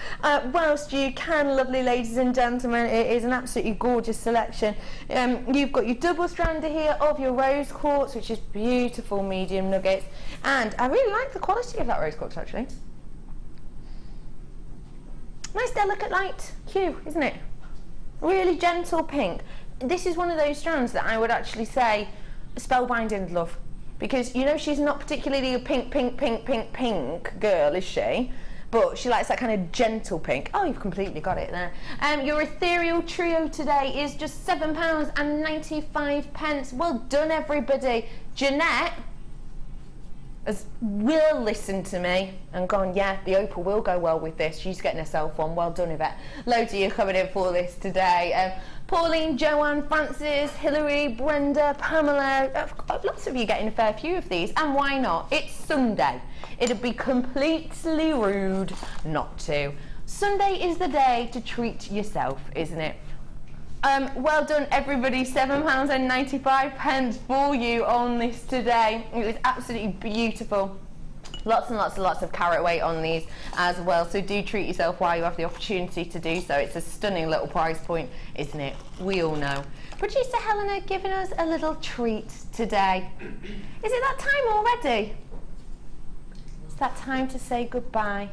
whilst you can, lovely ladies and gentlemen. It is an absolutely gorgeous selection. You've got your double strander here of your rose quartz, which is beautiful medium nuggets, and I really like the quality of that rose quartz actually. Nice delicate light hue, isn't it? Really gentle pink. This is one of those strands that I would actually say spellbinding love, because you know she's not particularly a pink girl, is she? But she likes that kind of gentle pink. Oh, you've completely got it there. Your Ethereal trio today is just £7.95. Well done, everybody. Jeanette will listen to me and gone, yeah, the Opal will go well with this. She's getting herself on. Well done, Yvette. Loads of you coming in for this today. Pauline, Joanne, Frances, Hilary, Brenda, Pamela, lots of you getting a fair few of these, and why not? It's Sunday. It'd be completely rude not to. Sunday is the day to treat yourself, isn't it? Well done, everybody. £7.95 for you on this today. It was absolutely beautiful. Lots and lots of carat weight on these as well, so do treat yourself while you have the opportunity to do so. It's a stunning little price point, isn't it? We all know. Producer Helena giving us a little treat today. Is it that time already? It's that time to say goodbye.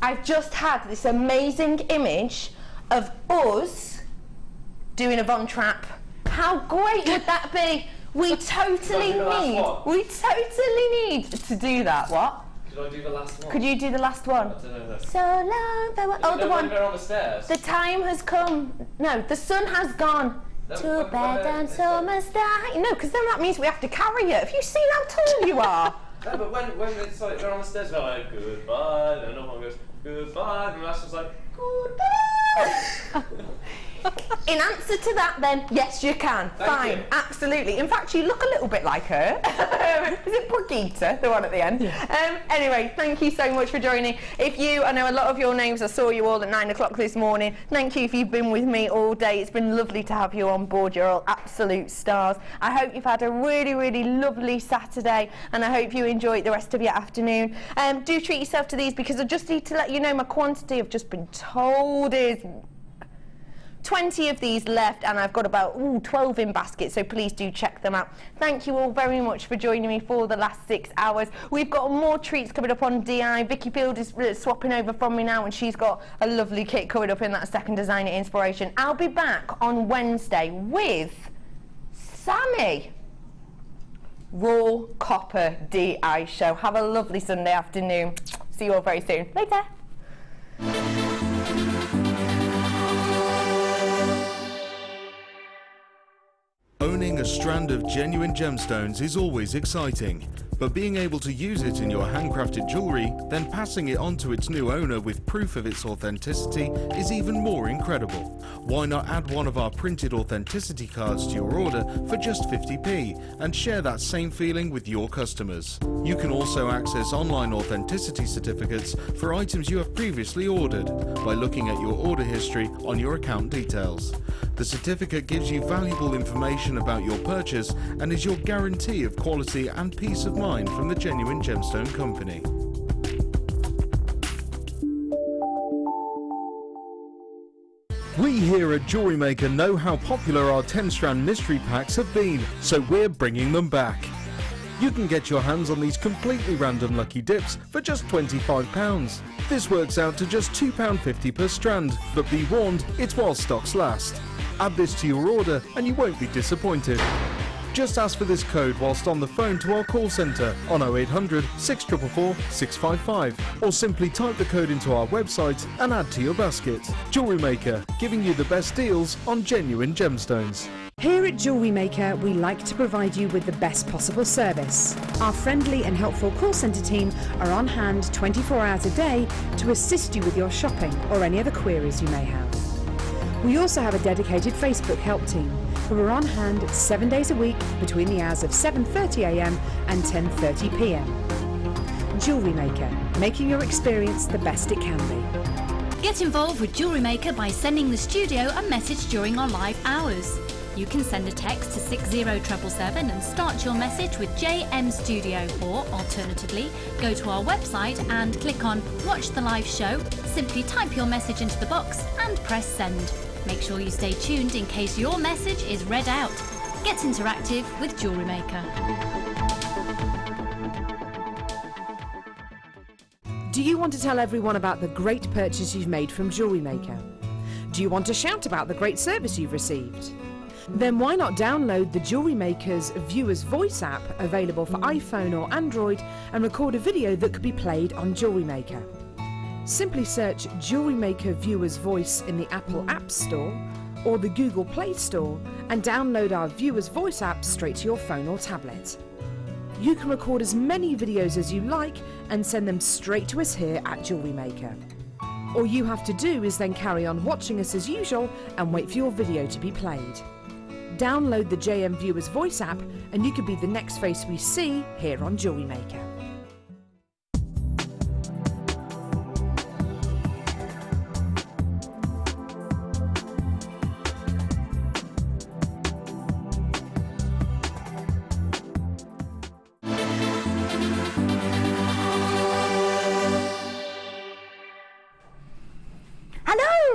I've just had this amazing image of us doing a Von Trapp. How great would that be? We totally need to do that. What? Could I do the last one? Could you do the last one? I don't know. So long, farewell. Oh, the one. They're on the stairs. The time has come. No, the sun has gone. To bed and summer's day. No, because then that means we have to carry it. Have you seen how tall you are? No, but when it's like they're on the stairs, they're like, goodbye, and another one goes, goodbye, and the last one's like, goodbye. In answer to that then, yes you can. Fine, absolutely. In fact, you look a little bit like her. Is it Brigitte, the one at the end? Yeah. Anyway, thank you so much for joining. I know a lot of your names, I saw you all at 9 o'clock this morning. Thank you if you've been with me all day. It's been lovely to have you on board. You're all absolute stars. I hope you've had a really lovely Saturday, and I hope you enjoyed the rest of your afternoon. Do treat yourself to these, because I just need to let you know my quantity I've just been told is 20 of these left, and I've got about 12 in baskets, so please do check them out. Thank you all very much for joining me for the last 6 hours. We've got more treats coming up on DI. Vicky Field is swapping over from me now, and she's got a lovely kit coming up in that second designer inspiration. I'll be back on Wednesday with Sammy. Raw Copper DI show. Have a lovely Sunday afternoon. See you all very soon. Later. Owning a strand of genuine gemstones is always exciting, but being able to use it in your handcrafted jewellery, then passing it on to its new owner with proof of its authenticity is even more incredible. Why not add one of our printed authenticity cards to your order for just 50p and share that same feeling with your customers? You can also access online authenticity certificates for items you have previously ordered by looking at your order history on your account details. The certificate gives you valuable information about your purchase and is your guarantee of quality and peace of mind from the Genuine Gemstone Company. We here at Jewellery Maker know how popular our 10-strand mystery packs have been, so we're bringing them back. You can get your hands on these completely random lucky dips for just £25. This works out to just £2.50 per strand, but be warned, it's while stocks last. Add this to your order and you won't be disappointed. Just ask for this code whilst on the phone to our call centre on 0800 644 655, or simply type the code into our website and add to your basket. Jewellery Maker, giving you the best deals on genuine gemstones. Here at Jewellery Maker, we like to provide you with the best possible service. Our friendly and helpful call centre team are on hand 24 hours a day to assist you with your shopping or any other queries you may have. We also have a dedicated Facebook help team who are on hand 7 days a week between the hours of 7:30 a.m. and 10:30 p.m. Jewellery Maker, making your experience the best it can be. Get involved with Jewellery Maker by sending the studio a message during our live hours. You can send a text to 60777 and start your message with JM Studio, or alternatively, go to our website and click on Watch the Live Show, simply type your message into the box and press send. Make sure you stay tuned in case your message is read out. Get interactive with Jewellery Maker. Do you want to tell everyone about the great purchase you've made from Jewellery Maker? Do you want to shout about the great service you've received? Then why not download the Jewellery Maker's Viewer's Voice app, available for iPhone or Android, and record a video that could be played on Jewellery Maker. Simply search Jewellery Maker Viewer's Voice in the Apple App Store or the Google Play Store and download our Viewer's Voice app straight to your phone or tablet. You can record as many videos as you like and send them straight to us here at Jewellery Maker. All you have to do is then carry on watching us as usual and wait for your video to be played. Download the JM Viewer's Voice app and you could be the next face we see here on Jewellery Maker.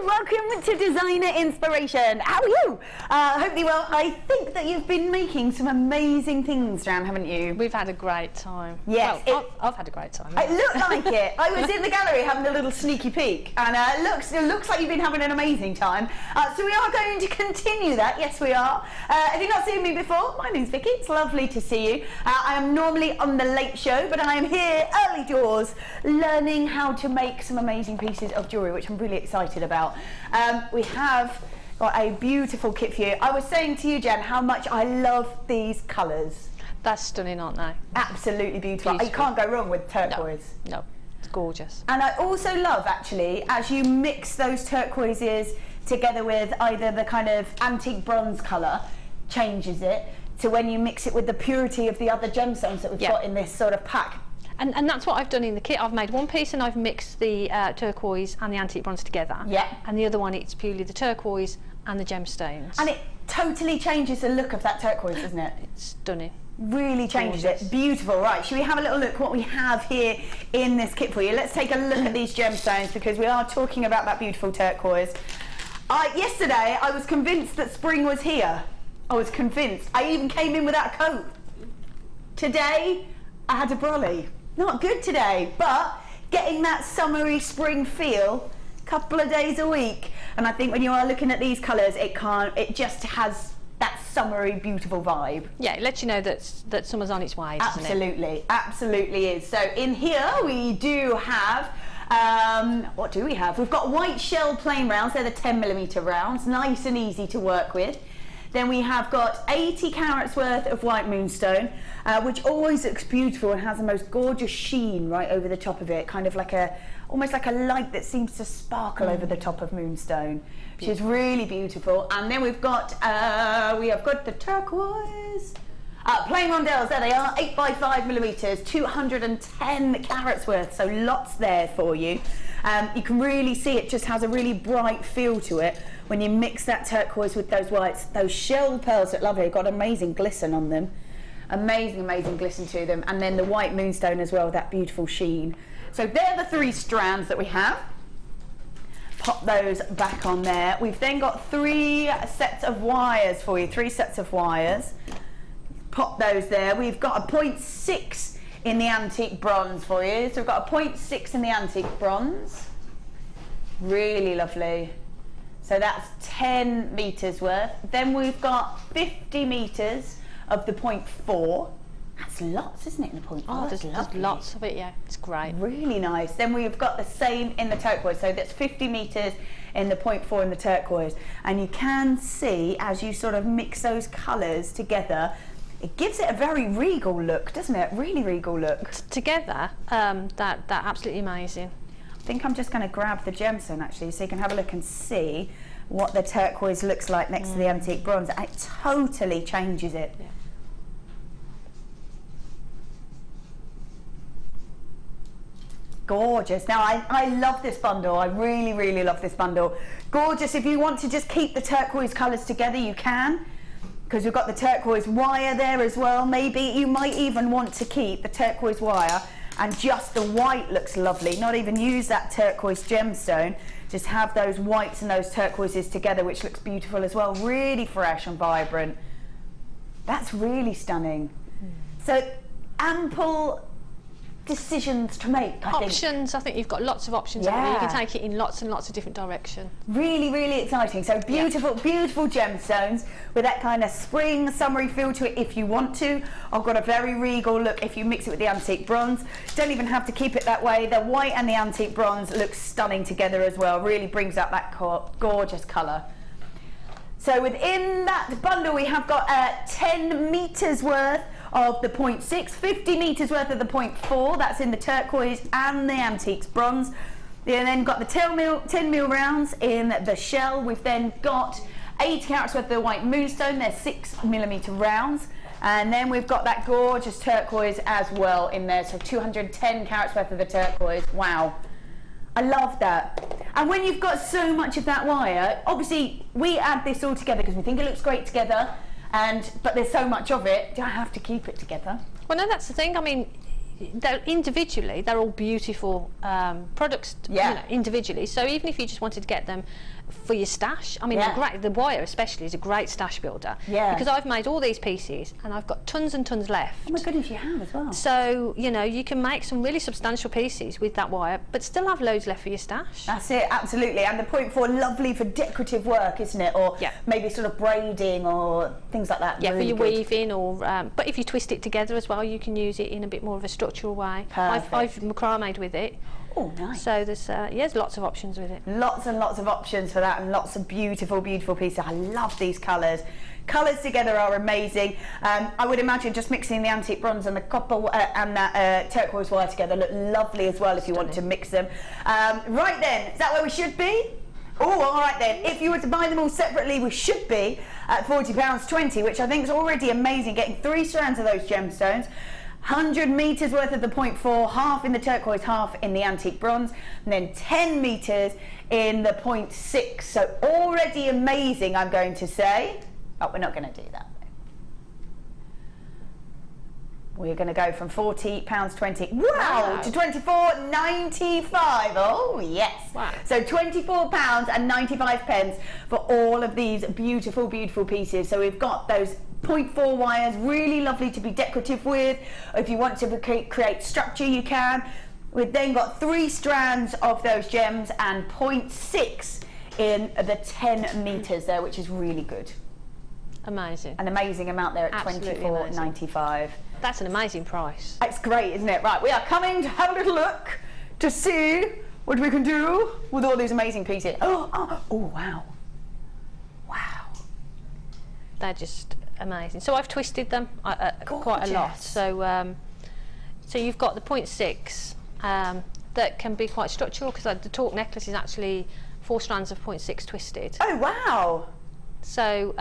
Welcome to Designer Inspiration. How are you? Hopefully well. I think that you've been making some amazing things, Jan, haven't you? We've had a great time. Yes. Well, I've had a great time. It looked like it. I was in the gallery having a little sneaky peek, and it looks like you've been having an amazing time. So we are going to continue that. Yes, we are. If you've not seen me before, my name's Vicky. It's lovely to see you. I am normally on the late show, but I am here early doors learning how to make some amazing pieces of jewellery, which I'm really excited about. We have got a beautiful kit for you. I was saying to you, Jen, how much I love these colours. They're stunning, aren't they? Absolutely beautiful. You can't go wrong with turquoise. No, it's gorgeous. And I also love, actually, as you mix those turquoises together with either the kind of antique bronze colour, changes it, to when you mix it with the purity of the other gemstones that we've got in this sort of pack. And that's what I've done in the kit. I've made one piece and I've mixed the turquoise and the antique bronze together. Yeah. And the other one, it's purely the turquoise and the gemstones. And it totally changes the look of that turquoise, doesn't it? It's stunning. Really changes it. Beautiful. Right, should we have a little look what we have here in this kit for you? Let's take a look at these gemstones, because we are talking about that beautiful turquoise. Yesterday, I was convinced that spring was here. I was convinced. I even came in without a coat. Today, I had a brolly. Not good today, but getting that summery spring feel a couple of days a week. And I think when you are looking at these colours, it just has that summery, beautiful vibe. Yeah, it lets you know that summer's on its way, doesn't it? Absolutely, absolutely is. So in here we do have, what do we have? We've got white shell plain rounds, they're the 10mm rounds, nice and easy to work with. Then we have got 80 carats worth of white moonstone, which always looks beautiful and has the most gorgeous sheen right over the top of it, kind of like almost like a light that seems to sparkle over the top of moonstone, which is really beautiful. And then we've got, we have got the turquoise, plain rondelles, there they are, 8x5mm, 210 carats worth, so lots there for you. You can really see it just has a really bright feel to it when you mix that turquoise with those whites. Those shell pearls look lovely, got amazing glisten on them. Amazing, amazing glisten to them. And then the white moonstone as well, that beautiful sheen. So they're the 3 strands that we have. Pop those back on there. We've then got 3 sets of wires for you, 3 sets of wires. Pop those there. We've got a 0.6 in the antique bronze for you. So we've got a 0.6 in the antique bronze. Really lovely. So that's 10 meters worth. Then we've got 50 meters of the 0.4. That's lots, isn't it, in the 0.4? Oh, there's lots of it, yeah. It's great. Really nice. Then we've got the same in the turquoise. So that's 50 meters in the 0.4 and the turquoise. And you can see as you sort of mix those colours together, it gives it a very regal look, doesn't it? Really regal look. Together, that absolutely amazing. I think I'm just going to grab the gemstone actually, so you can have a look and see what the turquoise looks like next to the antique bronze. It totally changes it. Yeah. Gorgeous. Now I love this bundle. I really, really love this bundle. Gorgeous. If you want to just keep the turquoise colours together, you can, because we've got the turquoise wire there as well. Maybe you might even want to keep the turquoise wire and just the white looks lovely. Not even use that turquoise gemstone. Just have those whites and those turquoises together, which looks beautiful as well. Really fresh and vibrant. That's really stunning. So ample decisions to make, I think. Options, I think you've got lots of options. Yeah. You can take it in lots and lots of different directions. Really, really exciting. So beautiful, beautiful gemstones with that kind of spring, summery feel to it if you want to. I've got a very regal look if you mix it with the antique bronze. Don't even have to keep it that way. The white and the antique bronze look stunning together as well. Really brings out that gorgeous colour. So within that bundle we have got 10 metres worth of the 0.6, 50 metres worth of the 0.4, that's in the turquoise and the antiques bronze. We then got the 10 mil rounds in the shell. We've then got 80 carats worth of the white moonstone, they're 6mm rounds. And then we've got that gorgeous turquoise as well in there, so 210 carats worth of the turquoise. Wow. I love that. And when you've got so much of that wire, obviously we add this all together because we think it looks great together, but there's so much of it, do I have to keep it together? Well, no, that's the thing. I mean, individually, they're all beautiful products, Yeah. you know, individually. So even if you just wanted to get them for your stash, I mean, Yeah. they're great. The wire especially is a great stash builder. Yeah. Because I've made all these pieces and I've got tons and tons left. Oh my goodness, you have as well. So, you know, you can make some really substantial pieces with that wire, but still have loads left for your stash. That's it, absolutely. And the 0.4, lovely for decorative work, isn't it? Or Yeah. maybe sort of braiding or things like that. Yeah, Really for your good. weaving, or but if you twist it together as well, you can use it in a bit more of a structural way. Perfect. I've macrame'd with it. Oh, nice. So there's lots of options with it. Lots and lots of options for that, and lots of beautiful, beautiful pieces. I love these colours. Colours together are amazing. I would imagine just mixing the antique bronze and the copper and that turquoise wire together look lovely as well if you want to mix them. Right then, is that where we should be? Oh, all right then. If you were to buy them all separately, we should be at £40.20, which I think is already amazing. Getting 3 strands of those gemstones. 100 metres worth of the 0.4, half in the turquoise, half in the antique bronze, and then 10 metres in the 0.6. So already amazing, I'm going to say. Oh, we're not going to do that. We're going to go from £40.20, wow, to £24.95. Oh, yes. Wow. So £24.95 for all of these beautiful, beautiful pieces. So we've got those 0.4 wires, really lovely to be decorative with. If you want to create structure, you can. We've then got 3 strands of those gems and 0.6 in the 10 metres there, which is really good. Amazing. An amazing amount there at Absolutely £24.95. That's an amazing price. It's great, isn't it? Right, we are coming to have a little look to see what we can do with all these amazing pieces. Oh, wow. Wow. They're just amazing. So I've twisted them quite a lot. Gorgeous. So so you've got the 0.6 that can be quite structural, because the torque necklace is actually 4 strands of 0.6 twisted. Oh, wow. So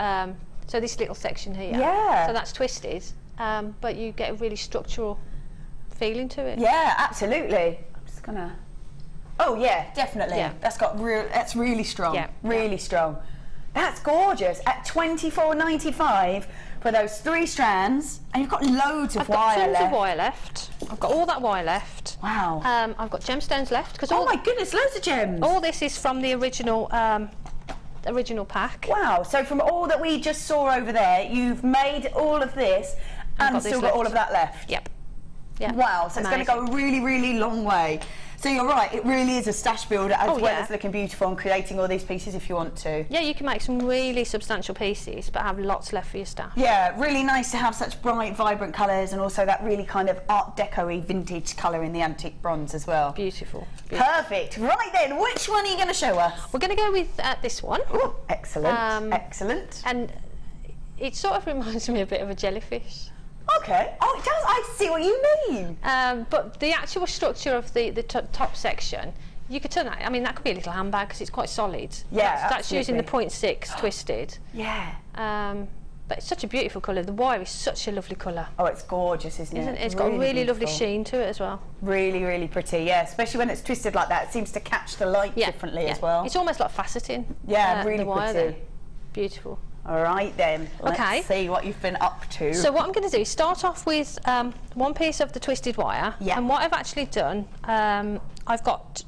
so this little section here, Yeah. so that's twisted, but you get a really structural feeling to it. Yeah, absolutely. I'm just gonna. Oh yeah, definitely. Yeah. That's really strong. Yeah. Really strong. That's gorgeous. At £24.95 for those 3 strands, and you've got loads of I've got wire tons left. of wire left. I've got all that wire left. Wow. I've got gemstones left, because Oh my goodness, loads of gems. all this is from the original pack. Wow. So from all that we just saw over there, you've made all of this and got this still got left. all of that left. Yep. Yeah. Wow, so it's going to go a really, really long way. So you're right, it really is a stash builder as well yeah. as looking beautiful and creating all these pieces if you want to. Yeah, you can make some really substantial pieces, but have lots left for your staff. Yeah, really nice to have such bright, vibrant colours, and also that really kind of Art Deco-y vintage colour in the antique bronze as well. Beautiful. Perfect. Right then, which one are you going to show us? We're going to go with this one. Ooh, excellent, excellent. And it sort of reminds me a bit of a jellyfish. Okay. Oh, it does. I see what you mean. But the actual structure of the top section, you could turn that. I mean, that could be a little handbag because it's quite solid. Yeah, that's using the absolutely. 0.6 twisted. Yeah. But it's such a beautiful colour. The wire is such a lovely colour. Oh, it's gorgeous, isn't it? It's got a really lovely beautiful. sheen to it as well. Really, really pretty. Yeah, especially when it's twisted like that. It seems to catch the light differently as well. It's almost like faceting. Yeah, really the wire pretty. there. Beautiful. All right then. Okay. Let's see what you've been up to. So what I'm going to do is start off with one piece of the twisted wire. Yeah. And what I've actually done, I've got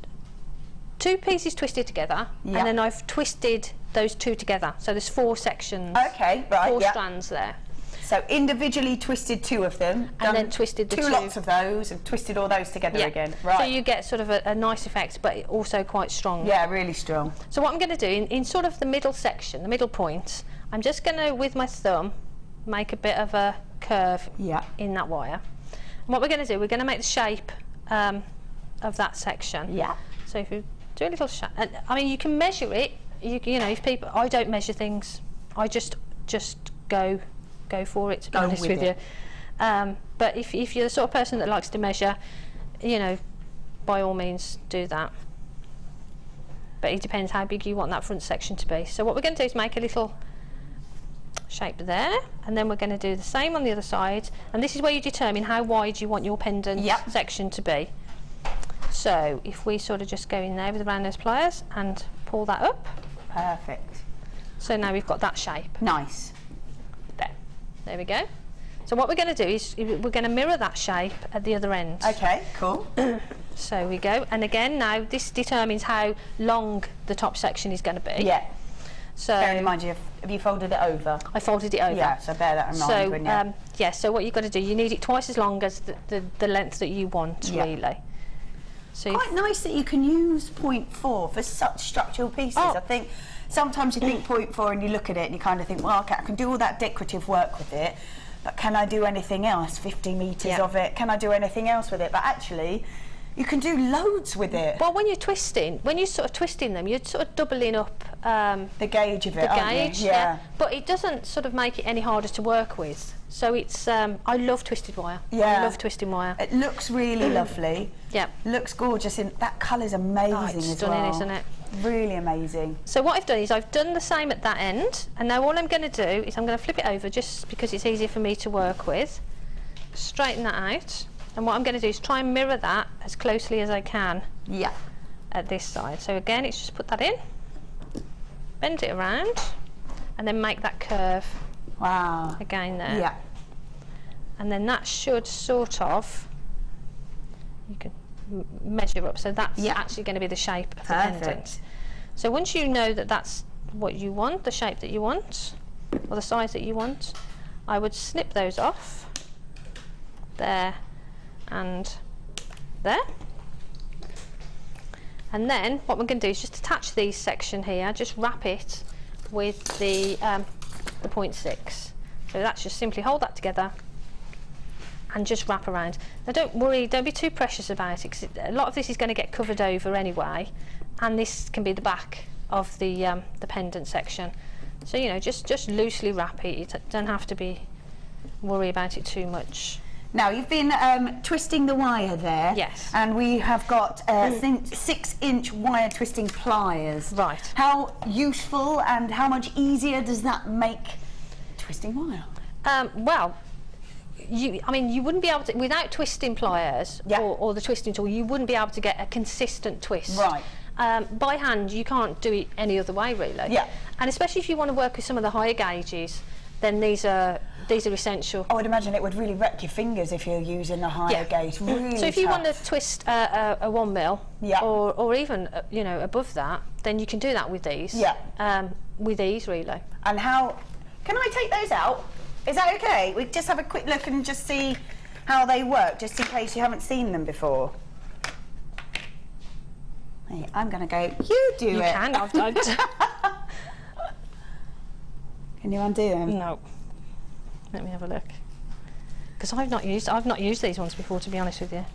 2 pieces twisted together, Yeah. and then I've twisted those 2 together. So there's 4 sections. Okay, right. 4 yeah. strands there. So individually twisted 2 of them, And then twisted the 2 two. lots of those, and twisted all those together again. Right. So you get sort of a nice effect, but also quite strong. Yeah, really strong. So what I'm going to do, in sort of the middle section, the middle point, I'm just going to, with my thumb, make a bit of a curve in that wire. And what we're going to do, we're going to make the shape of that section. Yeah. So if you do a little shape, I mean, you can measure it. You know, if people, I don't measure things. I just go for it. To be honest with you. But if you're the sort of person that likes to measure, you know, by all means do that. But it depends how big you want that front section to be. So what we're going to do is make a little shape there, and then we're going to do the same on the other side, and this is where you determine how wide you want your pendant section to be. So if we sort of just go in there with the round nose pliers and pull that up. Perfect. So now we've got that shape. Nice. There we go. So what we're going to do is we're going to mirror that shape at the other end. Okay, cool. So we go, and again now this determines how long the top section is going to be. Yeah. So bear in mind, have you folded it over? I folded it over. Yeah, so bear that in mind. When you... yeah, so what you've got to do, you need it twice as long as the length that you want, really. So quite nice that you can use 0.4 for such structural pieces. I think sometimes you think 0.4 and you look at it and you kind of think, well, okay, I can do all that decorative work with it, but can I do anything else? 50 metres of it, can I do anything else with it? But actually, you can do loads with it. Well, when you're sort of twisting them, you're sort of doubling up the gauge of it, the gauge, yeah. But it doesn't sort of make it any harder to work with. So it's, I love twisted wire. Yeah. I love twisting wire. It looks really lovely. Yeah. Looks gorgeous. That colour's amazing it's as stunning, well. isn't it? Really amazing. So what I've done is I've done the same at that end, and now all I'm going to do is I'm going to flip it over just because it's easier for me to work with. Straighten that out, and what I'm going to do is try and mirror that as closely as I can. Yeah. At this side. So again, it's just put that in, bend it around, and then make that curve. Wow. Again there. Yeah. And then that should sort of, you can measure up. So that's actually going to be the shape of the pendant. So once you know that that's what you want, the shape that you want, or the size that you want, I would snip those off. There and there. And then what we're going to do is just attach these section here, just wrap it with the 0.6. So that's just simply hold that together and just wrap around. Now don't worry, don't be too precious about it, because a lot of this is going to get covered over anyway, and this can be the back of the pendant section. So you know, just loosely wrap it. You don't have to worry about it too much. Now you've been twisting the wire there. Yes. And we have got 6-inch wire twisting pliers. Right. How useful and how much easier does that make twisting wire? Well, I mean, you wouldn't be able to, without twisting pliers or the twisting tool, you wouldn't be able to get a consistent twist. Right. By hand, you can't do it any other way, really. Yeah. And especially if you want to work with some of the higher gauges, then these are essential. I would imagine it would really wreck your fingers if you're using a higher gauge. Really so if you want to tough. twist a 1 mil, or even you know, above that, then you can do that with these. Yeah. With ease, really. And how? Can I take those out? Is that okay? We just have a quick look and just see how they work, just in case you haven't seen them before. Hey, I'm going to go, you do You it. can, I've Can you undo them? No. Let me have a look. Because I've not used these ones before, to be honest with you.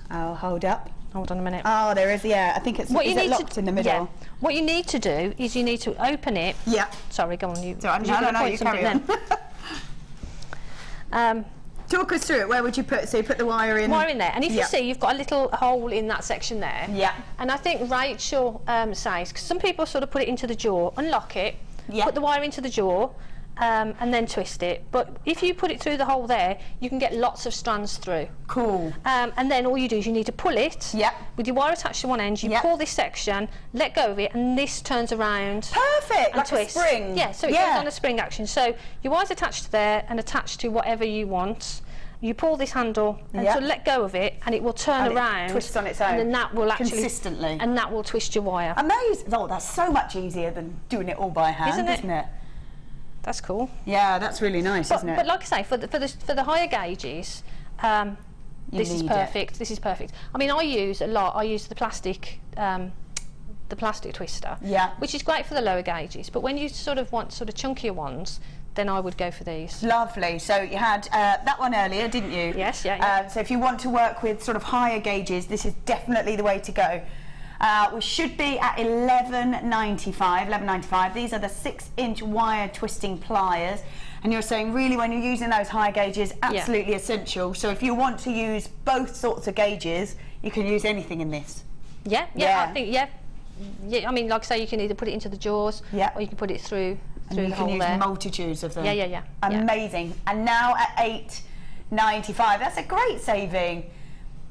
I'll hold up. Hold on a minute. Oh, there is, yeah. I think it's locked in the middle. Yeah. What you need to do is you need to open it. Yeah. Sorry, go on. You. No, you carry on. Talk us through it. Where would you put? So you put the wire in. Wire in there, and if you see, you've got a little hole in that section there. Yeah. And I think Rachel says, because some people sort of put it into the jaw, unlock it, put the wire into the jaw, and then twist it. But if you put it through the hole there, you can get lots of strands through. Cool. And then all you do is you need to pull it. Yeah. With your wire attached to one end, you pull this section, let go of it, and this turns around. Perfect. And like twist. a spring. Yeah. So it goes on a spring action. So your wire's attached to there and attached to whatever you want. You pull this handle and sort of let go of it, and it will turn around. It twists on its own. And then that will actually consistently. And that will twist your wire. Amazing. Oh, that's so much easier than doing it all by hand, isn't it? That's cool. Yeah, that's really nice, isn't it? But like I say, for the higher gauges, this is perfect. This is perfect. I mean, I use a lot. I use the plastic twister, which is great for the lower gauges. But when you sort of want sort of chunkier ones, then I would go for these. Lovely. So you had that one earlier, didn't you? Yes, yeah. So if you want to work with sort of higher gauges, this is definitely the way to go. We should be at $11.95. These are the 6-inch wire twisting pliers. And you're saying really when you're using those high gauges, absolutely essential. So if you want to use both sorts of gauges, you can use anything in this. Yeah, I think, I mean, like I say, you can either put it into the jaws or you can put it through and you the can hole use there. multitudes of them. Yeah. Amazing. And now at $8.95, that's a great saving.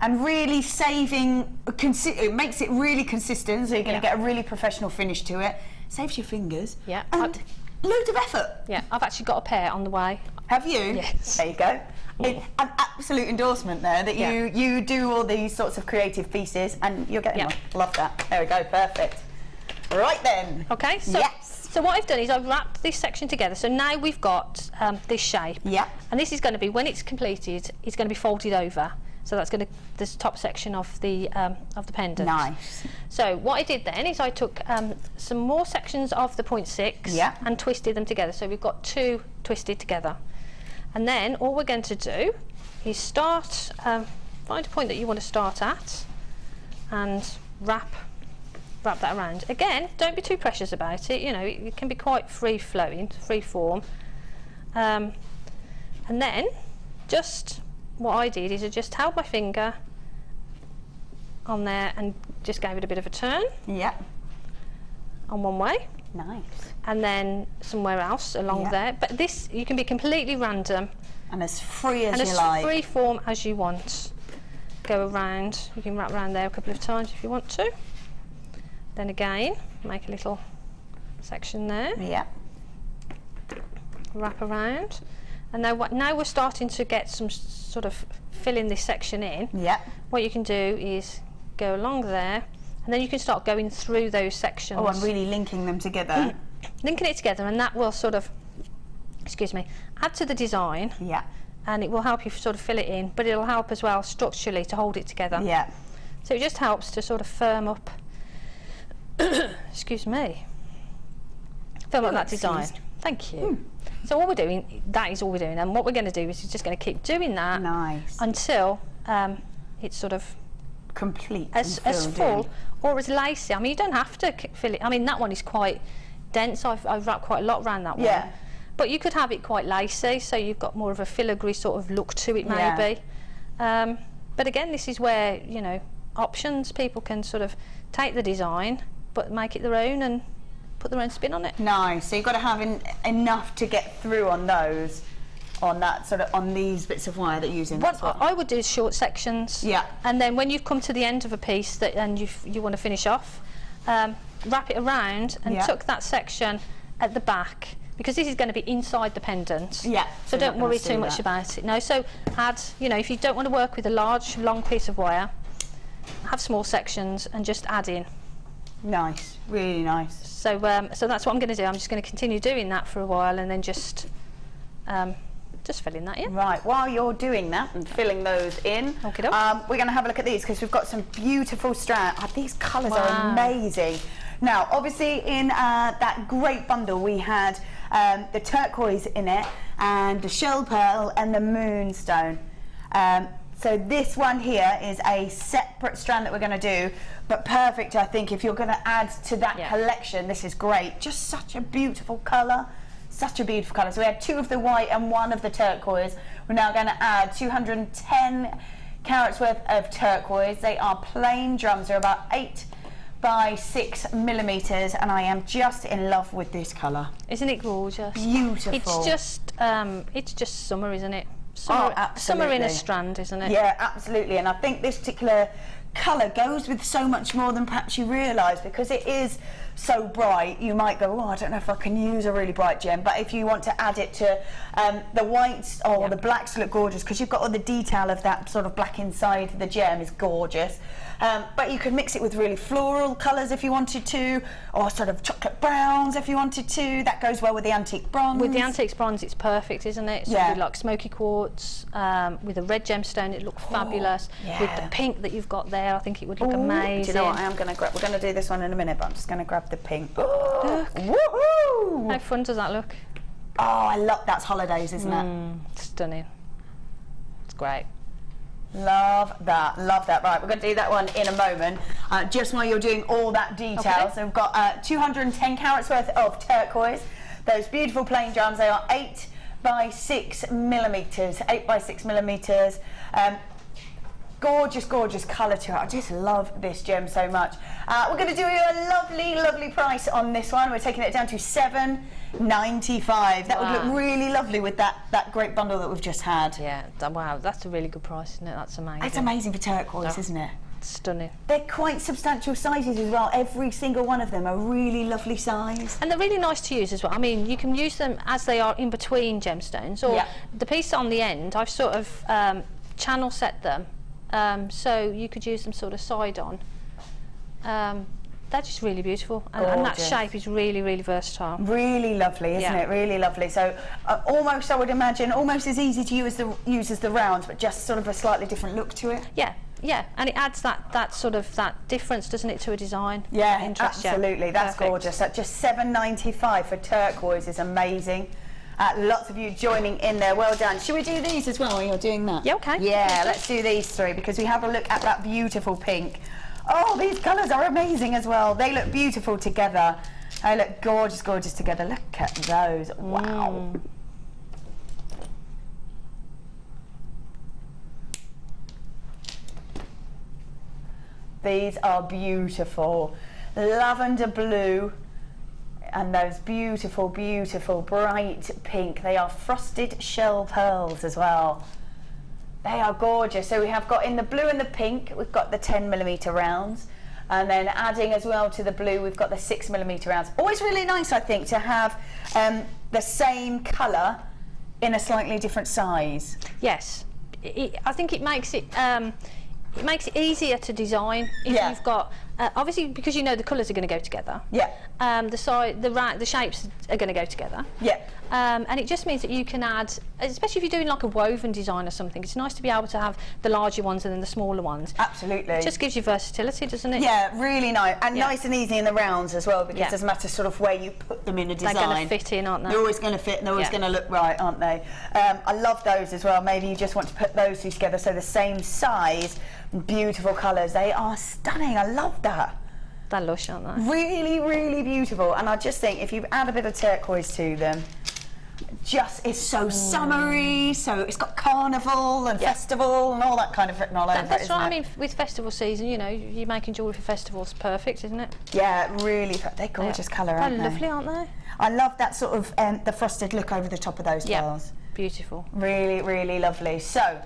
And really saving, it makes it really consistent, so you're going to get a really professional finish to it. Saves your fingers. Yeah. And loads of effort. Yeah, I've actually got a pair on the way. Have you? Yes. There you go. An absolute endorsement there that you do all these sorts of creative pieces and you're getting one. Love that. There we go, perfect. Right then. Okay, so so what I've done is I've wrapped this section together. So now we've got this shape. Yeah. And this is going to be, when it's completed, it's going to be folded over. So that's going to this top section of the pendant. Nice. So what I did then is I took some more sections of the 0.6 and twisted them together. So we've got 2 twisted together. And then all we're going to do is start, find a point that you want to start at and wrap that around. Again, don't be too precious about it. You know, it can be quite free-flowing, free-form. And then just what I did is I just held my finger on there and just gave it a bit of a turn. Yeah. On one way. Nice. And then somewhere else along there. But this, you can be completely random. And as free as you like. And as free form as you want. Go around, you can wrap around there a couple of times if you want to. Then again, make a little section there. Yeah. Wrap around. And now we're starting to get some sort of filling this section in. Yeah. What you can do is go along there, and then you can start going through those sections. Oh, and really linking them together. Linking it together, and that will sort of, add to the design. Yeah. And it will help you sort of fill it in, but it'll help as well structurally to hold it together. Yeah. So it just helps to sort of firm up, firm up that design. Thank you. So what we're doing, that is all we're doing, and what we're going to do is we're just going to keep doing that until it's sort of complete, as full or as lacy. I mean, you don't have to fill it. I mean, that one is quite dense. I've wrapped quite a lot around that one. Yeah. But you could have it quite lacy, so you've got more of a filigree sort of look to it, maybe. But again, this is where, you know, options, people can sort of take the design but make it their own and put their own spin on it. Nice. So you've got to have enough to get through on those, on these bits of wire that you're using. What I would do is short sections. Yeah. And then when you've come to the end of a piece and you want to finish off, wrap it around and tuck that section at the back, because this is going to be inside the pendant. Yeah. So don't worry too much about it. No. So add, you know, if you don't want to work with a large, long piece of wire, have small sections and just add in. Nice. Really nice. So so that's what I'm going to do. I'm just going to continue doing that for a while and then just just filling that in. Right, while you're doing that and filling those in, Okey-doke. we're going to have a look at these because we've got some beautiful strands. These colours Wow. are amazing. Now, obviously, in that great bundle, we had the turquoise in it, and the shell pearl, and the moonstone. So this one here is a separate strand that we're going to do, but perfect, I think, if you're going to add to that collection. This is great. Just such a beautiful colour. Such a beautiful colour. So we had 2 of the white and 1 of the turquoise. We're now going to add 210 carats worth of turquoise. They are plain drums. They're about 8 by 6 millimeters, and I am just in love with this colour. Isn't it gorgeous? Beautiful. It's just summer, isn't it? Summer, summer in a strand, isn't it? Yeah, absolutely. And I think this particular colour goes with so much more than perhaps you realise, because it is so bright. You might go, oh, I don't know if I can use a really bright gem, but if you want to add it to the whites or the blacks look gorgeous, because you've got all the detail of that sort of black inside the gem is gorgeous. But you could mix it with really floral colours if you wanted to, or sort of chocolate browns if you wanted to. That goes well with the antique bronze. With the antique bronze, it's perfect, isn't it? So with like smoky quartz, with a red gemstone, it looks fabulous. With the pink that you've got there, I think it would look amazing. Do you know what? I am going to grab. We're going to do this one in a minute, but I'm just going to grab the pink. Look. Woohoo! How fun does that look? Oh, I love. That's holidays, isn't it? Stunning. It's great. Love that, love that. Right, we're going to do that one in a moment. Just while you're doing all that detail, so we've got 210 carats worth of turquoise. Those beautiful plain drums, they are 8 by 6 millimeters. 8 by 6 millimeters. Gorgeous, gorgeous colour to it. I just love this gem so much. We're going to do you a lovely, lovely price on this one. We're taking it down to $7.95. That would look really lovely with that great bundle that we've just had. Yeah, wow, that's a really good price, isn't it? That's amazing. It's amazing for turquoise, isn't it? Stunning. They're quite substantial sizes as well. Every single one of them are really lovely size. And they're really nice to use as well. I mean, you can use them as they are in between gemstones, or the piece on the end, I've sort of channel set them. So you could use them sort of side on. They're just really beautiful, and that shape is really, really versatile. Really lovely, isn't it? Really lovely. So almost, I would imagine, almost as easy to use as the rounds, but just sort of a slightly different look to it. Yeah, yeah, and it adds that sort of that difference, doesn't it, to a design? Yeah, absolutely. That's gorgeous. At just $7.95 for turquoise is amazing. Lots of you joining in there. Well done. Should we do these as well while you're doing that? Yeah, okay. Yeah, let's do these 3 because we have a look at that beautiful pink. Oh, these colours are amazing as well. They look beautiful together. They look gorgeous, gorgeous together. Look at those. Wow. These are beautiful. Lavender blue. And those beautiful, beautiful bright pink. They are frosted shell pearls as well. They are gorgeous. So we have got in the blue and the pink, we've got the 10mm rounds. And then adding as well to the blue, we've got the 6mm rounds. Always really nice, I think, to have the same colour in a slightly different size. Yes. I think it makes it easier to design if you've got obviously, because you know the colours are going to go together. Yeah. The shapes are going to go together. Yeah. And it just means that you can add, especially if you're doing like a woven design or something, it's nice to be able to have the larger ones and then the smaller ones. Absolutely. It just gives you versatility, doesn't it? Yeah, really nice. And nice and easy in the rounds as well, because it doesn't matter sort of where you put them in a design. They're going to fit in, aren't they? They're always going to fit and they're always going to look right, aren't they? I love those as well. Maybe you just want to put those two together so the same size, beautiful colours. They are stunning. I love that. They're lush, aren't they? Really, really beautiful. And I just think if you add a bit of turquoise to them, just it's so summery, so it's got carnival and festival and all that kind of written all over it. That's right. I mean, with festival season, you know, you're making jewellery for festivals, perfect, isn't it? Yeah, really. They're gorgeous colour, aren't they? They're lovely, aren't they? I love that sort of the frosted look over the top of those pearls. Beautiful. Really, really lovely. So,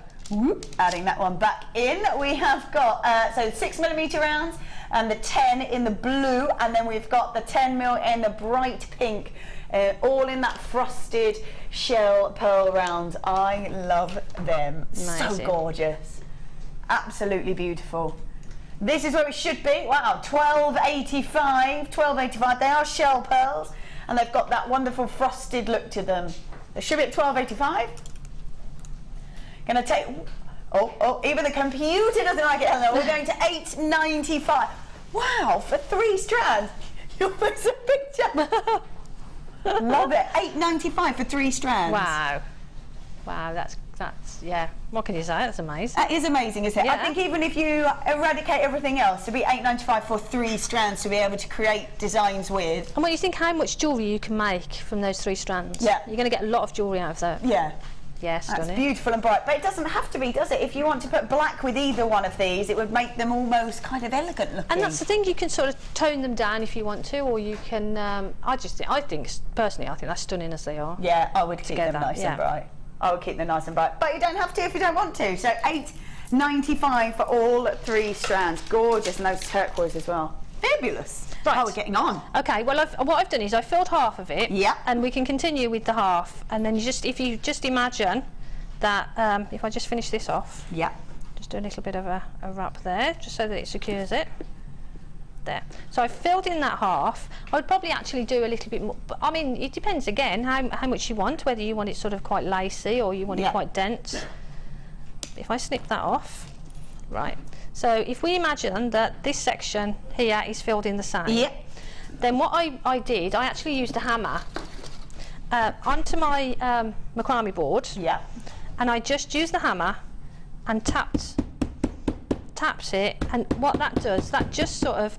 adding that one back in, we have got so 6mm rounds and the 10 in the blue, and then we've got the 10mm in the bright pink, all in that frosted shell pearl rounds. I love them. Amazing. So gorgeous. Absolutely beautiful. This is where it should be. Wow, $12.85. They are shell pearls, and they've got that wonderful frosted look to them. They should be at $12.85. Gonna take, oh, even the computer doesn't like it, Helen. We're going to £8.95. Wow, for 3 strands. There's a picture. Love it. £8.95 for 3 strands. Wow. Wow, that's, yeah. What can you say? That's amazing. That is amazing, isn't it? Yeah. I think even if you eradicate everything else, to be £8.95 for 3 strands to be able to create designs with. And when you think how much jewellery you can make from those 3 strands, Yeah. you're going to get a lot of jewellery out of that. Yeah. Yeah, That's stunning. beautiful and bright, but it doesn't have to be, does it? If you want to put black with either one of these, it would make them almost kind of elegant looking. And that's the thing, you can sort of tone them down if you want to, or you can, I think personally, I think that's stunning as they are. Yeah, I would keep Together, them nice yeah. and bright. I would keep them nice and bright, but you don't have to if you don't want to. So £8.95 for all 3 strands. Gorgeous, and those turquoise as well. Fabulous. Right. Oh, we're getting on. Okay, well, what I've done is I filled half of it. Yeah. And we can continue with the half, and then if you just imagine that, if I just finish this off, Yeah. just do a little bit of a wrap there, just so that it secures it. There. So I've filled in that half. I would probably actually do a little bit more, but I mean, it depends again how much you want, whether you want it sort of quite lacy or you want it quite dense. If I snip that off, right. So if we imagine that this section here is filled in the same, Yeah. then what I did, I actually used a hammer onto my macrame board. Yeah. And I just used the hammer and tapped it, and what that does, that just sort of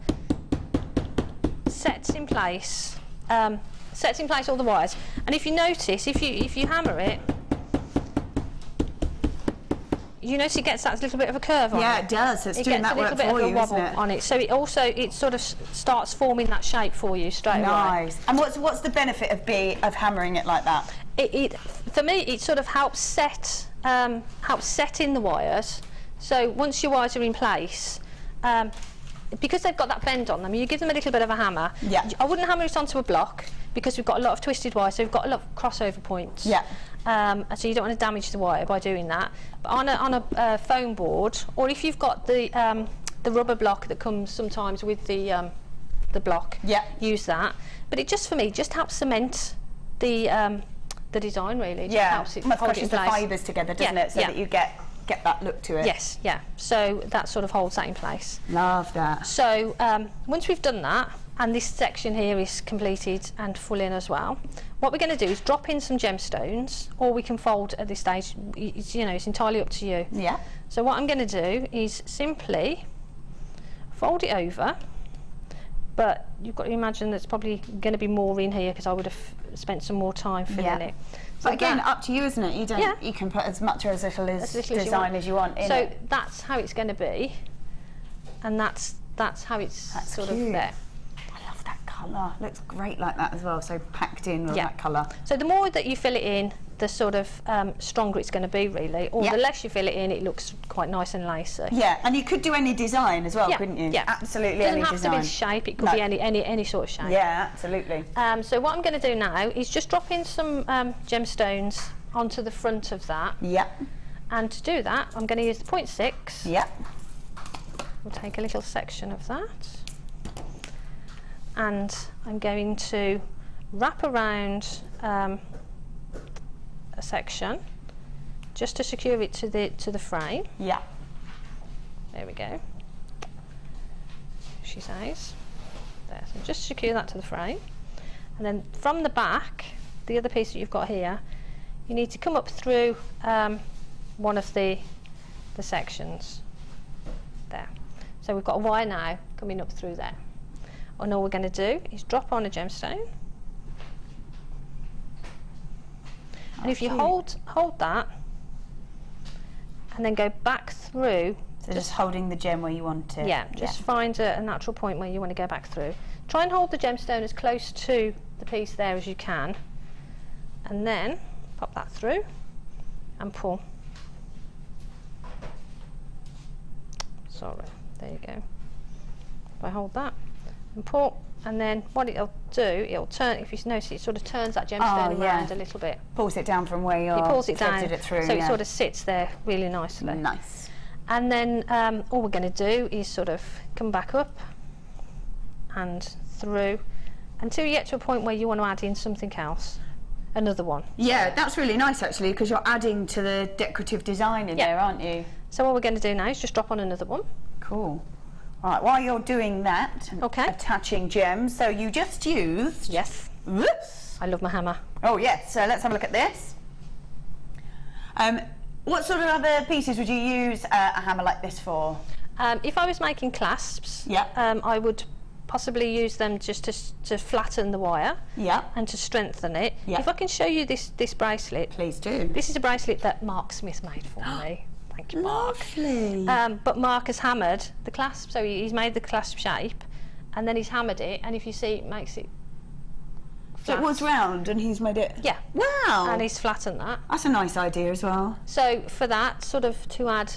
sets in place all the wires. And if you notice, if you hammer it, you notice it gets that little bit of a curve on it. Yeah, it does. It's It doing gets that a work little bit for of you, a wobble isn't it? on it, so it sort of starts forming that shape for you straight away. Nice. And what's the benefit of hammering it like that? For me, it sort of helps set in the wires. So once your wires are in place, because they've got that bend on them, you give them a little bit of a hammer. Yeah. I wouldn't hammer it onto a block because we've got a lot of twisted wires, so we've got a lot of crossover points. Yeah. So you don't want to damage the wire by doing that. But on a foam board, or if you've got the rubber block that comes sometimes with the block, Yeah. use that. But it just, for me, just helps cement the design, really. It just Yeah. helps it Almost hold it in crushes the place. fibres together, doesn't Yeah, it? So yeah. that you get that look to it. Yes, yeah. So that sort of holds that in place. Love that. So once we've done that, and this section here is completed and full in as well, what we're going to do is drop in some gemstones, or we can fold at this stage. It's entirely up to you. Yeah. So what I'm going to do is simply fold it over, but you've got to imagine there's probably going to be more in here because I would have spent some more time filling it. So But again, that- up to you, isn't it? You don't. Yeah. You can put as much or as little as design as you want in so it. that's how it's going to be, and that's how it's That's sort cute. of there. I love that colour. Looks great like that as well. So packed in with Yeah. that colour. So the more that you fill it in, the sort of stronger it's going to be, really. Or Yeah. the less you fill it in, it looks quite nice and lacy. Yeah, and you could do any design as well, Yeah, couldn't you? yeah. Absolutely, It doesn't any have design. to be shape. It could No. be any sort of shape. Yeah, absolutely. So what I'm going to do now is just drop in some gemstones onto the front of that. Yeah, And to do that, I'm going to use the 0.6. yeah. We'll take a little section of that, and I'm going to wrap around a section just to secure it to the frame. Yeah. There we go. She says. There. So just secure that to the frame, and then from the back, the other piece that you've got here, you need to come up through one of the sections. There. So we've got a wire now coming up through there. And all we're going to do is drop on a gemstone. And if you hold that and then go back through, So just holding the gem where you want it. yeah, just find a natural point where you want to go back through. Try and hold the gemstone as close to the piece there as you can, and then pop that through and pull. Sorry, there you go. If I hold that and pull, and then what it'll do, it'll turn, if you notice, it sort of turns that gemstone around a little bit. Pulls it down from where you're. It pulls it down, it through, so yeah. it sort of sits there really nicely. Nice. And then all we're going to do is sort of come back up and through until you get to a point where you want to add in something else. another one. Yeah, that's really nice actually, because you're adding to the decorative design in there, aren't you? So what we're going to do now is just drop on another one. Cool. All right, while you're doing that, attaching gems, so you just used... Yes. Whoops. I love my hammer. Oh yes, so let's have a look at this. What sort of other pieces would you use a hammer like this for? If I was making clasps, Yeah. I would possibly use them just to flatten the wire, Yeah. and to strengthen it. Yeah. If I can show you this bracelet. Please do. This is a bracelet that Mark Smith made for me. Thank you, Mark. Lovely. But Mark has hammered the clasp, so he's made the clasp shape, and then he's hammered it, and if you see, it makes it So it was round and he's made it... Yeah. Wow. And he's flattened that. That's a nice idea as well. So for that, sort of to add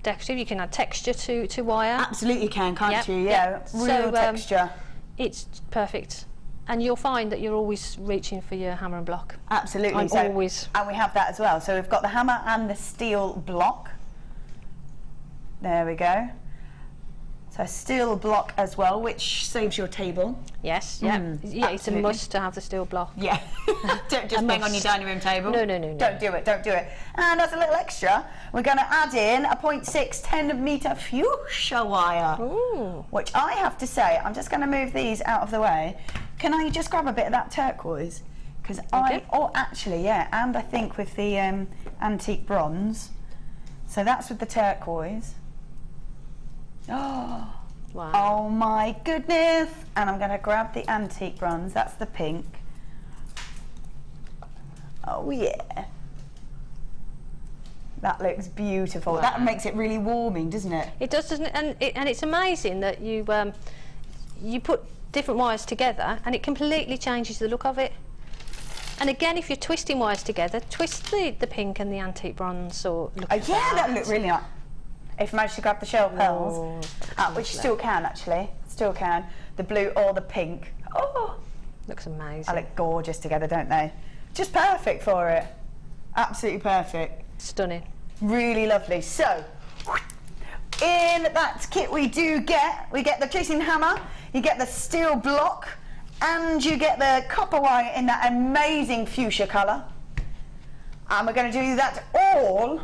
decorative, you can add texture to wire. Absolutely you can, can't Yep, you? yep. Yeah, real So, texture. It's perfect. And you'll find that you're always reaching for your hammer and block. Absolutely. I'm always. And we have that as well. So we've got the hammer and the steel block. There we go. So a steel block as well, which saves your table. Yes, yeah. Yeah, it's a absolutely. must to have the steel block. Yeah. Don't just bang on your dining room table. No. Don't do it, don't do it. And as a little extra, we're going to add in a 0.6 10-metre fuchsia wire. Ooh. Which I have to say, I'm just going to move these out of the way. Can I just grab a bit of that turquoise? Because actually, yeah, and I think with the antique bronze. So that's with the turquoise. Oh, Wow. oh my goodness. And I'm going to grab the antique bronze. That's the pink. Oh yeah. That looks beautiful. Wow. That makes it really warming, doesn't it? It does, doesn't it? And it's amazing that you put different wires together and it completely changes the look of it. And again, if you're twisting wires together, twist the pink and the antique bronze. Or look at Yeah, that looked really nice. If you manage to grab the shell pearls, which you still can actually, still can, the blue or the pink. Oh, looks amazing. they look gorgeous together, don't they? Just perfect for it. Absolutely perfect. Stunning. Really lovely. So, in that kit we get the chasing hammer, you get the steel block, and you get the copper wire in that amazing fuchsia colour. And we're going to do that all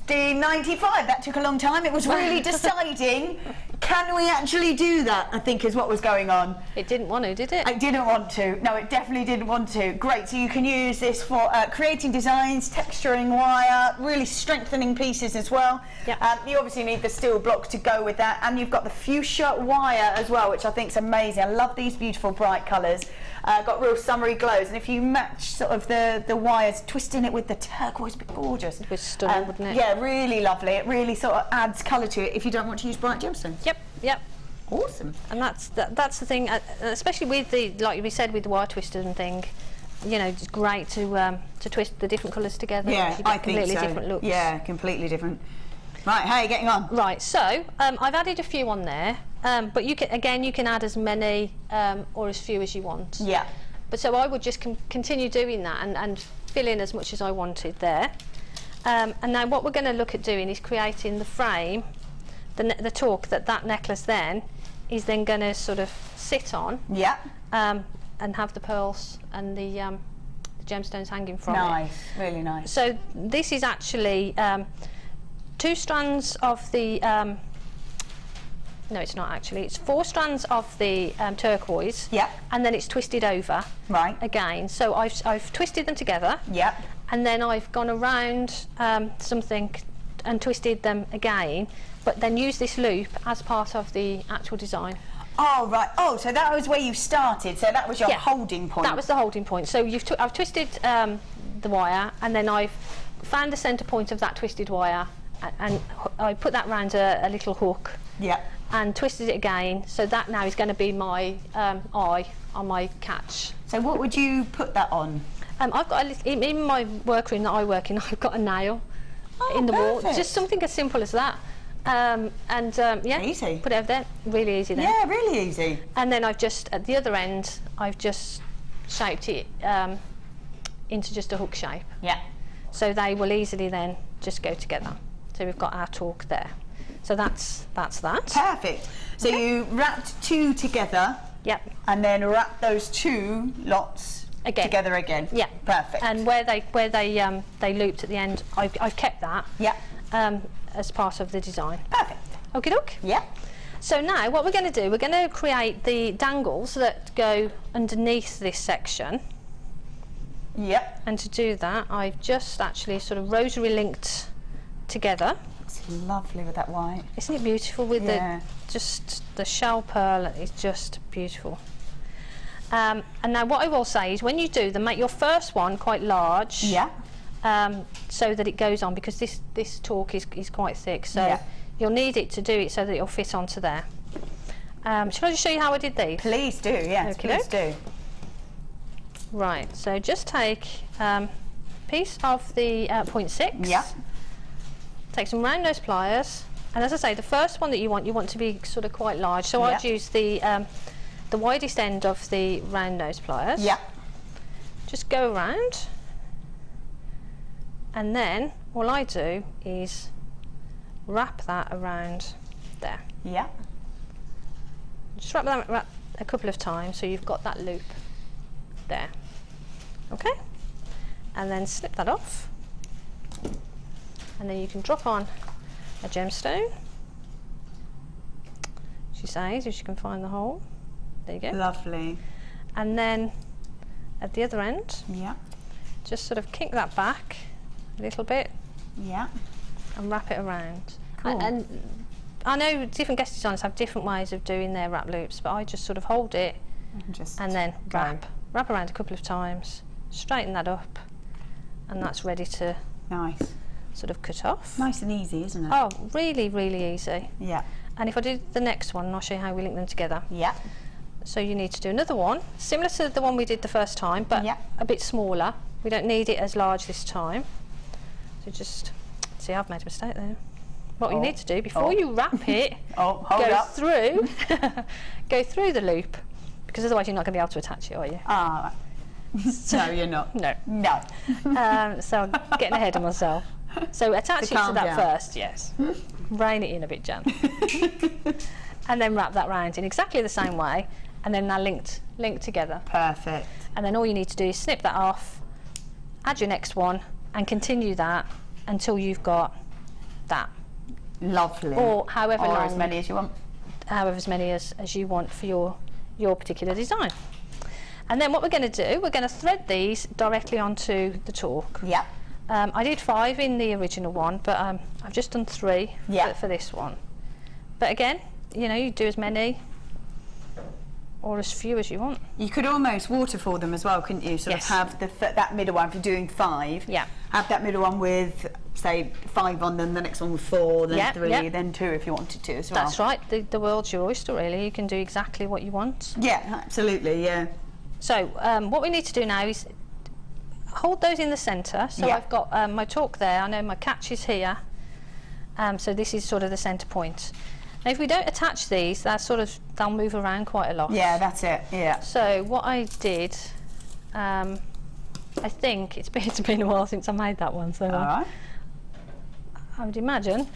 $16.95. That took a long time. It was really deciding, can we actually do that, I think is what was going on. It didn't want to, did it? I didn't want to. No, it definitely didn't want to. Great, so you can use this for creating designs, texturing wire, really strengthening pieces as well. Yep. You obviously need the steel block to go with that, and you've got the fuchsia wire as well, which I think is amazing. I love these beautiful bright colours. Got real summery glows, and if you match sort of the wires, twisting it with the turquoise, it'd be gorgeous. It was stunning, wouldn't it? Yeah, really lovely. It really sort of adds colour to it if you don't want to use bright gemstones. Yep. Awesome. And that's the thing, especially with the, like we said, with the wire twisters and thing. You know, it's great to twist the different colours together. Yeah, you get I think completely so. different looks. Yeah, completely different. Right, how are you getting on? Right, so I've added a few on there, but you can add as many or as few as you want. Yeah. But so I would just continue doing that and fill in as much as I wanted there. And now what we're going to look at doing is creating the frame, the torque that necklace then is then going to sort of sit on. Yeah. And have the pearls and the gemstones hanging from it. Nice, really nice. So this is actually 2 strands of the no, it's not actually. It's 4 strands of the turquoise. Yeah. And then it's twisted over. Right. Again. So I've twisted them together. Yeah. And then I've gone around something and twisted them again, but then use this loop as part of the actual design. Oh right. Oh, so that was where you started. So that was your Yeah. holding point. That was the holding point. So I've twisted the wire, and then I've found the centre point of that twisted wire, and I put that round a little hook. Yeah. And twisted it again. So that now is going to be my eye on my catch. So what would you put that on? I've got in my workroom that I work in. I've got a nail in the wall. perfect. Just something as simple as that. Yeah, Easy. put it over there. Really easy then. Yeah, really easy. And then I've just at the other end, I've just shaped it into just a hook shape. Yeah. So they will easily then just go together. So we've got our torque there. So that's that. Perfect. So you wrapped 2 together. Yep. And then wrap those 2 lots together again. Yeah. Perfect. And where they looped at the end, I've kept that. Yeah. As part of the design. Perfect. Okie doke. Yeah. So now what we're going to do, we're going to create the dangles that go underneath this section. Yep. And to do that, I've just actually sort of rosary linked together. It's lovely with that white. Isn't it beautiful with the shell pearl? Is just beautiful. And now what I will say is when you do them, make your first one quite large. Yeah. So that it goes on, because this torque is quite thick. So you'll need it to do it so that it'll fit onto there. Shall I just show you how I did these? Please do, yes, please do. Right, so just take a piece of the 0.6. Yeah. Take some round nose pliers, and as I say, the first one that you want to be sort of quite large. So I'd use the widest end of the round nose pliers. Yeah. Just go around, and then all I do is wrap that around there. Yeah. Just wrap that a couple of times so you've got that loop there. Okay, and then snip that off, and then you can drop on a gemstone. She says, if you can find the hole. There you go. Lovely. And then at the other end, just sort of kink that back a little bit, and wrap it around. Cool. And I know different guest designers have different ways of doing their wrap loops, but I just sort of hold it and then wrap around a couple of times, straighten that up, and that's ready to sort of cut off. Nice and easy, isn't it? Oh, really, really easy. Yeah. And if I do the next one, I'll show you how we link them together. Yeah. So you need to do another one, similar to the one we did the first time, but a bit smaller. We don't need it as large this time. So just, see, I've made a mistake there. What you need to do before you wrap it, go through the loop, because otherwise you're not going to be able to attach it, are you? Ah, no, you're not. No. No. So I'm getting ahead of myself. So attach it to that first, yes. Rein it in a bit, Jan. And then wrap that round in exactly the same way, and then they're linked together. Perfect. And then all you need to do is snip that off, add your next one, and continue that until you've got that. Lovely. Or however long, as many as you want. However many as you want for your particular design. And then what we're going to do, we're going to thread these directly onto the torque. Yeah. I did 5 in the original one, but I've just done 3 for this one. But again, you know, you do as many or as few as you want. You could almost waterfall them as well, couldn't you? Sort of have that middle one, if you're doing 5, have that middle one with, say, 5 on them, the next one with 4, then 3, then 2 if you wanted to as well. That's right, the world's your oyster really, you can do exactly what you want. Yeah, absolutely, yeah. So what we need to do now is hold those in the centre. So I've got my torque there, I know my catch is here, so this is sort of the centre point. Now if we don't attach these, they'll move around quite a lot. Yeah, that's it, yeah. So what I did, I think it's been a while since I made that one, so I would imagine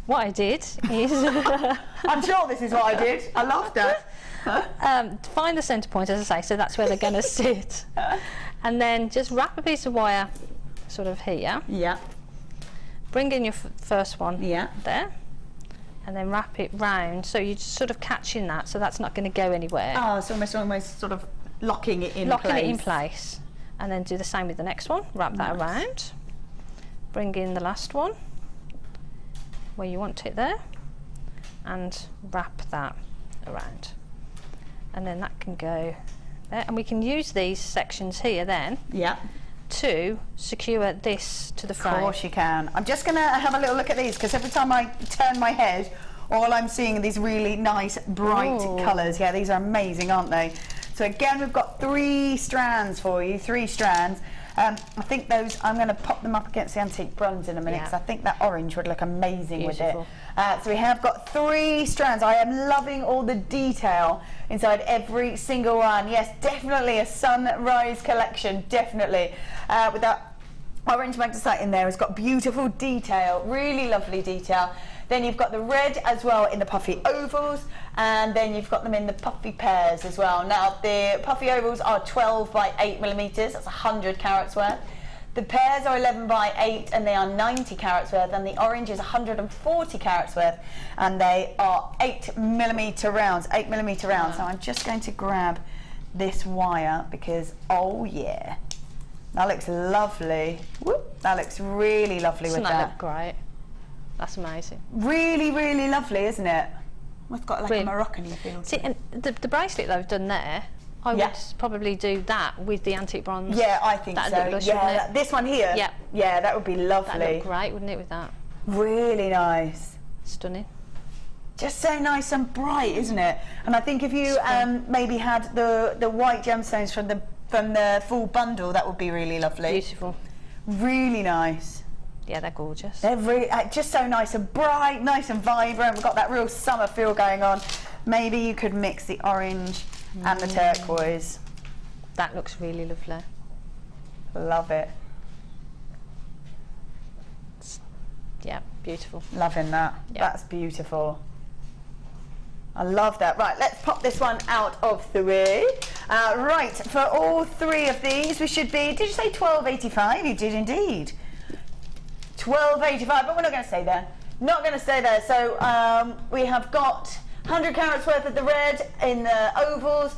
what I did is... I'm sure this is what I did, I loved it. Find the centre point, as I say, so that's where they're going to sit. And then just wrap a piece of wire sort of here. Yeah. Bring in your first one there. And then wrap it round, so you're just sort of catching that, so that's not going to go anywhere. Oh, so almost sort of locking it in place. Locking it in place. And then do the same with the next one. Wrap that around. Bring in the last one, where you want it there. And wrap that around. And then that can go there. And we can use these sections here then to secure this to the frame. Of course you can. I'm just going to have a little look at these, because every time I turn my head, all I'm seeing are these really nice, bright colours. Yeah, these are amazing, aren't they? So again, we've got 3 strands for you, 3 strands. I think those, I'm going to pop them up against the antique bronze in a minute, because I think that orange would look amazing with it. So we have got 3 strands. I am loving all the detail inside every single one. Yes, definitely a sunrise collection, definitely. With that orange magnesite in there has got beautiful detail, really lovely detail. Then you've got the red as well in the puffy ovals, and then you've got them in the puffy pairs as well. Now the puffy ovals are 12 by 8 millimeters, that's 100 carats worth. The pairs are 11 by 8 and they are 90 carats worth, and the orange is 140 carats worth, and they are 8 millimeter rounds, 8 millimeter rounds. So I'm just going to grab this wire because, oh yeah, that looks lovely. Whoop, that looks really lovely with Doesn't that look great? That's amazing. Really, really lovely, isn't it? It's got like Really. a Moroccan-y feel. See, and the bracelet they've done there, I would probably do that with the antique bronze. Yeah, I think That'd so. look lush, Yeah, wouldn't it? this one here. Yeah. Yeah, that would be lovely. That'd look great, wouldn't it, with that? Really nice. Stunning. Just so nice and bright, isn't it? And I think if you maybe had the white gemstones from the full bundle, that would be really lovely. Beautiful. Really nice. Yeah, they're gorgeous. They're really, just so nice and bright, nice and vibrant. We've got that real summer feel going on. Maybe you could mix the orange and the turquoise. That looks really lovely. Love it. Yeah, beautiful. Loving that. Yeah. That's beautiful. I love that. Right, let's pop this one out of the way. Right, for all three of these, we should be, did you say 12.85? You did indeed. 12.85, but we're not going to stay there. Not going to stay there. So we have got 100 carats worth of the red in the ovals,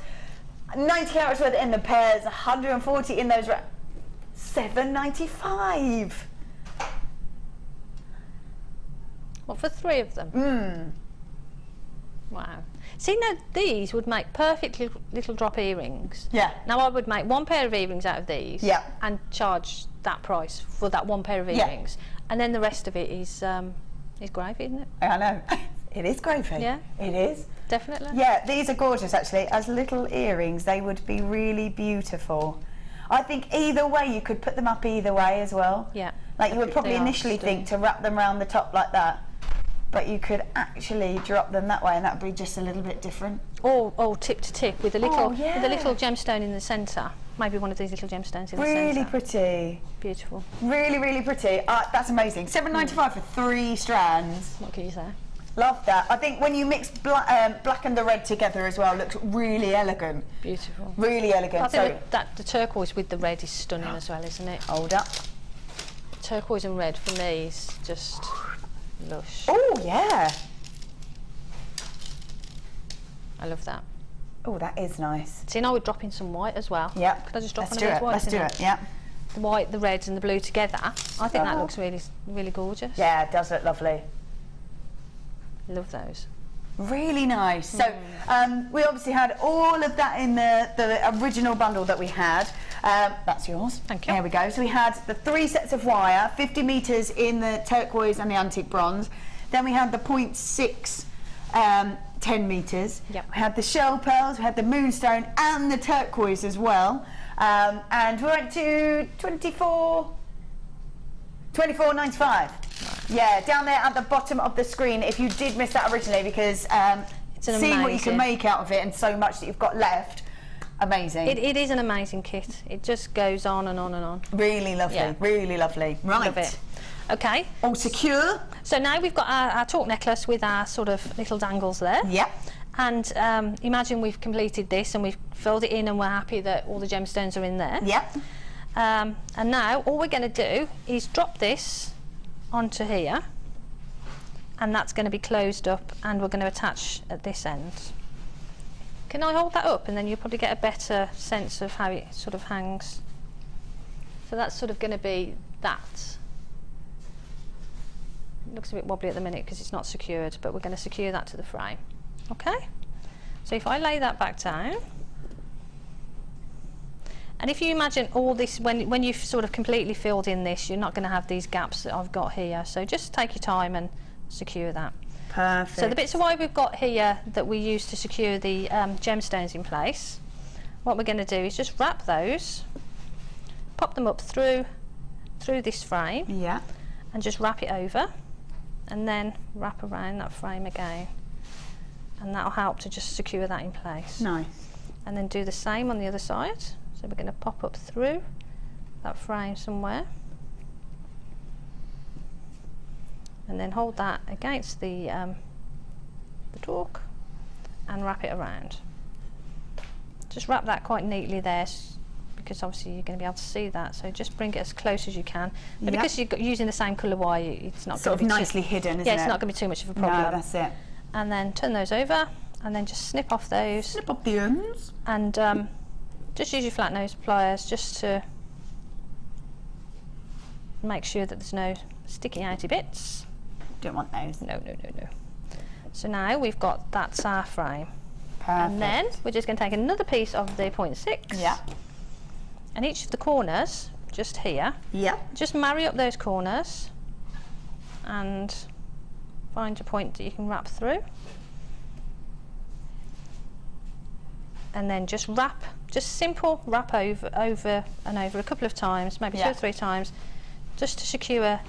90 carats worth in the pairs, 140 in those red. $7.95. What, for three of them? Wow. See, now these would make perfect little drop earrings. Yeah. Now I would make one pair of earrings out of these. Yeah. And charge that price for that one pair of earrings. And then the rest of it is gravy, isn't it? I know. It is gravy. Yeah. It is. Definitely. Yeah, these are gorgeous actually. As little earrings, they would be really beautiful. I think either way, you could put them up either way as well. Yeah. Like you would probably They are initially think to stunning. wrap them around the top like that, but you could actually drop them that way, and that would be just a little bit different. Or tip to tip with a little yeah. with a little gemstone in the centre. Maybe one of these little gemstones in the centre. Really pretty. Beautiful. Really, really pretty. That's amazing. $7.95 for 3 strands. What can you say? Love that. I think when you mix black and the red together as well, looks really elegant. Beautiful. Really elegant. I think that the turquoise with the red is stunning as well, isn't it? Hold up. Turquoise and red for me is just lush. Oh yeah. I love that. Oh, that is nice. See, now we're dropping some white as well. Yeah. Could I just drop Let's one do of it. those whites Let's in do there? it. Yeah. The white, the reds and the blue together. I think that looks really, really gorgeous. Yeah, it does look lovely. Love those. Really nice. So we obviously had all of that in the original bundle that we had. That's yours. Thank you. There we go. So we had the 3 sets of wire, 50 metres in the turquoise and the antique bronze. Then we had the 0.6 10 metres. Yep. We had the shell pearls, we had the moonstone and the turquoise as well. And we went to 24.95. Yeah, down there at the bottom of the screen if you did miss that originally, because seeing what you can make out of it and so much that you've got left, amazing. It is an amazing kit. It just goes on and on and on. Really lovely, Yeah. really lovely. Right. Love it. Okay. All secure. So now we've got our torque necklace with our sort of little dangles there. Yep. And imagine we've completed this and we've filled it in and we're happy that all the gemstones are in there. Yep. And now all we're going to do is drop this onto here, and that's going to be closed up, and we're going to attach at this end. Can I hold that up, and then you'll probably get a better sense of how it sort of hangs. So that's sort of going to be that. It looks a bit wobbly at the minute because it's not secured, but we're going to secure that to the frame. Okay, so if I lay that back down, and if you imagine all this, when you've sort of completely filled in this, you're not going to have these gaps that I've got here. So just take your time and secure that. Perfect. So the bits of wire we've got here that we use to secure the gemstones in place, what we're going to do is just wrap those, pop them up through this frame, Yeah. and just wrap it over, and then wrap around that frame again, and that'll help to just secure that in place. Nice. And then do the same on the other side. So we're going to pop up through that frame somewhere, and then hold that against the torque and wrap it around. Just wrap that quite neatly there, because obviously you're going to be able to see that, so just bring it as close as you can. But because you're using the same colour wire, it's not sort going to of be nicely hidden, isn't it? Yeah, it's not going to be too much of a problem. No, that's it. And then turn those over, and then just snip off those. Snip off the ends. And just use your flat nose pliers just to make sure that there's no sticky outy bits. Don't want those. No. So now we've got, that's our frame. Perfect. And then we're just going to take another piece of the 0.6. Yeah. And each of the corners, just here, just marry up those corners and find a point that you can wrap through. And then just wrap, just simple wrap over and over a couple of times, maybe 2 or 3 times, just to secure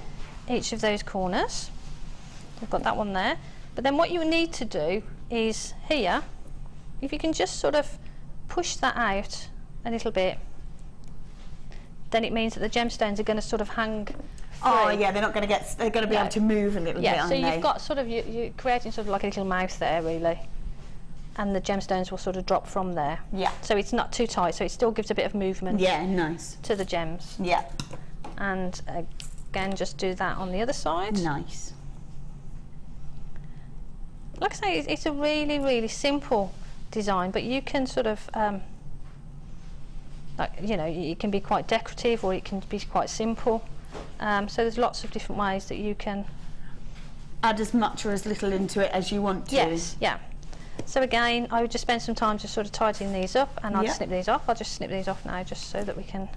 each of those corners. We've got that one there. But then what you need to do is here, if you can just sort of push that out a little bit, then it means that the gemstones are going to sort of hang free. Oh yeah, they're not going to get, they're going to be able to move a little bit, Yeah, so aren't they? you've got sort of, you're creating sort of like a little mouth there really, and the gemstones will sort of drop from there. Yeah. So it's not too tight, so it still gives a bit of movement. Yeah, nice. To the gems. Yeah. And again, just do that on the other side. Nice. Like I say, it's a really, really simple design, but you can sort of, like, you know, it can be quite decorative or it can be quite simple. So there's lots of different ways that you can add as much or as little into it as you want to. Yes, yeah. So again, I would just spend some time just sort of tidying these up, and I'll snip these off. I'll just snip these off now just so that we can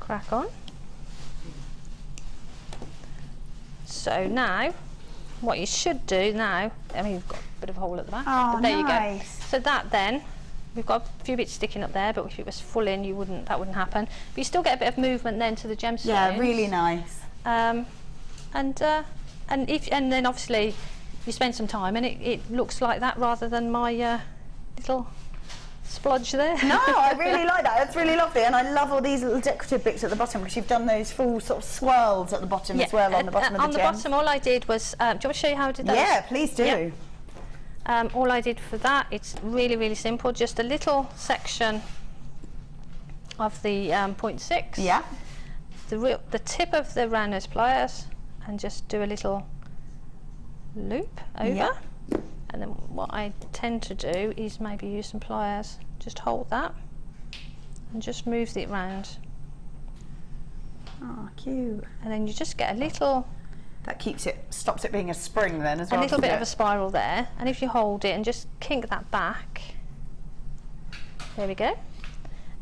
crack on. So now, what you should do now, I mean, you've got a bit of a hole at the back, but there you go. So that then, we've got a few bits sticking up there, but if it was full in, that wouldn't happen. But you still get a bit of movement then to the gemstones. Yeah, really nice. And then obviously you spend some time, and it looks like that rather than my little splodge there. No, I really like that. That's really lovely, and I love all these little decorative bits at the bottom, because you've done those full sort of swirls at the bottom as well, on the bottom of the on the bottom, all I did was, do you want to show you how I did that? Yeah, please do. Yeah. All I did for that, it's really, really simple, just a little section of the 0.6. Yeah. The tip of the round nose pliers, and just do a little loop over. Yeah. And then what I tend to do is maybe use some pliers, just hold that and just move it round. Oh, cute. And then you just get a little... That stops it being a spring then as well. A little bit of a spiral there, and if you hold it and just kink that back, there we go.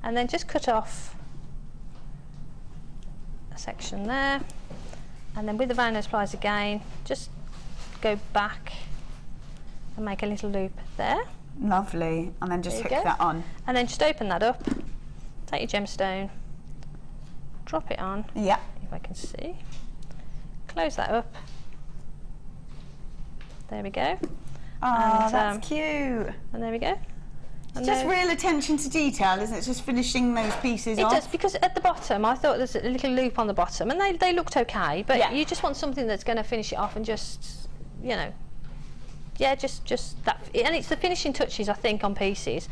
And then just cut off a section there, and then with the round nose pliers again, just go back and make a little loop there. Lovely. And then just hook that on. And then just open that up, take your gemstone, drop it on. Yeah. If I can see. Close that up. There we go. Oh, that's cute. And there we go. It's just real attention to detail, isn't it? Just finishing those pieces off. It does, because at the bottom, I thought there's a little loop on the bottom, and they looked okay, but you just want something that's going to finish it off and just, you know, just that. And it's the finishing touches, I think, on pieces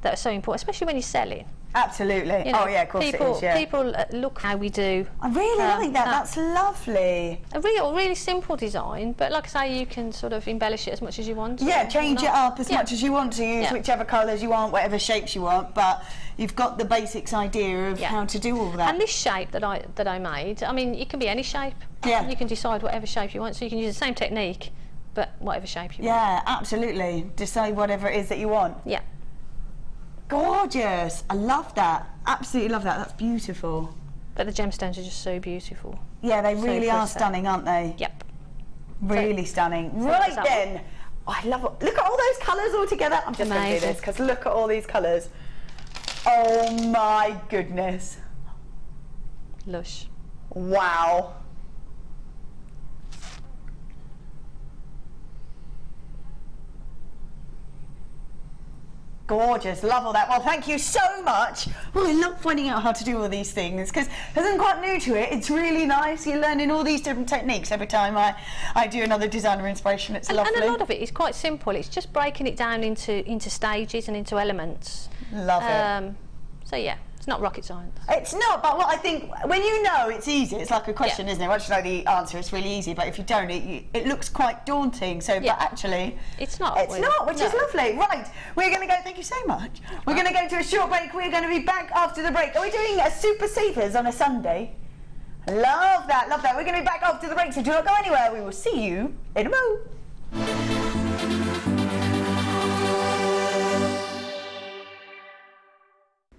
that are so important, especially when you're selling. Absolutely. You know, oh yeah, of course it is. Yeah. People look how we do. I really like that. That's lovely. A really simple design, but like I say, you can sort of embellish it as much as you want. Yeah, change it up as much as you want to. Use whichever colours you want, whatever shapes you want. But you've got the basics idea of how to do all that. And this shape that I made, I mean, it can be any shape. Yeah. You can decide whatever shape you want, so you can use the same technique, but whatever shape you want. Yeah, absolutely. Decide whatever it is that you want. Yeah. Gorgeous. I love that. Absolutely love that. That's beautiful. But the gemstones are just so beautiful. Yeah, they really are stunning, aren't they? Yep. Really stunning. Right then. I love it. Look at all those colours all together. I'm just going to do this because look at all these colours. Oh my goodness. Lush. Wow. Gorgeous, love all that. Well, thank you so much. Well, I love finding out how to do all these things because as I'm quite new to it, it's really nice. You're learning all these different techniques every time I do another designer inspiration. It's lovely. And a lot of it is quite simple. It's just breaking it down into stages and into elements. Love it. So yeah. Not rocket science. It's not, but what I think, when you know it's easy, it's like a question, isn't it? Once you know the answer, it's really easy, but if you don't, it looks quite daunting. So, but actually, it's not. It's not, which is lovely. Right, we're going to go, thank you so much. We're going to go to a short break. We're going to be back after the break. Are we doing a Super Savers on a Sunday? Love that, love that. We're going to be back after the break, so do not go anywhere. We will see you in a moment.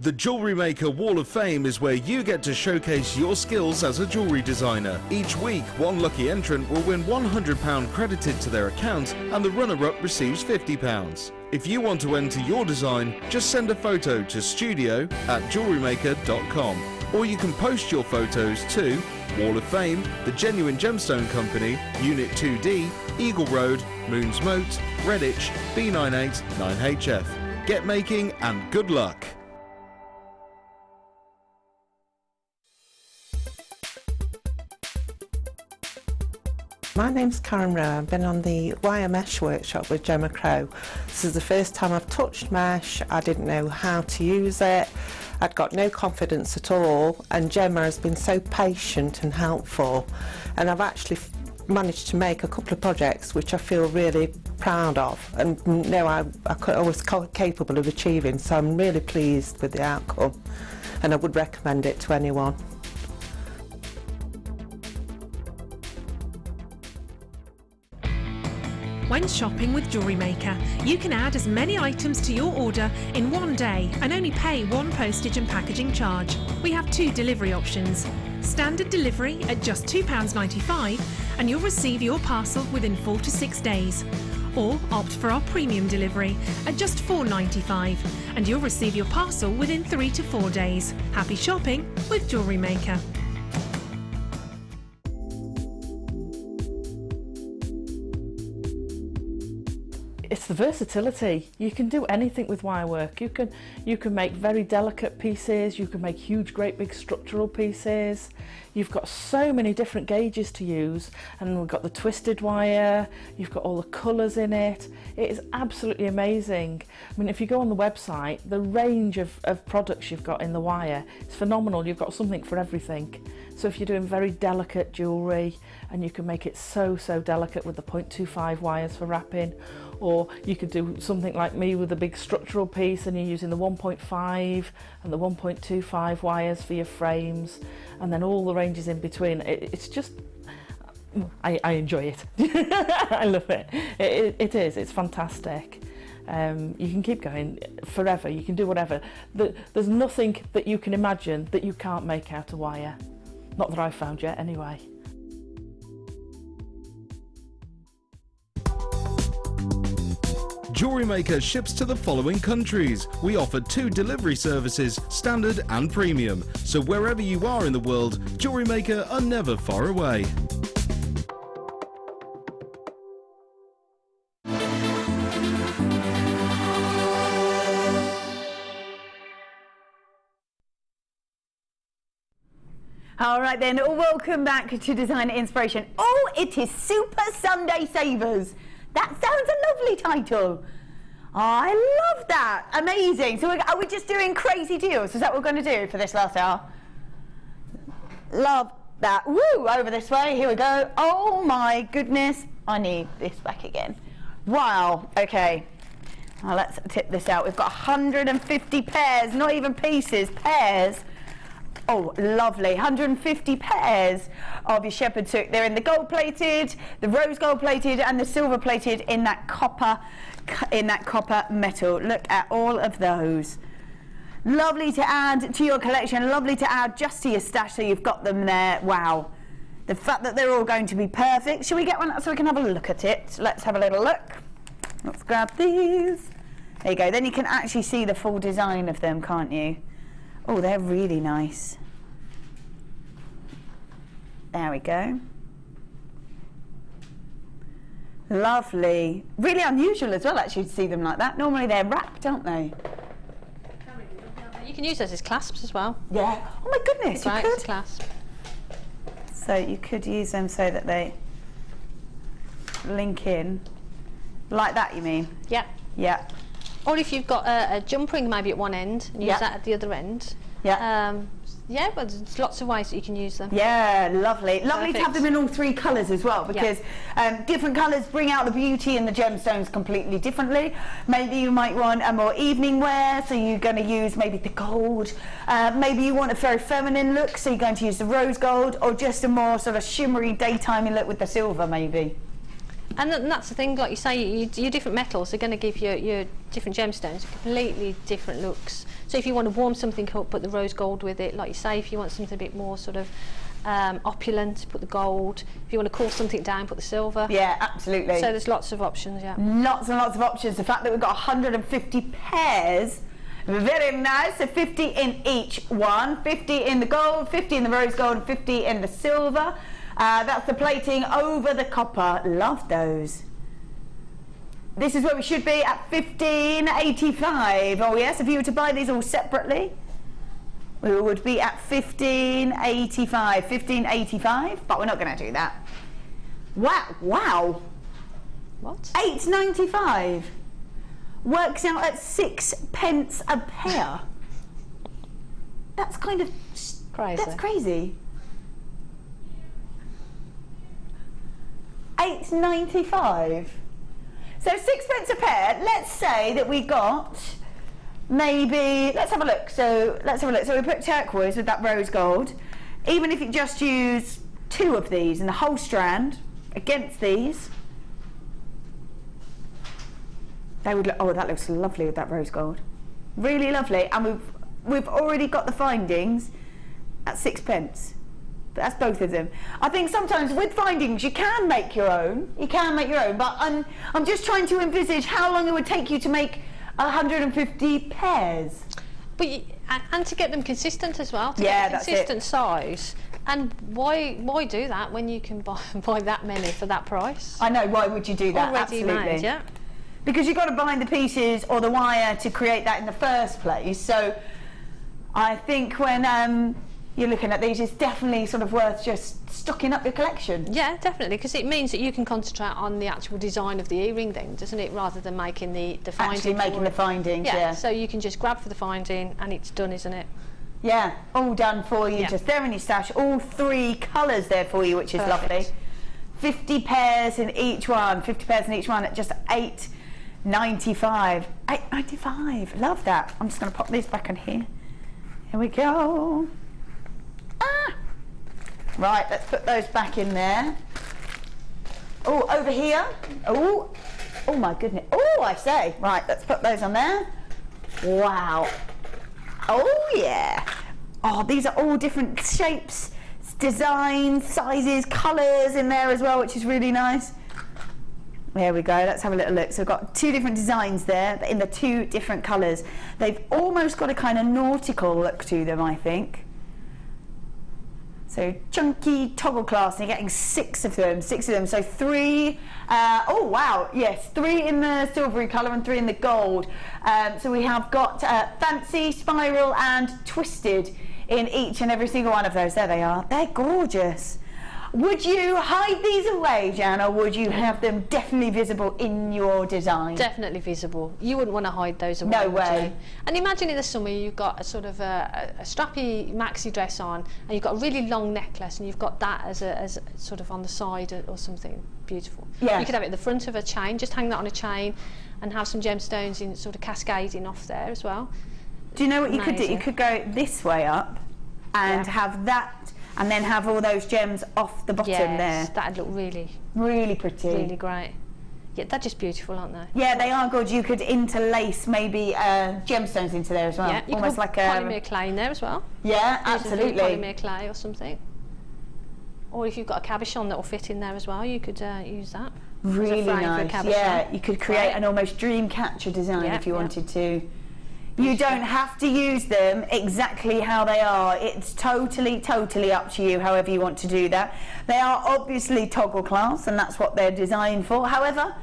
The Jewellery Maker Wall of Fame is where you get to showcase your skills as a jewellery designer. Each week, one lucky entrant will win £100 credited to their account and the runner-up receives £50. If you want to enter your design, just send a photo to studio@jewellerymaker.com, or you can post your photos to Wall of Fame, The Genuine Gemstone Company, Unit 2D, Eagle Road, Moons Moat, Redditch, B98 9HF. Get making and good luck! My name's Karen Rowe. I've been on the wire mesh workshop with Gemma Crow. This is the first time I've touched mesh. I didn't know how to use it. I'd got no confidence at all, and Gemma has been so patient and helpful, and I've actually managed to make a couple of projects which I feel really proud of and know I was capable of achieving, so I'm really pleased with the outcome and I would recommend it to anyone. When shopping with Jewellery Maker, you can add as many items to your order in one day and only pay one postage and packaging charge. We have two delivery options. Standard delivery at just £2.95 and you'll receive your parcel within 4 to 6 days. Or opt for our premium delivery at just £4.95 and you'll receive your parcel within 3 to 4 days. Happy shopping with Jewellery Maker. It's the versatility. You can do anything with wire work. You can make very delicate pieces, you can make huge, great big structural pieces. You've got so many different gauges to use, and we've got the twisted wire, you've got all the colours in it. It is absolutely amazing. I mean, if you go on the website, the range of products you've got in the wire is phenomenal. You've got something for everything. So if you're doing very delicate jewellery, and you can make it so delicate with the 0.25 wires for wrapping, or you could do something like me with a big structural piece and you're using the 1.5 and the 1.25 wires for your frames, and then all the ranges in between. It's just, I enjoy it. I love it. It's fantastic. You can keep going forever, you can do whatever. There's nothing that you can imagine that you can't make out of wire. Not that I've found yet, anyway. Jewellery Maker ships to the following countries. We offer 2 delivery services, standard and premium. So wherever you are in the world, Jewellery Maker are never far away. All right then, welcome back to Designer Inspiration. Oh, it is Super Sunday Savers. That sounds a lovely title. I love that. Amazing. So are we just doing crazy deals? Is that what we're going to do for this last hour? Love that. Woo, over this way. Here we go. Oh my goodness. I need this back again. Wow. Okay. Now let's tip this out. We've got 150 pairs, not even pieces, pairs. Oh, lovely. 150 pairs of your shepherd silk. They're in the gold plated, the rose gold plated, and the silver plated in that copper metal. Look at all of those. Lovely to add to your collection, lovely to add just to your stash, so you've got them there. Wow. The fact that they're all going to be perfect. Shall we get one so we can have a look at it? Let's have a little look. Let's grab these. There you go. Then you can actually see the full design of them, can't you? Oh, they're really nice. There we go. Lovely. Really unusual as well, actually, to see them like that. Normally they're wrapped, aren't they? You can use those as clasps as well. Yeah. Oh my goodness, you Right, could. it's a clasp. So you could use them so that they link in. Like that, you mean? Yeah. Yeah. Or if you've got a jump ring maybe at one end, and use that at the other end. Yeah. Yeah, but there's lots of ways that you can use them. Yeah, lovely. Lovely to have Perfect. them in all three colours as well, because different colours bring out the beauty in the gemstones completely differently. Maybe you might want a more evening wear, so you're going to use maybe the gold. Maybe you want a very feminine look, so you're going to use the rose gold, or just a more sort of shimmery daytimey look with the silver maybe. And that's the thing, like you say, your different metals are going to give your different gemstones completely different looks. So if you want to warm something up, put the rose gold with it. Like you say, if you want something a bit more sort of opulent, put the gold. If you want to cool something down, put the silver. Yeah, absolutely. So there's lots of options, yeah. Lots and lots of options. The fact that we've got 150 pairs, very nice. So 50 in each one, 50 in the gold, 50 in the rose gold, and 50 in the silver. That's the plating over the copper. Love those. This is where we should be at $15.85. Oh yes, if you were to buy these all separately, we would be at $15.85. $15.85, but we're not going to do that. Wow, wow. What? $8.95. Works out at 6 pence a pair. That's kind of crazy. That's crazy. $8.95. So 6 pence a pair. Let's say that we got maybe. Let's have a look. So we put turquoise with that rose gold. Even if you just use 2 of these in the whole strand against these, they would look. Oh, that looks lovely with that rose gold. Really lovely. And we've already got the findings at 6 pence. That's both of them. I think sometimes with findings you can make your own. You can make your own, but I'm just trying to envisage how long it would take you to make 150 pairs. But and to get them consistent as well. To Yeah, get a that's consistent it. size. And why do that when you can buy that many for that price? I know. Why would you do that? Already Absolutely. made, yeah. Because you've got to bind the pieces or the wire to create that in the first place. So I think when you're looking at these, it's definitely sort of worth just stocking up your collection. Yeah, definitely, because it means that you can concentrate on the actual design of the earring then, doesn't it, rather than making the finding. Actually making the findings, yeah. So you can just grab for the finding and it's done, isn't it? Yeah, all done for you, Yeah. just there in your stash. All 3 colours there for you, which is Perfect. lovely. 50 pairs in each one, 50 pairs in each one at just $8.95. $8.95, love that. I'm just going to pop these back in here. Here we go. Right, let's put those back in there. Oh, over here. Oh my goodness. Oh, I say. Right, let's put those on there. Wow. Oh yeah. Oh, these are all different shapes, designs, sizes, colours in there as well, which is really nice. There we go, let's have a little look. So we've got 2 different designs there, but in the 2 different colours. They've almost got a kind of nautical look to them, I think. So chunky toggle clasp, and you're getting 6 of them. So 3, oh wow, yes, 3 in the silvery colour and 3 in the gold. So we have got fancy, spiral and twisted in each and every single one of those. There they are, they're gorgeous. Would you hide these away, Jan, or would you have them definitely visible in your design? Definitely visible. You wouldn't want to hide those away. No would way. you? And imagine in the summer you've got a sort of a strappy maxi dress on, and you've got a really long necklace, and you've got that as sort of on the side or something beautiful. Yeah. You could have it at the front of a chain, just hang that on a chain, and have some gemstones in sort of cascading off there as well. Do you know what you could do? You Amazing. could go this way up and have that, and then have all those gems off the bottom there. That'd look really pretty. really great. Yeah, they're just beautiful, aren't they? Yeah, they are good. You could interlace maybe gemstones into there as well. Yeah, you almost could like put a polymer clay in there as well. Yeah, Use some absolutely. polymer clay or something. Or if you've got a cabochon that will fit in there as well, you could use that. as a Really frame for a nice. cabochon. Yeah, you could create Right. an almost dream catcher design Yeah, if you yeah. wanted to. You don't have to use them exactly how they are. It's totally up to you, however you want to do that. They are obviously toggle clasps, and that's what they're designed for. However,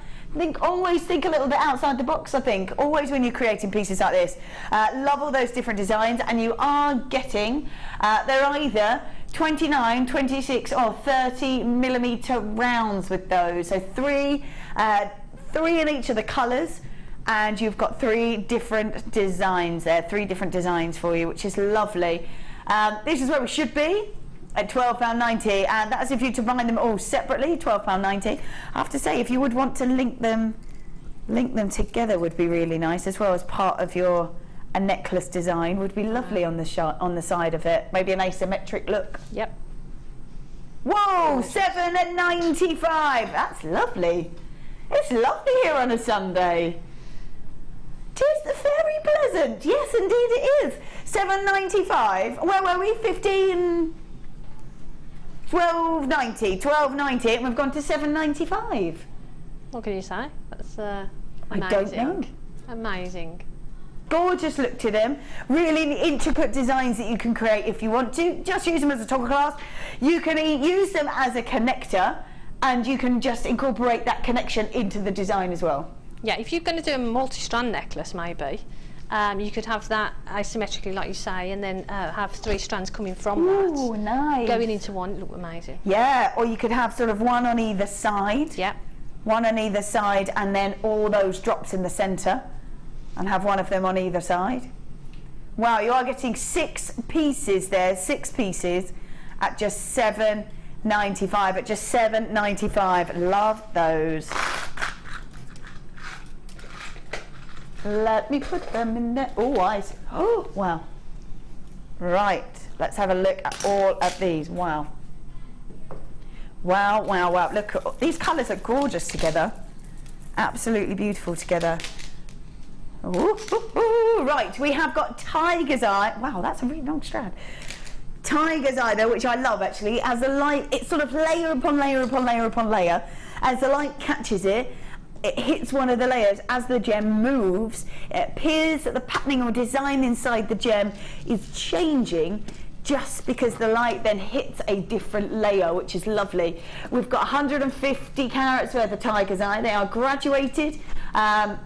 always think a little bit outside the box, I think. Always when you're creating pieces like this. Love all those different designs, and you are getting, they're either 29, 26 or 30 millimeter rounds with those. So three in each of the colours, and you've got 3 different designs there, 3 different designs for you, which is lovely. This is where we should be, at £12.90, and that's if you to buy them all separately, £12.90. I have to say, if you would want to link them together would be really nice, as well as part of a necklace design would be lovely on the side of it. Maybe an asymmetric look. Yep. Whoa, £7.95. That's lovely. It's lovely here on a Sunday. 'Tis the very pleasant. Yes, indeed it is. £7.95. Where were we? 15. £12.90, and we've gone to £7.95. What can you say? That's amazing. I don't know. Amazing. Gorgeous look to them. Really intricate designs that you can create if you want to. Just use them as a toggle clasp. You can use them as a connector, and you can just incorporate that connection into the design as well. Yeah, if you're going to do a multi-strand necklace, maybe you could have that asymmetrically, like you say, and then have 3 strands coming from that. Nice. Going into one, it look amazing. Yeah, or you could have sort of one on either side. Yeah. One on either side, and then all those drops in the centre, and have one of them on either side. Wow, you are getting 6 pieces there, 6 pieces at just £7.95. At just £7.95. Love those. Let me put them in there. Oh, I see. Oh, wow. Right, let's have a look at all of these. Wow. Wow, wow, wow. Look, these colours are gorgeous together. Absolutely beautiful together. Ooh, ooh, ooh. Right, we have got Tiger's Eye. Wow, that's a really long strand. Tiger's Eye, though, which I love, actually. As the light, it's sort of layer upon layer upon layer upon layer. As the light catches it, it hits one of the layers. As the gem moves, it appears that the patterning or design inside the gem is changing just because the light then hits a different layer, which is lovely. We've got 150 carats worth of Tiger's Eye. They are graduated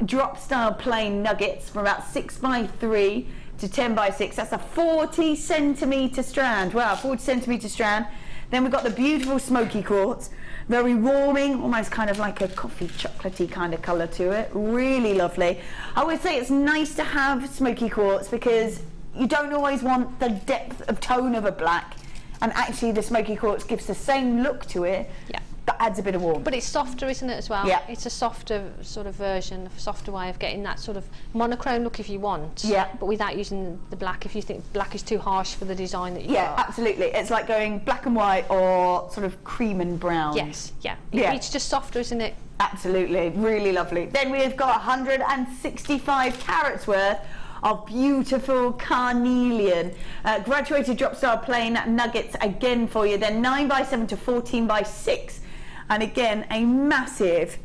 drop style plain nuggets from about 6x3 to 10x6. That's a 40 centimetre strand. Wow, 40 centimetre strand. Then we've got the beautiful smoky quartz, very warming, almost kind of like a coffee chocolatey kind of colour to it. Really lovely. I would say it's nice to have smoky quartz because you don't always want the depth of tone of a black, and actually the smoky quartz gives the same look to it. Yeah. That adds a bit of warmth. But it's softer, isn't it, as well? Yeah. It's a softer sort of version, a softer way of getting that sort of monochrome look if you want. Yeah. But without using the black, if you think black is too harsh for the design that you Yeah, got. absolutely. It's like going black and white or sort of cream and brown. Yes, yeah. Yeah. It's just softer, isn't it? Absolutely, really lovely. Then we've got 165 carats worth of beautiful carnelian graduated drop style plain nuggets again for you. Then 9x7 to 14x6, and again a massive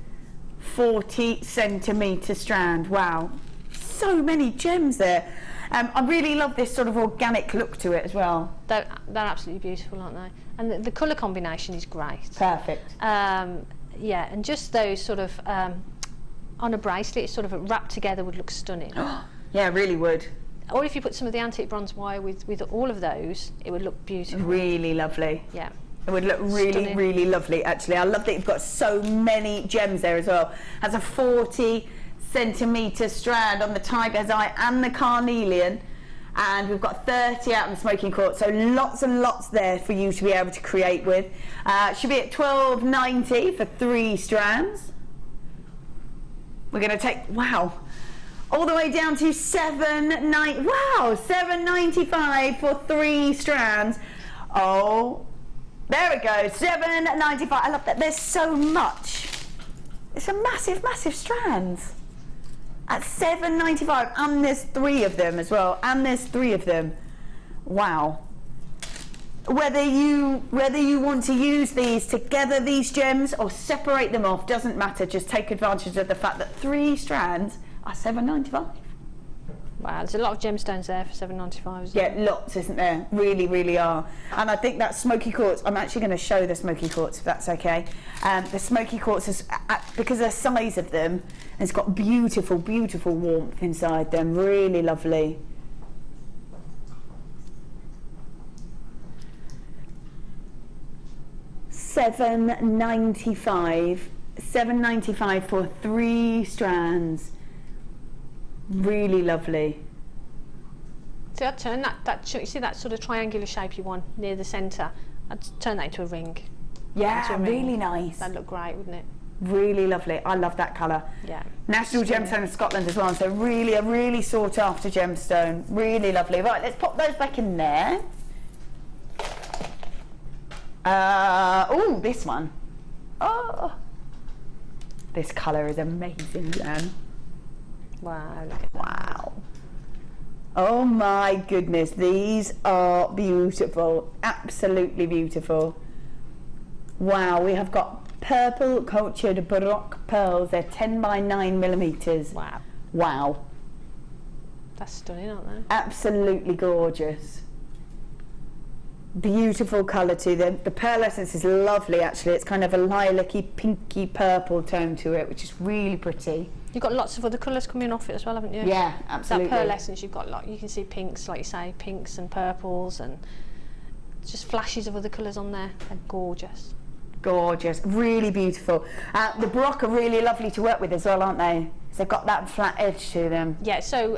40 centimetre strand. Wow, so many gems there. I really love this sort of organic look to it as well. They're absolutely beautiful, aren't they? And the colour combination is great. Perfect. Yeah, and just those sort of on a bracelet, sort of wrapped together would look stunning. Yeah, really would. Or if you put some of the antique bronze wire with all of those, it would look beautiful. Really lovely. Yeah. It would look really, Stunning. really lovely, actually. I love that you've got so many gems there as well. Has a 40 centimetre strand on the Tiger's Eye and the carnelian. And we've got 30 out in the smoking quartz, so lots and lots there for you to be able to create with. Should be at $12.90 for 3 strands. We're going to take, wow, all the way down to $7.95 for 3 strands. Oh, there we go, $7.95. I love that. There's so much. It's a massive, massive strands. At $7.95, and there's 3 of them as well, and there's 3 of them. Wow. Whether you want to use these together, these gems, or separate them off, doesn't matter. Just take advantage of the fact that 3 strands are $7.95. Wow, there's a lot of gemstones there for $7.95, isn't Yeah, there? lots, isn't there? Really, really are. And I think that smoky quartz, I'm actually going to show the smoky quartz, if that's okay. The smoky quartz is, because of the size of them, it's got beautiful, beautiful warmth inside them. Really lovely. $7.95 for 3 strands. Really lovely. See, I'd turn that, you see that sort of triangular shape you want near the centre? I'd turn that into a ring. Yeah, Into a ring. really nice. That'd look great, wouldn't it? Really lovely. I love that colour. Yeah. National Gemstone of Scotland as well, so really a really sought after gemstone. Really lovely. Right, let's pop those back in there. Oh, this one. Oh, this colour is amazing, Jan. Wow, look at that. Wow. Oh my goodness, these are beautiful. Absolutely beautiful. Wow, we have got purple cultured Baroque pearls. They're 10 by 9 millimetres. Wow. Wow. That's stunning, aren't they? Absolutely gorgeous. Beautiful colour to them. The pearlescence is lovely actually. It's kind of a lilac-y, pinky purple tone to it, which is really pretty. You've got lots of other colours coming off it as well, haven't you? Yeah, absolutely. That pearlescence, you've got you can see pinks, like you say, pinks and purples, and just flashes of other colours on there. They're gorgeous. Gorgeous, really beautiful. The Baroque are really lovely to work with as well, aren't they? So they've got that flat edge to them. Yeah, so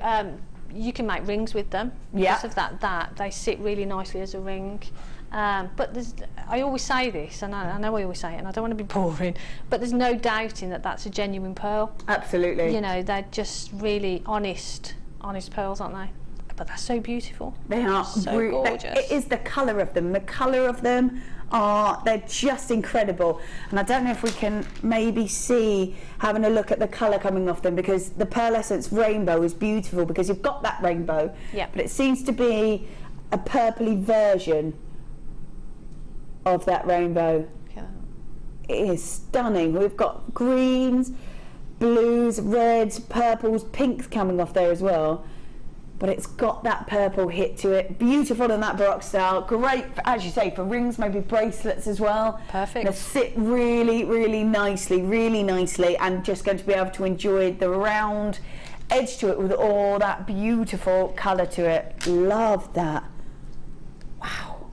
you can make rings with them. Yeah. Because of that they sit really nicely as a ring. But I always say this, and I know I always say it, and I don't want to be boring, but there's no doubting that that's a genuine pearl. Absolutely. You know, they're just really honest pearls, aren't they? But they're so beautiful. They are so gorgeous. It is the colour of them. The colour of them they're just incredible. And I don't know if we can maybe see, having a look at the colour coming off them, because the pearlescence rainbow is beautiful because you've got that rainbow, yeah. But it seems to be a purpley version of that rainbow. Yeah. It is stunning. We've got greens, blues, reds, purples, pinks coming off there as well. But it's got that purple hit to it. Beautiful in that Baroque style. Great, as you say, for rings, maybe bracelets as well. Perfect. They sit really, really nicely, and just going to be able to enjoy the round edge to it with all that beautiful colour to it. Love that. Wow.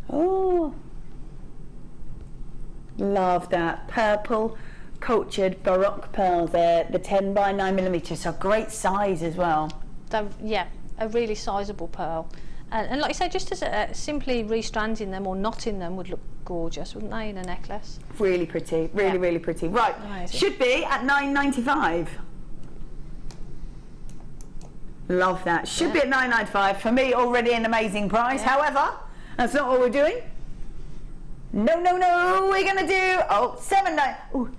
Oh. Love that. Purple cultured Baroque pearls there, the 10 by 9 millimetres, so great size as well. Yeah, a really sizable pearl. And like you say, just as simply restranding them or knotting them would look gorgeous, wouldn't they, in a necklace? Really pretty, really pretty. Right, amazing. Should be at $9.95. Love that. Should be at $9.95. For me, already an amazing price. Yeah. However, that's not what we're doing. No, we're going to do, $7.95.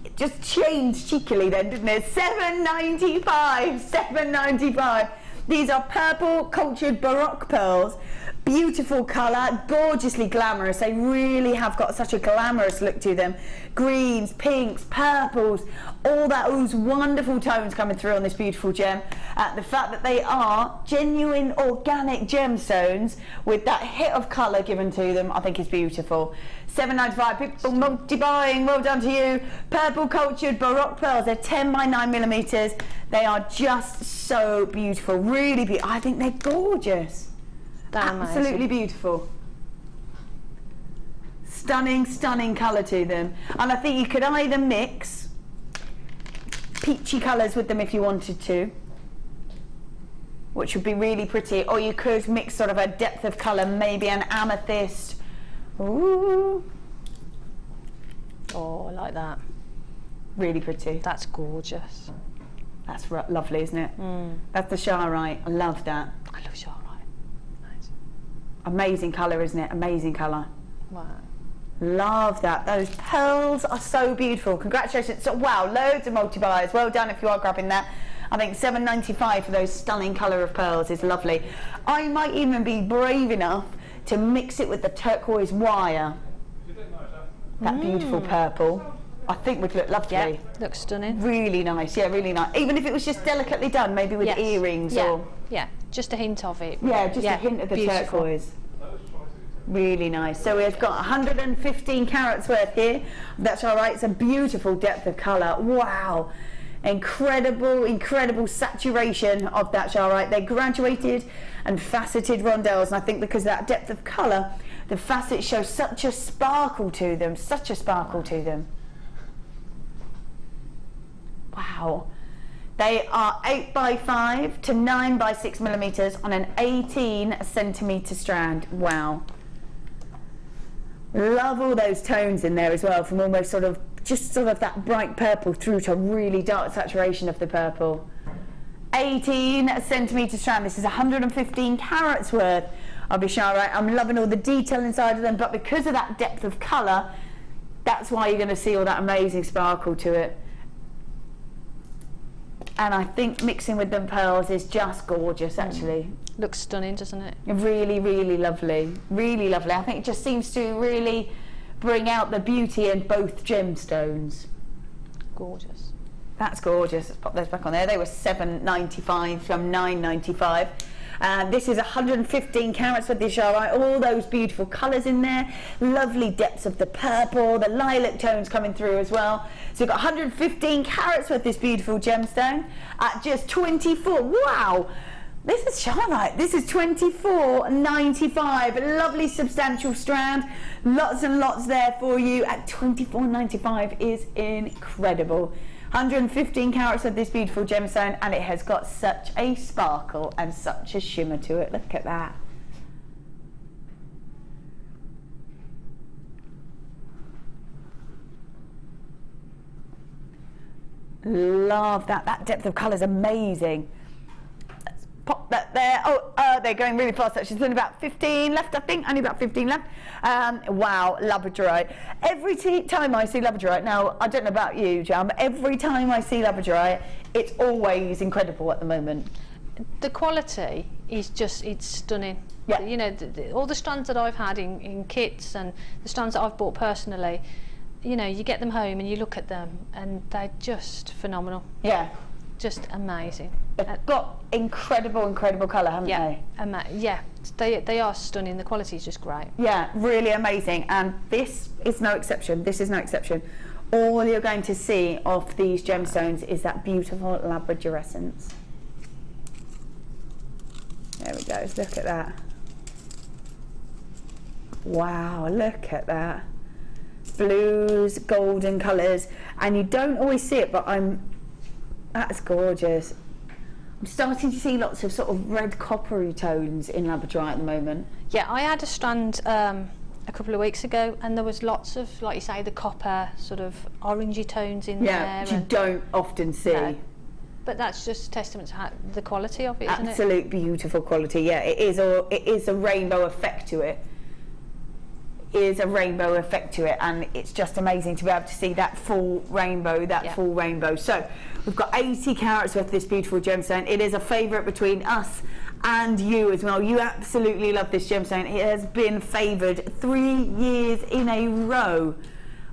It just changed cheekily then, didn't it? $7.95. These are purple cultured Baroque pearls. Beautiful colour, gorgeously glamorous. They really have got such a glamorous look to them. Greens, pinks, purples, all those wonderful tones coming through on this beautiful gem. The fact that they are genuine organic gemstones with that hit of colour given to them, I think is beautiful. $7.95, people multi-buying, well done to you. Purple cultured Baroque pearls, they're 10 by 9 millimetres. They are just so beautiful, really beautiful. I think they're gorgeous. Absolutely beautiful. Stunning colour to them. And I think you could either mix peachy colours with them if you wanted to, which would be really pretty, or you could mix sort of a depth of colour, maybe an amethyst. Ooh. Oh, I like that. Really pretty. That's gorgeous. That's lovely, isn't it? That's the Charite. I love that. I love Charite. Nice. Amazing colour, isn't it? Amazing colour. Wow. Love that. Those pearls are so beautiful. Congratulations. So, wow, loads of multi-buyers. Well done if you are grabbing that. I think $7.95 for those stunning colour of pearls is lovely. I might even be brave enough to mix it with the turquoise wire. That beautiful purple. I think would look lovely. Yeah, looks stunning. Really nice, yeah, really nice. Even if it was just delicately done, maybe with Yes. earrings Yeah. or... Yeah, just a hint of it. Yeah, just a hint of the beautiful. turquoise. Really nice. So we've got 115 carats worth here. That's all right. It's a beautiful depth of colour. Wow. Incredible, incredible saturation of that Charite. They're graduated and faceted rondelles, and I think because of that depth of colour, the facets show such a sparkle to them, such a sparkle to them. Wow. They are 8x5 to 9x6 millimetres on an 18 centimetre strand. Wow. Love all those tones in there as well, from almost sort of just sort of that bright purple through to a really dark saturation of the purple. 18 centimetre strand. This is 115 carats worth of Charite. I'm loving all the detail inside of them, but because of that depth of colour, that's why you're going to see all that amazing sparkle to it. And I think mixing with them pearls is just gorgeous, actually. Looks stunning, doesn't it? Really, really lovely. Really lovely. I think it just seems to really bring out the beauty in both gemstones. Gorgeous. That's gorgeous. Let's pop those back on there. They were $7.95 from $9.95. This is 115 carats with the Charite. All those beautiful colours in there. Lovely depths of the purple, the lilac tones coming through as well. So you've got 115 carats with this beautiful gemstone at just 24. Wow! This is Charite. This is $24.95. Lovely substantial strand. Lots and lots there for you at $24.95 is incredible. 115 carats of this beautiful gemstone, and it has got such a sparkle and such a shimmer to it. Look at that. Love that. That depth of colour is amazing. Let's pop that there. Oh, they're going really fast. Actually, there's only about 15 left, I think. Only about 15 left. Wow, labradorite. Every time I see labradorite, now I don't know about you, Jam, but every time I see labradorite, it's always incredible at the moment. The quality is just, it's stunning. Yeah. You know, all the strands that I've had in kits and the strands that I've bought personally, you know, you get them home and you look at them and they're just phenomenal. Yeah. Just amazing. They've got incredible, incredible colour, haven't they? Yeah, they are stunning. The quality is just great. Yeah, really amazing. And this is no exception. This is no exception. All you're going to see of these gemstones is that beautiful labradorescence. There we go. Look at that. Wow, look at that. Blues, golden colours, and you don't always see it, but that's gorgeous. I'm starting to see lots of sort of red coppery tones in labradorite at the moment. Yeah, I had a strand a couple of weeks ago, and there was lots of, like you say, the copper sort of orangey tones in there. Yeah, which you don't often see. No. But that's just testament to the quality of it, isn't it? Absolute beautiful quality. Yeah, it is a rainbow effect to it. Is a rainbow effect to it, and it's just amazing to be able to see that full rainbow, full rainbow. So we've got 80 carats worth of this beautiful gemstone. It is a favourite between us and you as well. You absolutely love this gemstone. It has been favoured 3 years in a row.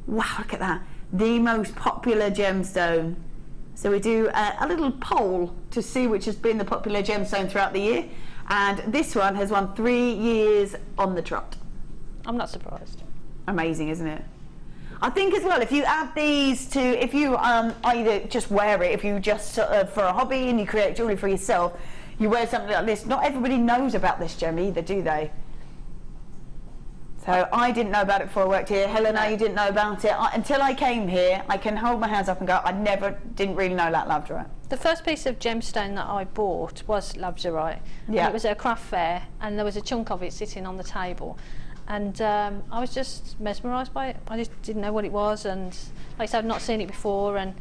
Wow, look at that. The most popular gemstone. So we do a little poll to see which has been the popular gemstone throughout the year, and this one has won 3 years on the trot. I'm not surprised. Amazing, isn't it? I think as well, if you add these to, if you either just wear it, if you just sort of for a hobby and you create jewellery for yourself, you wear something like this, not everybody knows about this gem either, do they? So I didn't know about it before I worked here. Helena, you didn't know about it. Until I came here, I can hold my hands up and go, didn't really know that labradorite. The first piece of gemstone that I bought was labradorite. Yeah. And it was at a craft fair, and there was a chunk of it sitting on the table. And I was just mesmerised by it. I just didn't know what it was, and like I said, I've not seen it before, and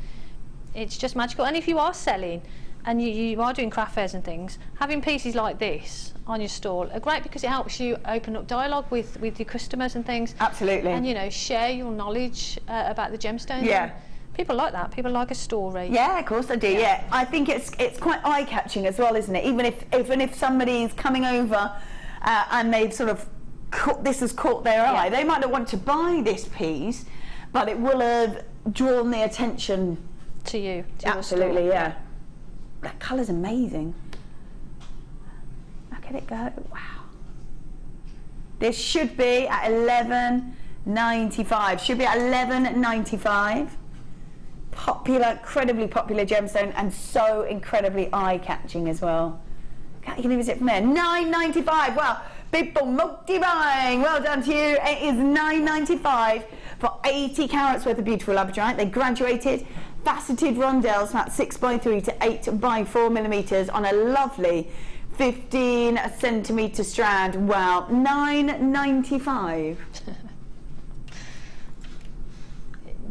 it's just magical. And if you are selling and you are doing craft fairs and things, having pieces like this on your stall are great because it helps you open up dialogue with your customers and things. Absolutely. And, you know, share your knowledge about the gemstones. Yeah. People like that. People like a story. Yeah, of course I do. Yeah, I think it's quite eye-catching as well, isn't it? Even if somebody's coming over and they've sort of this has caught their eye, they might not want to buy this piece, but it will have drawn the attention to you. To your absolutely, store. yeah. That colour's amazing. Look at it go. Wow. This should be at $11.95. Should be at $11.95. Popular, incredibly popular gemstone, and so incredibly eye-catching as well. You can even see it from there. $9.95. Wow. People multi-buying. Well done to you. It is $9.95 for 80 carats worth of beautiful labradorite. They graduated faceted rondelles from about 6x3 to 8x4 millimeters on a lovely 15 centimetre strand. Wow, $9.95.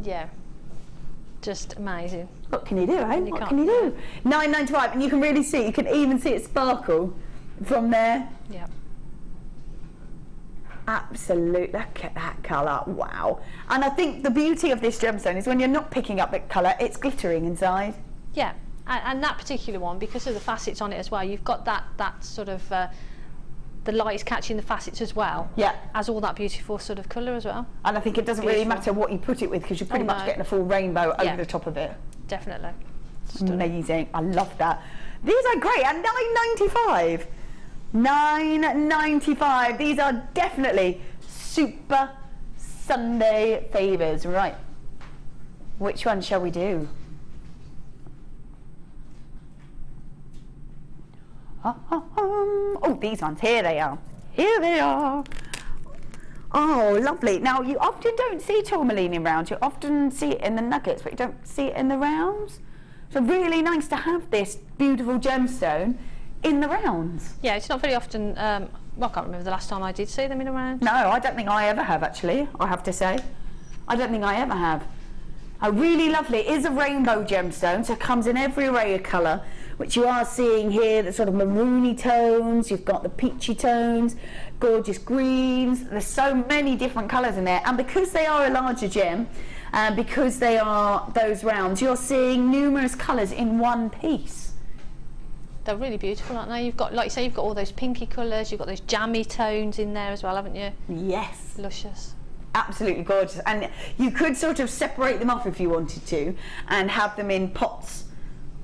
Yeah, just amazing. What can you do, eh? What can you do? $9.95, and you can really see, you can even see it sparkle from there. Yeah. Absolute, look at that colour, wow. And I think the beauty of this gemstone is when you're not picking up that colour, it's glittering inside. Yeah, and that particular one, because of the facets on it as well, you've got that sort of, the light is catching the facets as well. Yeah. As all that beautiful sort of colour as well. And I think it doesn't really matter what you put it with, because you're pretty much getting a full rainbow over the top of it. Definitely. Amazing, I love that. These are great, and $9.95. $9.95. These are definitely super Sunday favours. Right, which one shall we do? Oh, these ones, here they are. Here they are. Oh, lovely. Now, you often don't see tourmaline in rounds. You often see it in the nuggets, but you don't see it in the rounds. So really nice to have this beautiful gemstone in the rounds. Yeah, it's not very often. Well, I can't remember the last time I did see them in a round. No, I don't think I ever have, actually, I have to say. I don't think I ever have. Really lovely. It is a rainbow gemstone, so it comes in every array of colour, which you are seeing here, the sort of maroony tones, you've got the peachy tones, gorgeous greens. There's so many different colours in there, and because they are a larger gem, and because they are those rounds, you're seeing numerous colours in one piece. They're really beautiful, aren't they? You've got, like you say, you've got all those pinky colours, you've got those jammy tones in there as well, haven't you? Yes. Luscious. Absolutely gorgeous. And you could sort of separate them off if you wanted to, and have them in pots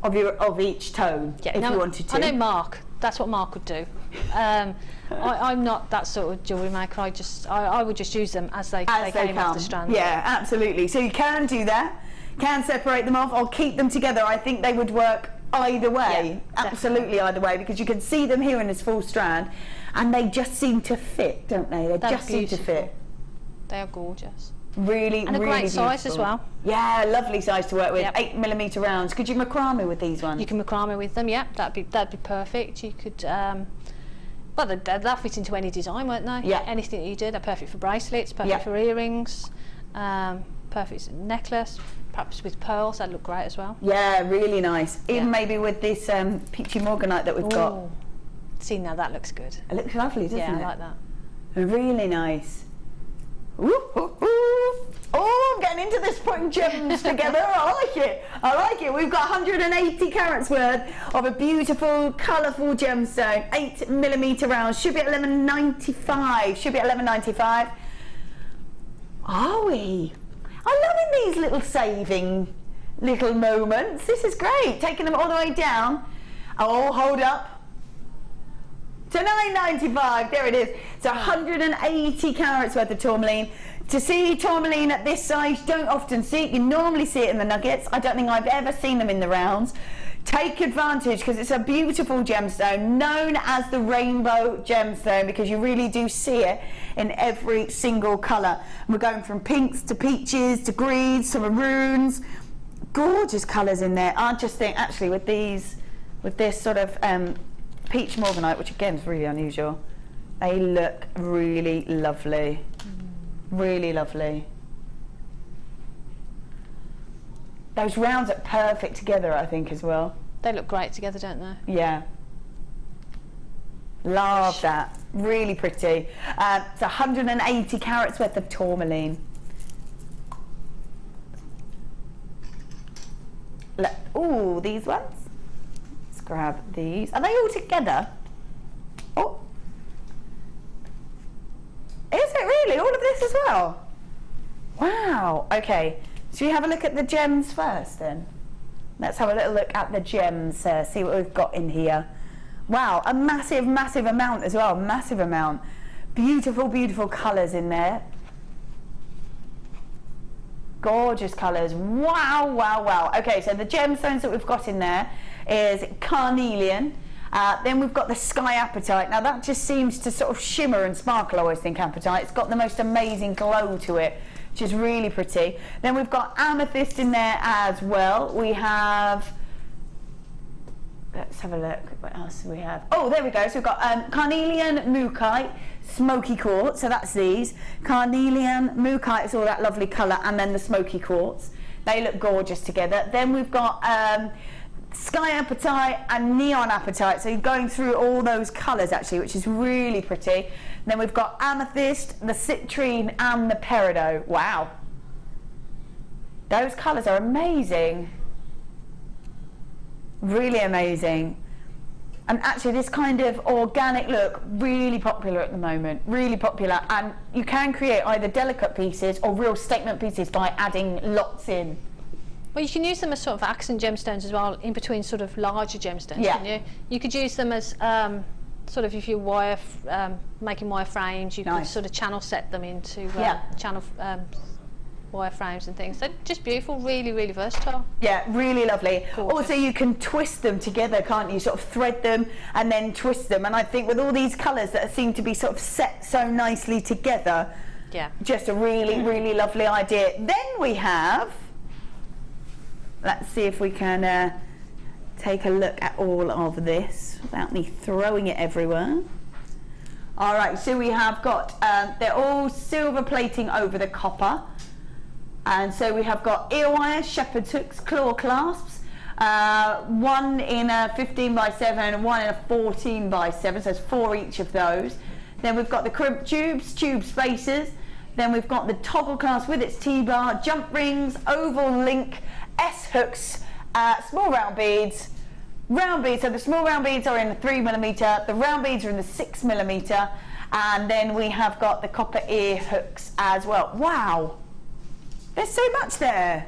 of each tone, if you wanted to. I know Mark, that's what Mark would do. I'm not that sort of jewellery maker. I would just use them as they came off the strand. Yeah, absolutely. So you can do that, can separate them off or keep them together. I think they would work either way, absolutely either way, because you can see them here in this full strand, and they just seem to fit, don't they? They just seem to fit. They are gorgeous. Really, and a really great size beautiful as well. Yeah, lovely size to work with. 8mm rounds. Could you macrame with these ones? You can macrame with them. Yeah, that'd be perfect. You could. Well, they'll fit into any design, won't they? Yeah. Anything that you do. They're perfect for bracelets. Perfect for earrings. Perfect necklace. Perhaps with pearls, that'd look great as well. Yeah, really nice. Even maybe with this peachy morganite that we've got. See, now that looks good. It looks lovely, doesn't it? Yeah, I like that. Really nice. Ooh, ooh, ooh. Oh, I'm getting into this, putting gems together. I like it. I like it. We've got 180 carats worth of a beautiful, colourful gemstone. 8mm rounds. Should be at $11.95. Should be at $11.95. Are we? I'm loving these little saving little moments. This is great. Taking them all the way down. Oh, hold up. So $9.95, there it is. It's 180 carats worth of tourmaline. To see tourmaline at this size, you don't often see it. You normally see it in the nuggets. I don't think I've ever seen them in the rounds. Take advantage, because it's a beautiful gemstone, known as the rainbow gemstone, because you really do see it in every single colour. We're going from pinks to peaches to greens to maroons. Gorgeous colours in there. I just think, actually, with this sort of peach morganite, which again is really unusual, they look really lovely. Really lovely. Those rounds are perfect together, I think, as well. They look great together, don't they? Yeah. Love that. Really pretty. It's 180 carats worth of tourmaline. Ooh, these ones. Let's grab these. Are they all together? Oh. Is it really? All of this as well? Wow, okay. Should we have a look at the gems first then? Let's have a little look at the gems, see what we've got in here. Wow, a massive, massive amount as well, massive amount. Beautiful, beautiful colours in there. Gorgeous colours. Wow, wow, wow. Okay, so the gemstones that we've got in there is carnelian. Then we've got the sky apatite. Now that just seems to sort of shimmer and sparkle, I always think, apatite. It's got the most amazing glow to it, which is really pretty. Then we've got amethyst in there as well. We have, let's have a look, what else do we have? Oh, there we go. So we've got carnelian, mookaite, smoky quartz, so that's these. Carnelian, mookaite is all that lovely colour, and then the smoky quartz. They look gorgeous together. Then we've got sky apatite and neon apatite, so you're going through all those colours actually, which is really pretty. And then we've got amethyst, the citrine and the peridot. Wow, those colours are amazing, really amazing. And actually this kind of organic look, really popular at the moment, really popular, and you can create either delicate pieces or real statement pieces by adding lots in. Well, you can use them as sort of accent gemstones as well, in between sort of larger gemstones, yeah. Can you? You could use them as sort of, if you're making wire frames, you nice. could sort of channel set them into channel wire frames and things. They're just beautiful, really, really versatile. Yeah, really lovely. Gorgeous. Also, you can twist them together, can't you? Sort of thread them and then twist them. And I think with all these colours that seem to be sort of set so nicely together, yeah, just a really, really lovely idea. Then we have, let's see if we can take a look at all of this without me throwing it everywhere. All right, so we have got, they're all silver plating over the copper. And so we have got ear wire, shepherd's hooks, claw clasps, one in a 15x7 and one in a 14x7, so there's 4 each of those. Then we've got the crimp tubes, tube spacers. Then we've got the toggle clasp with its T-bar, jump rings, oval link, S-hooks, small round beads, so the small round beads are in the 3mm, the round beads are in the 6mm, and then we have got the copper ear hooks as well. Wow! There's so much there.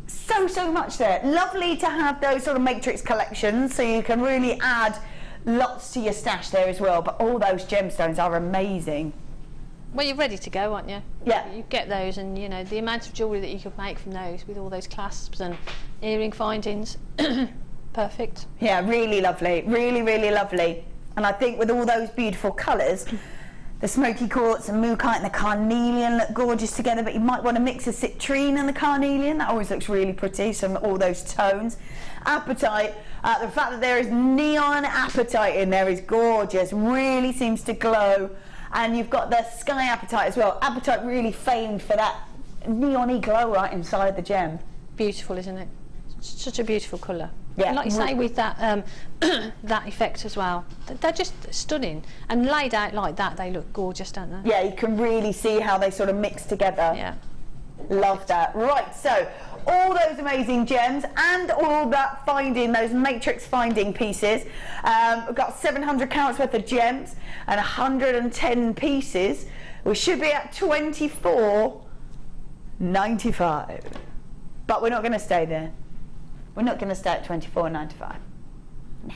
So much there. Lovely to have those sort of matrix collections, so you can really add lots to your stash there as well. But all those gemstones are amazing. Well, you're ready to go, aren't you? Yeah. You get those, and you know the amount of jewellery that you could make from those, with all those clasps and earring findings. Perfect. Yeah, really lovely. Really, really lovely. And I think with all those beautiful colours, the smoky quartz and mookaite and the carnelian look gorgeous together, but you might want to mix the citrine and the carnelian. That always looks really pretty, so all those tones. Apatite, the fact that there is neon apatite in there is gorgeous, really seems to glow. And you've got the sky apatite as well. Apatite really famed for that neon-y glow right inside the gem. Beautiful, isn't it? Such a beautiful colour. Yeah. And like you say, with that that effect as well, they're just stunning. And laid out like that, they look gorgeous, don't they? Yeah, you can really see how they sort of mix together. Yeah. Love that. Right, so all those amazing gems and all that finding, those matrix finding pieces. We've got 700 carats worth of gems and 110 pieces. We should be at $24.95. But we're not going to stay there. We're not going to stay at $24.95. No.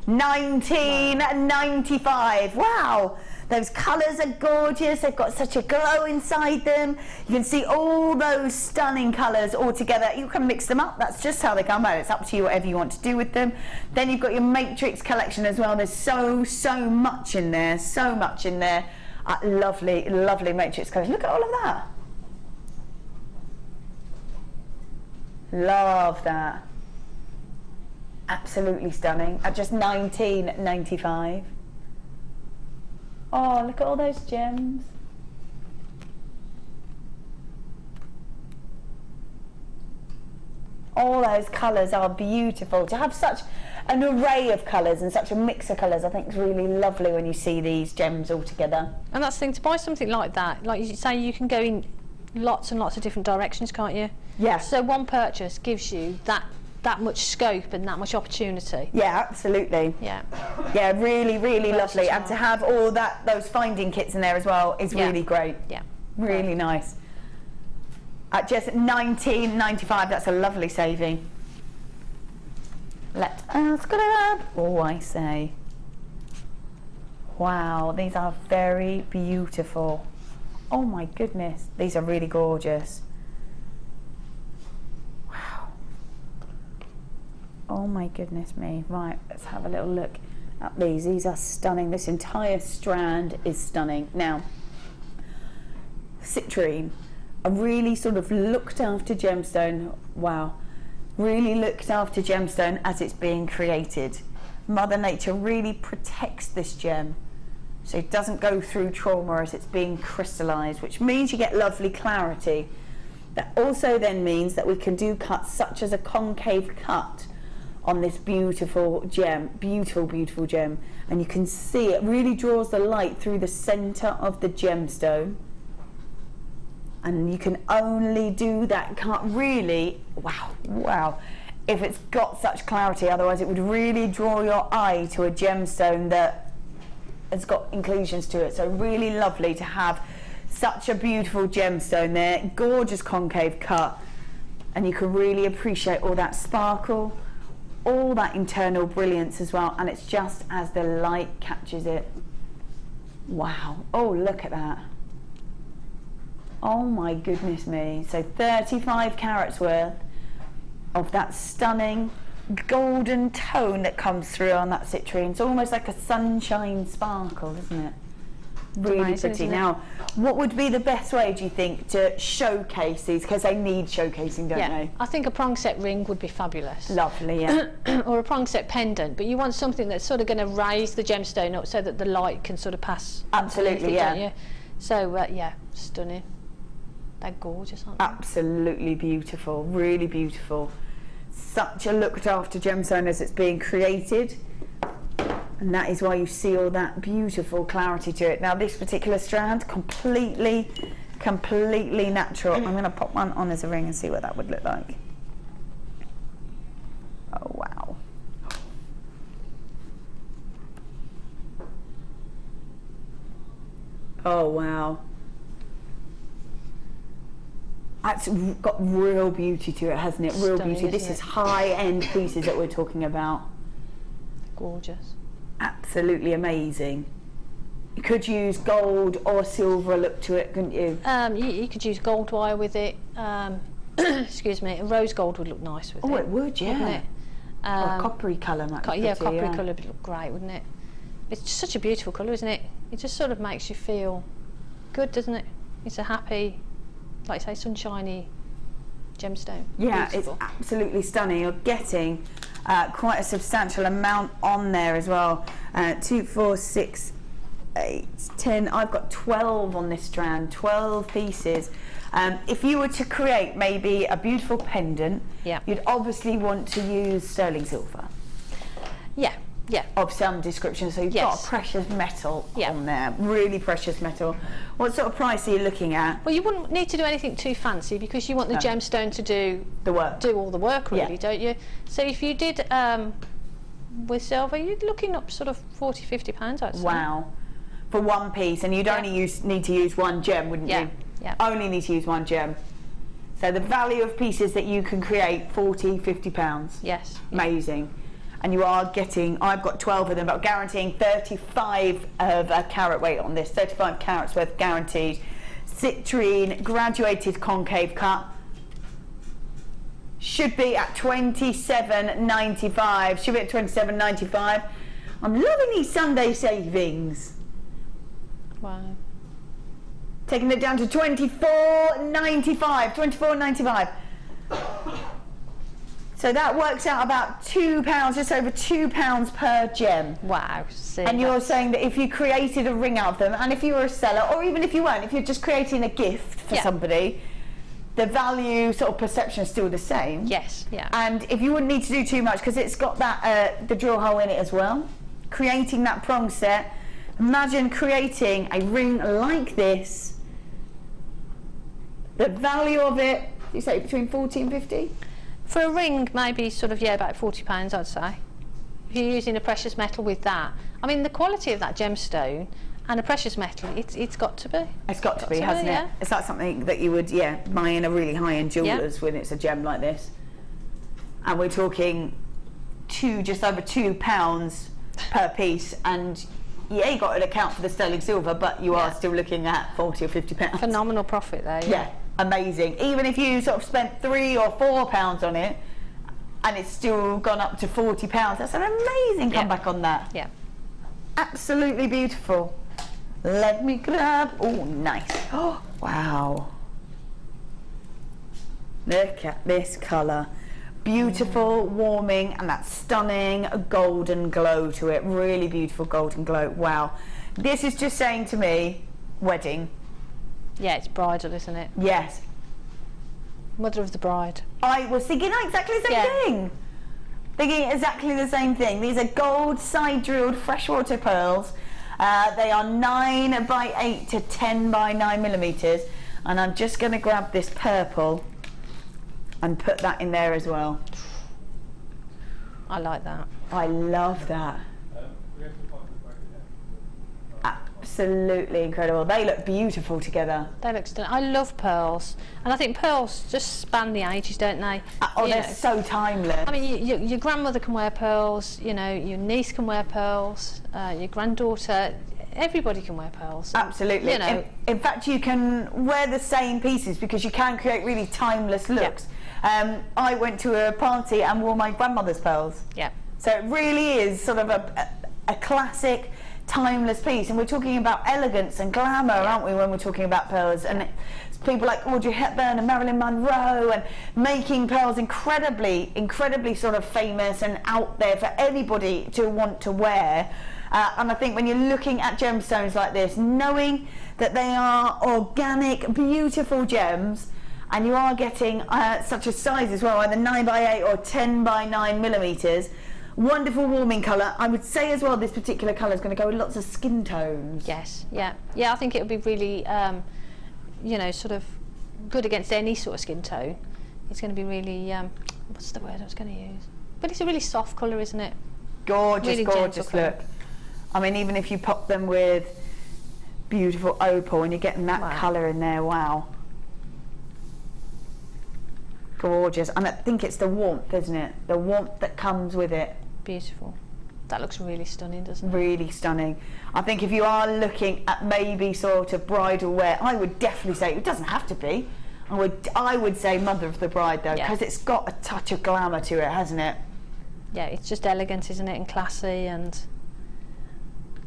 $19.95. Wow. Those colours are gorgeous. They've got such a glow inside them. You can see all those stunning colours all together. You can mix them up. That's just how they come out. It's up to you, whatever you want to do with them. Then you've got your matrix collection as well. There's so much in there. So much in there. Lovely, lovely matrix collection. Look at all of that. Love that. Absolutely stunning. At just $19.95. Oh, look at all those gems. All those colours are beautiful. To have such an array of colours and such a mix of colours, I think is really lovely when you see these gems all together. And that's the thing, to buy something like that, like you say, you can go in lots and lots of different directions, can't you? Yeah. So one purchase gives you that that much scope and that much opportunity. Yeah, absolutely. Yeah. Yeah, really, really lovely. Versatile. And to have all those finding kits in there as well is really great. Yeah. Really nice. At just $19.95, that's a lovely saving. Let us grab. Oh, I say. Wow, these are very beautiful. Oh my goodness, these are really gorgeous. Wow. Oh my goodness me. Right, let's have a little look at these. These are stunning. This entire strand is stunning. Now, citrine, a really sort of looked after gemstone. Wow, really looked after gemstone as it's being created. Mother Nature really protects this gem so it doesn't go through trauma as it's being crystallized, which means you get lovely clarity. That also then means that we can do cuts such as a concave cut on this beautiful gem, beautiful gem, and you can see it really draws the light through the center of the gemstone. And you can only do that cut really, wow, if it's got such clarity, otherwise it would really draw your eye to a gemstone that has got inclusions to it. So really lovely to have such a beautiful gemstone there, gorgeous concave cut, and you can really appreciate all that sparkle, all that internal brilliance as well, and it's just as the light catches it. Wow, oh look at that. Oh my goodness me. So 35 carats worth of that stunning golden tone that comes through on that citrine. It's almost like a sunshine sparkle, isn't it? Really Amazing, pretty. isn't it? Now, what would be the best way, do you think, to showcase these? Because they need showcasing, don't they? I think a prong set ring would be fabulous. Lovely, yeah. Or a prong set pendant, but you want something that's sort of going to raise the gemstone up so that the light can sort of pass. Absolutely, yeah. Don't you? So, yeah, stunning. They're gorgeous, aren't they? Absolutely beautiful, really beautiful. Such a looked after gemstone as it's being created, and that is why you see all that beautiful clarity to it. Now this particular strand, completely natural. I'm going to pop one on as a ring and see what that would look like. Oh wow. Oh wow. That's got real beauty to it, hasn't it? Real Stunning, beauty. This isn't is it? high-end pieces that we're talking about. Gorgeous. Absolutely amazing. You could use gold or silver look to it, couldn't you? You could use gold wire with it. Excuse me, rose gold would look nice with it. Oh, it would, yeah. Wouldn't it? Or a coppery colour might be pretty, coppery colour would look great, wouldn't it? It's just such a beautiful colour, isn't it? It just sort of makes you feel good, doesn't it? It's a happy, like I say, sunshiny gemstone. Yeah, Beautiful. it's absolutely stunning. You're getting quite a substantial amount on there as well. 2, 4, 6, 8, 10. I've got 12 on this strand, 12 pieces. If you were to create maybe a beautiful pendant, you'd obviously want to use sterling silver. Yeah. Of some description, so you've got a precious metal on there, really precious metal. What sort of price are you looking at? Well, you wouldn't need to do anything too fancy because you want the gemstone to do the work, do all the work, really, don't you? So if you did with silver, you're looking up sort of £40–50, I'd say. Wow, for one piece, and you'd only need to use one gem, wouldn't you? Yeah. Only need to use one gem. So the value of pieces that you can create, £40–50. Yes. Amazing. And you are getting, I've got 12 of them, but guaranteeing 35 of a carat weight on this, 35 carats worth guaranteed. Citrine, graduated concave cut. Should be at $27.95. Should be at $27.95. I'm loving these Sunday savings. Wow. Taking it down to $24.95. $24.95. So that works out about £2, just over £2 per gem. Wow. And you're saying that if you created a ring out of them, and if you were a seller, or even if you weren't, if you're just creating a gift for somebody, the value sort of perception is still the same. Yes, yeah. And if you wouldn't need to do too much, because it's got that the drill hole in it as well, creating that prong set, imagine creating a ring like this. The value of it, you say between 40 and 50? For a ring, maybe sort of, yeah, about £40, I'd say. If you're using a precious metal with that. I mean, the quality of that gemstone and a precious metal, it's got to be. It's got to be, hasn't it? Yeah. It's like something that you would, buy in a really high-end jeweller's when it's a gem like this. And we're talking just over £2 per piece, and yeah, you got to account for the sterling silver, but you are still looking at £40 or £50. Phenomenal profit there. Yeah, amazing. Even if you sort of spent £3 or £4 on it, and it's still gone up to £40, that's an amazing comeback on that. Yeah. Absolutely beautiful. Let me grab. Oh, nice. Oh, wow. Look at this colour. Beautiful, warming, and that stunning golden glow to it. Really beautiful golden glow. Wow. This is just saying to me, wedding. Yeah, it's bridal, isn't it? Yes. Mother of the bride. I was thinking exactly the same thing. Thinking exactly the same thing. These are gold side drilled freshwater pearls. They are 9 by 8 to 10 by 9 millimeters. And I'm just going to grab this purple and put that in there as well. I like that. I love that. Absolutely incredible. They look beautiful together. They look stunning. I love pearls, and I think pearls just span the ages, don't they? They're so timeless. I mean, your grandmother can wear pearls, you know, your niece can wear pearls, your granddaughter, everybody can wear pearls. Absolutely. You know, in fact, you can wear the same pieces because you can create really timeless looks. I went to a party and wore my grandmother's pearls. Yeah. So it really is sort of a classic, timeless piece, and we're talking about elegance and glamour, aren't we, when we're talking about pearls? And it's people like Audrey Hepburn and Marilyn Monroe, and making pearls incredibly sort of famous and out there for anybody to want to wear. And I think when you're looking at gemstones like this, knowing that they are organic, beautiful gems, and you are getting such a size as well, either 9 by 8 or 10 by 9 millimeters. Wonderful warming colour. I would say as well this particular colour is going to go with lots of skin tones. Yes, yeah. I think it would be really, you know, sort of good against any sort of skin tone. It's going to be really, what's the word I was going to use? But it's a really soft colour, isn't it? Gorgeous, really gorgeous look. I mean, even if you pop them with beautiful opal and you're getting that colour in there, wow. Gorgeous. And I think it's the warmth, isn't it? The warmth that comes with it. Beautiful. That looks really stunning, doesn't it? Really stunning. I think if you are looking at maybe sort of bridal wear, I would definitely say, it doesn't have to be, I would say mother of the bride though, because it's got a touch of glamour to it, hasn't it? Yeah, it's just elegant, isn't it, and classy, and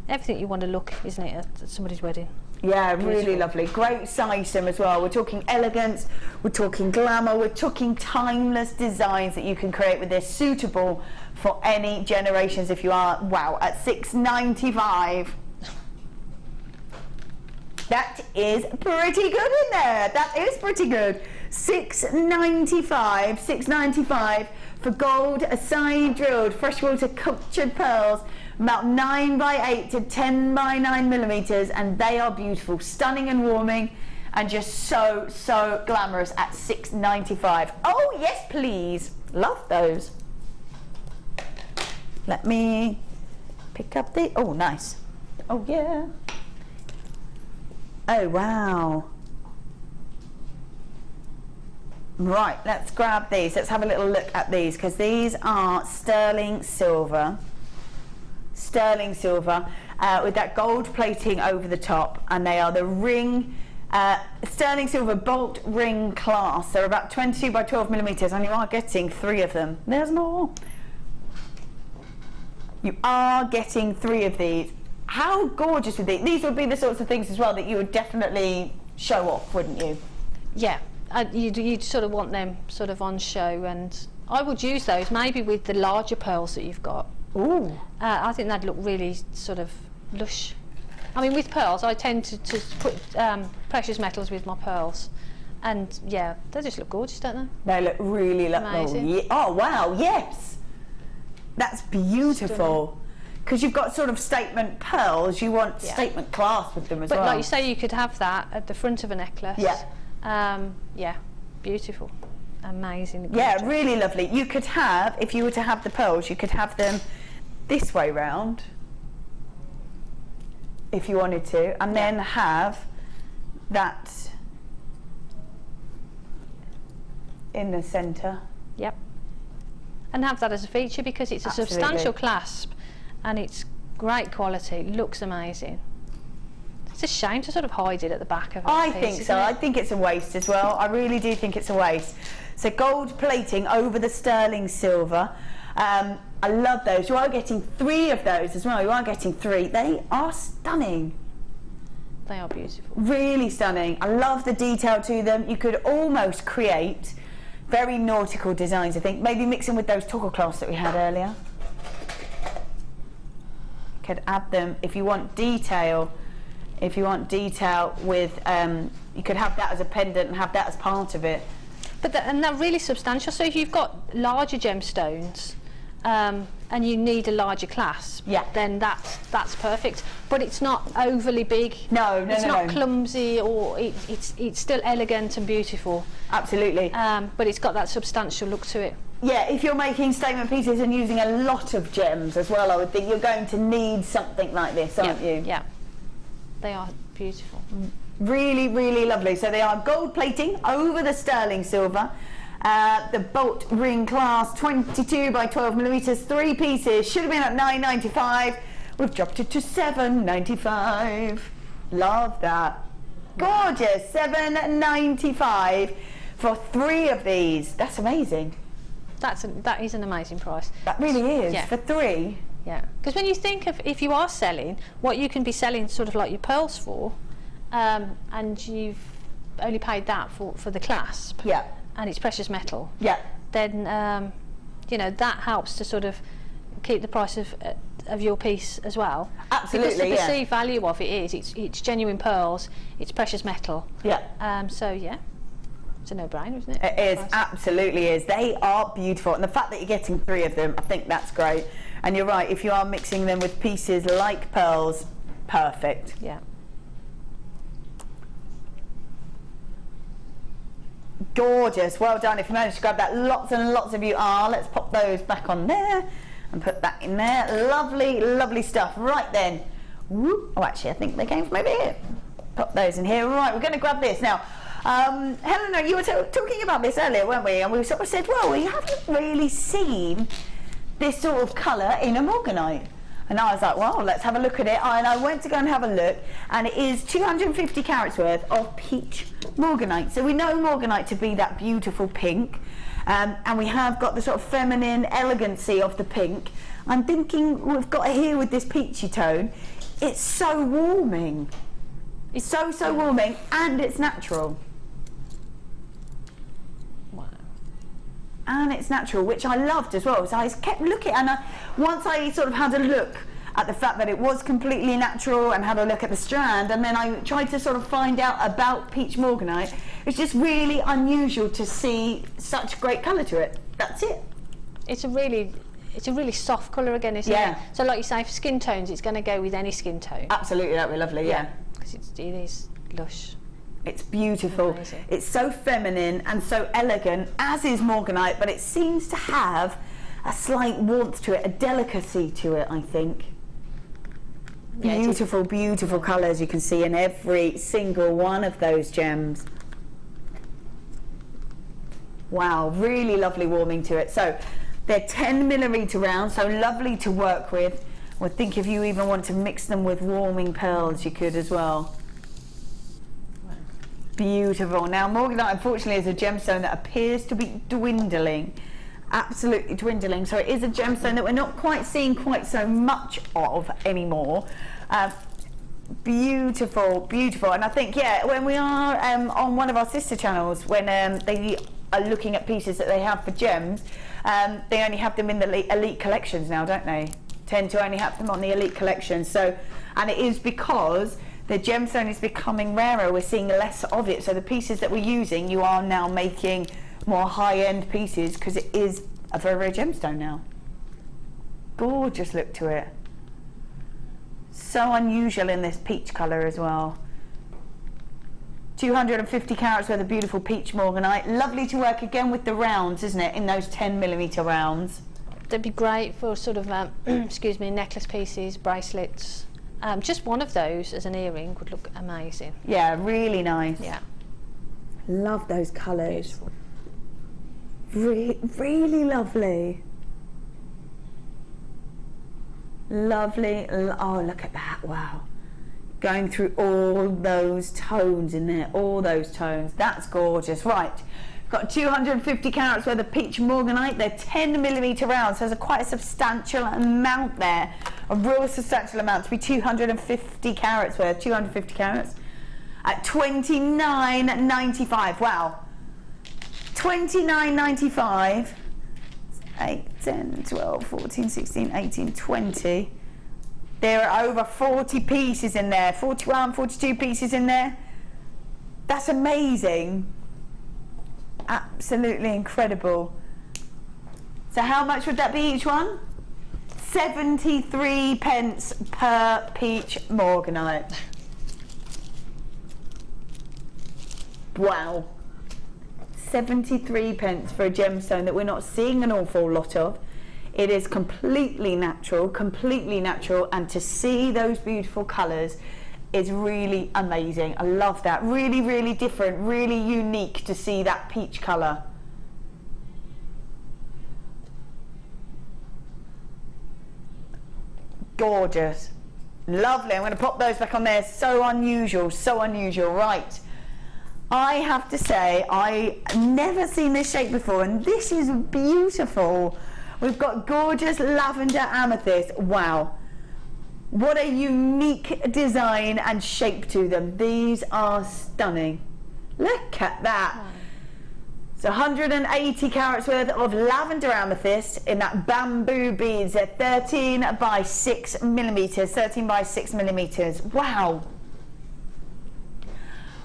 everything you want to look, isn't it, at somebody's wedding. Yeah, really lovely. Great size as well. We're talking elegance, we're talking glamour, we're talking timeless designs that you can create with this, suitable for any generations if you are, wow, at $6.95. That is pretty good in there. That is pretty good. $6.95 for gold side drilled freshwater cultured pearls, about 9 by 8 to 10 by 9 millimeters, and they are beautiful, stunning and warming, and just so glamorous at $6.95. Oh yes, please. Love those. Let me pick up the, oh nice. Oh yeah. Oh wow. Right, let's grab these. Let's have a little look at these, because these are sterling silver. Sterling silver with that gold plating over the top, and they are the ring sterling silver bolt ring clasps. They're about 22 by 12 millimeters, and you are getting 3 of them. There's more. You are getting 3 of these. How gorgeous would these? These would be the sorts of things as well that you would definitely show off, wouldn't you? Yeah, you'd sort of want them sort of on show, and I would use those maybe with the larger pearls that you've got. Ooh. I think that'd look really sort of lush. I mean, with pearls, I tend to put precious metals with my pearls, and yeah, they just look gorgeous, don't they? They look really amazing. Oh wow, yes, that's beautiful. Because you've got sort of statement pearls, you want statement clasp with them as well. But like you say, you could have that at the front of a necklace. Yeah. Yeah, beautiful. amazing. Yeah, gorgeous. really lovely. You could have, if you were to have the pearls, you could have them this way round, if you wanted to, and then have that in the centre. Yep. And have that as a feature because it's a Absolutely. substantial clasp and it's great quality. It looks amazing. It's a shame to sort of hide it at the back of it. I think so. I think it's a waste as well. I really do think it's a waste. So gold plating over the sterling silver. I love those. You are getting 3 of those as well. You are getting 3. They are stunning. They are beautiful. Really stunning. I love the detail to them. You could almost create very nautical designs, I think. Maybe mixing with those toggle clasps that we had earlier. Could add them if you want detail. If you want detail with, you could have that as a pendant and have that as part of it. But and they're really substantial. So if you've got larger gemstones and you need a larger clasp, then that's perfect. But it's not overly big. No, it's not clumsy, or it's still elegant and beautiful. Absolutely. But it's got that substantial look to it. Yeah, if you're making statement pieces and using a lot of gems as well, I would think you're going to need something like this, aren't you? Yeah. They are beautiful. Really, really lovely. So they are gold plating over the sterling silver. The bolt ring clasp, 22 by 12 millimeters, 3 pieces. Should have been at $9.95. We've dropped it to $7.95. Love that. Gorgeous. $7.95 for 3 of these. That's amazing. That is an amazing price. That really is. Yeah. For 3. Yeah, because when you think of if you are selling what you can be selling sort of like your pearls for, and you've only paid that for the clasp, and it's precious metal, then you know that helps to sort of keep the price of your piece as well. Absolutely, because the perceived value of it is it's genuine pearls, it's precious metal. So yeah. It's a no-brainer, isn't it? It is, absolutely is. They are beautiful, and the fact that you're getting 3 of them, I think that's great. And you're right, if you are mixing them with pieces like pearls, perfect. Yeah. Gorgeous, well done. If you managed to grab that, lots and lots of you are. Let's pop those back on there and put that in there. Lovely, lovely stuff. Right then. Whoop. Oh, actually, I think they came from over here. Pop those in here. Right, we're going to grab this now. Helena, you were talking about this earlier, weren't we? And we sort of said, well, we haven't really seen this sort of colour in a Morganite. And I was like, well, let's have a look at it. And I went to go and have a look, and it is 250 carats worth of peach Morganite. So we know Morganite to be that beautiful pink, and we have got the sort of feminine elegancy of the pink. I'm thinking we've got it here with this peachy tone. It's so warming. It's so warming, and it's natural. And it's natural, which I loved as well. So I kept looking, and once I sort of had a look at the fact that it was completely natural and had a look at the strand, and then I tried to sort of find out about peach Morganite. It's just really unusual to see such great colour to it. That's it. It's a really soft colour again, isn't it? So like you say, for skin tones, it's going to go with any skin tone. Absolutely, that would be lovely, yeah. Because it is lush. It's beautiful. Amazing. It's so feminine and so elegant, as is Morganite, but it seems to have a slight warmth to it, a delicacy to it, I think. Beautiful, beautiful colours you can see in every single one of those gems. Wow, really lovely warming to it. So they're 10mm rounds, so lovely to work with. I think if you even want to mix them with warming pearls, you could as well. Beautiful. Now, Morganite, unfortunately, is a gemstone that appears to be dwindling. Absolutely dwindling. So it is a gemstone that we're not quite seeing quite so much of anymore. Beautiful, beautiful. And I think, yeah, when we are on one of our sister channels, when they are looking at pieces that they have for gems, they only have them in the elite collections now, don't they? Tend to only have them on the elite collections. So, and it is because the gemstone is becoming rarer. We're seeing less of it. So the pieces that we're using, you are now making more high-end pieces because it is a very rare gemstone now. Gorgeous look to it. So unusual in this peach colour as well. 250 carats worth of beautiful peach morganite. Lovely to work again with the rounds, isn't it? In those 10mm rounds. They'd be great for sort of, excuse me, necklace pieces, bracelets. Just one of those as an earring would look amazing. Yeah, really nice. Yeah. Love those colours. Beautiful. Really lovely. Lovely. Oh, look at that. Wow. Going through all those tones in there. All those tones. That's gorgeous. Right. Got 250 carats worth of peach morganite. They're 10mm rounds, so there's quite a substantial amount there. A real substantial amount to be 250 carats worth. 250 carats at $29.95. Wow. $29.95. 8, 10, 12, 14, 16, 18, 20. There are over 40 pieces in there. 41, 42 pieces in there. That's amazing. Absolutely incredible. So how much would that be each one? 73 pence per peach morganite. Wow. 73 pence for a gemstone that we're not seeing an awful lot of. It is completely natural, and to see those beautiful colours is really amazing. I love that. Really, really different, really unique to see that peach colour. Gorgeous. Lovely. I'm going to pop those back on there. So unusual, so unusual. Right. I have to say, I never seen this shape before, and this is beautiful. We've got gorgeous lavender amethyst. Wow. What a unique design and shape to them. These are stunning. Look at that. It's 180 carats worth of lavender amethyst in that bamboo beads. They're 13 by 6 millimeters. 13 by 6 millimeters. Wow.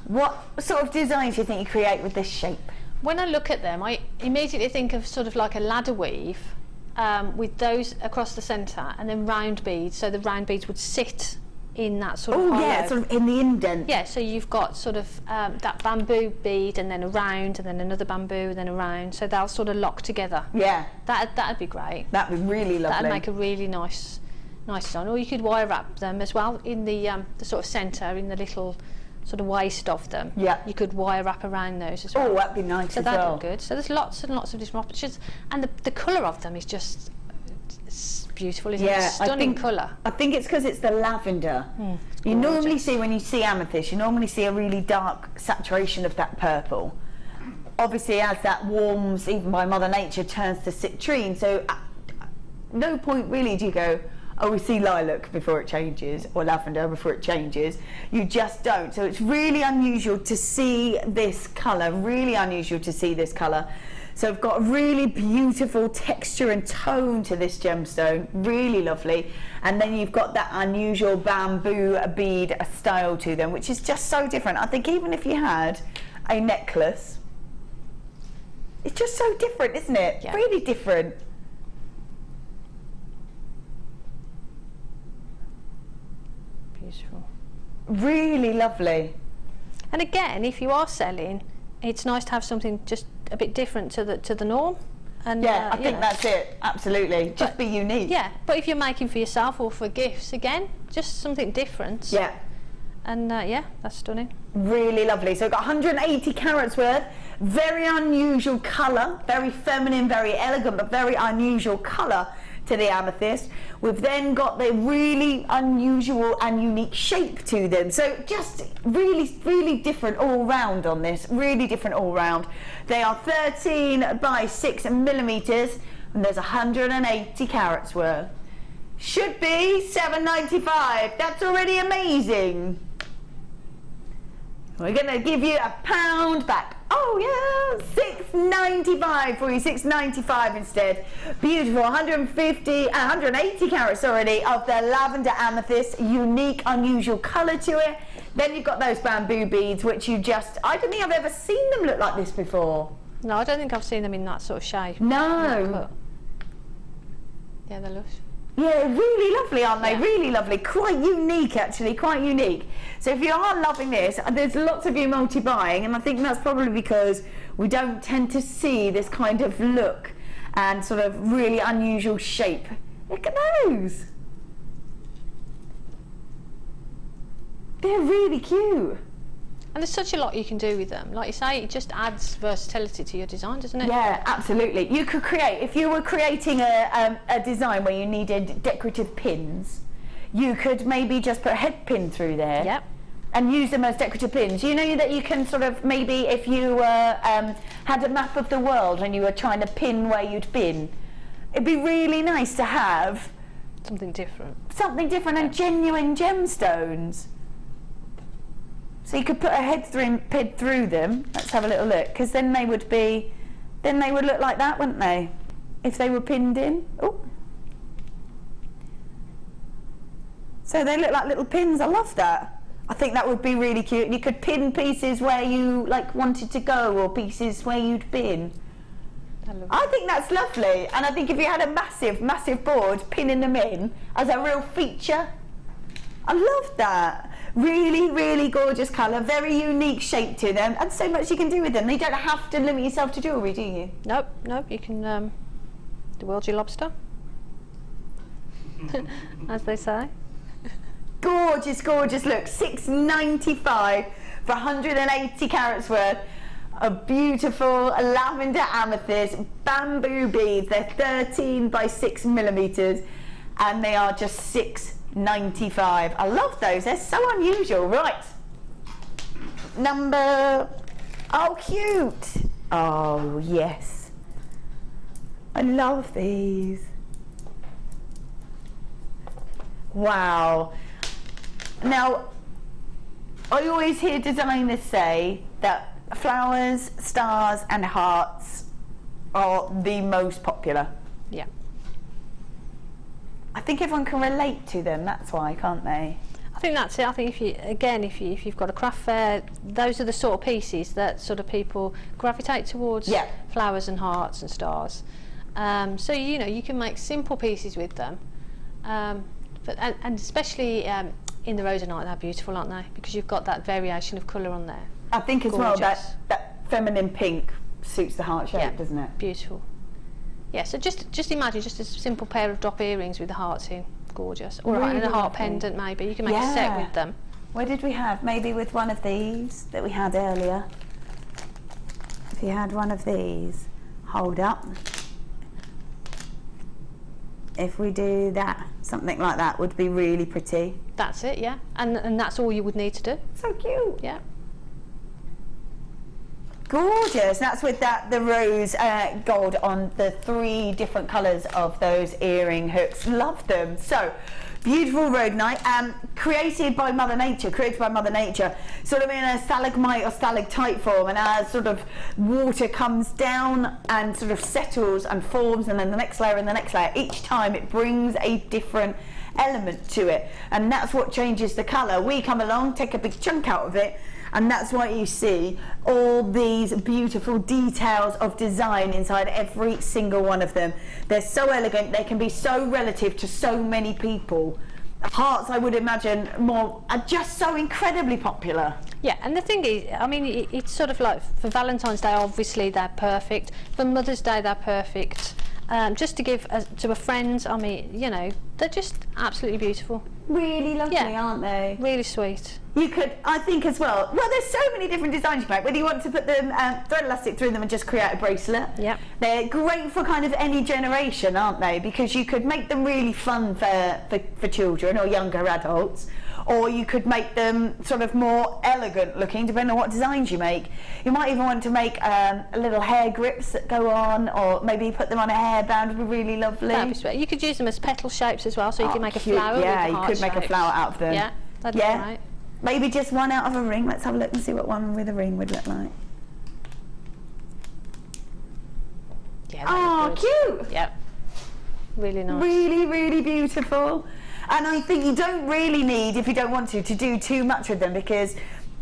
What sort of designs do you think you create with this shape? When I look at them, I immediately think of sort of like a ladder weave. With those across the centre and then round beads, so the round beads would sit in that sort of hollow. Yeah, sort of in the indent. Yeah, so you've got sort of that bamboo bead and then a round and then another bamboo and then a round, so they'll sort of lock together. Yeah. That'd be great. That'd be really lovely. That'd make a really nice design. Or you could wire wrap them as well in the sort of centre, in the little sort of waist of them. Yeah. You could wire wrap around those as well. Oh, that'd be nice so as well. that'd look good. So there's lots and lots of different options, and the colour of them is just beautiful, isn't it? Stunning colour. I think it's because it's the lavender. You normally see, when you see amethyst, you normally see a really dark saturation of that purple. Obviously, as that warms, even by Mother Nature, turns to citrine. So at no point really do you go, oh, we see lilac before it changes, or lavender before it changes. You just don't. So it's really unusual to see this colour, really unusual to see this colour. So I've got a really beautiful texture and tone to this gemstone, really lovely. And then you've got that unusual bamboo bead style to them, which is just so different. I think even if you had a necklace, it's just so different, isn't it? Yeah. Really different. Beautiful. Really lovely. And again, if you are selling, it's nice to have something just a bit different to the norm. And yeah, I think that's it. Absolutely, just be unique. Yeah, but if you're making for yourself or for gifts, again, just something different. Yeah. And yeah, that's stunning. Really lovely. So we've got 180 carats worth. Very unusual colour, very feminine, very elegant, but very unusual colour to the amethyst. We've then got the really unusual and unique shape to them. So just really, really different all round on this. Really different all round. They are 13 by 6 millimeters, and there's 180 carats worth. Should be $7.95. That's already amazing. We're going to give you £1 back. Oh yeah, $6.95 for you, $6.95 instead. Beautiful, 180 carats already of the lavender amethyst, unique, unusual colour to it. Then you've got those bamboo beads, which you just, I don't think I've ever seen them look like this before. No, I don't think I've seen them in that sort of shape. No. Yeah, they're lush. Yeah, really lovely, aren't they? Yeah. Really lovely. Quite unique, actually, quite unique. So if you are loving this, there's lots of you multi-buying, and I think that's probably because we don't tend to see this kind of look and sort of really unusual shape. Look at those. They're really cute. And there's such a lot you can do with them. Like you say, it just adds versatility to your design, doesn't it? Yeah, absolutely. You could create, if you were creating a design where you needed decorative pins, you could maybe just put a head pin through there. Yep. And use them as decorative pins. You know that you can sort of, maybe if you had a map of the world and you were trying to pin where you'd been, it'd be really nice to have something different. Something different and genuine gemstones. So you could put a head pin through them. Let's have a little look, because then they would look like that, wouldn't they? If they were pinned in. Oh. So they look like little pins. I love that. I think that would be really cute. You could pin pieces where you wanted to go, or pieces where you'd been. I think that's lovely. And I think if you had a massive board, pinning them in as a real feature. I love that. Really, really gorgeous colour, very unique shape to them, and so much you can do with them. You don't have to limit yourself to jewellery, do you? Nope, you can the world's your lobster, as they say. Gorgeous, gorgeous look. $6.95 for 180 carats worth of beautiful lavender amethyst bamboo beads. They're 13 by 6 millimeters, and they are just $6.95. I love those. They're so unusual. Right. Oh, cute. Oh, yes. I love these. Wow. Now, I always hear designers say that flowers, stars and hearts are the most popular. Yeah. I think everyone can relate to them, that's why, can't they? I think that's it. I think if you've got a craft fair, those are the sort of pieces that sort of people gravitate towards. Yeah. Flowers and hearts and stars. So you can make simple pieces with them, but especially in the rhodonite, they're beautiful, aren't they? Because you've got that variation of colour on there. I think as Gorgeous. well that feminine pink suits the heart shape, doesn't it? Beautiful. Yeah, so just imagine just a simple pair of drop earrings with the hearts in. Gorgeous. All right, and a heart pendant maybe. You can make a set with them. Where did we have? Maybe with one of these that we had earlier. If you had one of these, hold up. If we do that, something like that would be really pretty. That's it, yeah. And that's all you would need to do. So cute. Yeah. Gorgeous. That's with the rose gold on the 3 different colours of those earring hooks. Love them. So beautiful rhodonite, created by Mother Nature, sort of in a stalagmite or stalactite form, and as sort of water comes down and sort of settles and forms, and then the next layer and the next layer, each time it brings a different element to it, and that's what changes the colour. We come along, take a big chunk out of it, and that's why you see all these beautiful details of design inside every single one of them. They're so elegant, they can be so relative to so many people. Hearts, I would imagine, are just so incredibly popular. Yeah, and the thing is, I mean, it's sort of like for Valentine's Day, obviously they're perfect. For Mother's Day, they're perfect. Just to give to a friend, I mean, they're just absolutely beautiful. Really lovely, aren't they? Really sweet. You could, I think as well, there's so many different designs you can make, whether you want to put them, thread elastic through them and just create a bracelet. Yeah. They're great for kind of any generation, aren't they? Because you could make them really fun for children or younger adults, or you could make them sort of more elegant looking, depending on what designs you make. You might even want to make little hair grips that go on, or maybe put them on a hairband, would be really lovely. That'd be sweet. You could use them as petal shapes as well, so you can make a flower. Yeah, with the you could make a flower out of them. Yeah, that'd be great. Maybe just one out of a ring. Let's have a look and see what one with a ring would look like. Yeah, cute! Yep. Really nice. Really, really beautiful. And I think you don't really need, if you don't want to do too much with them, because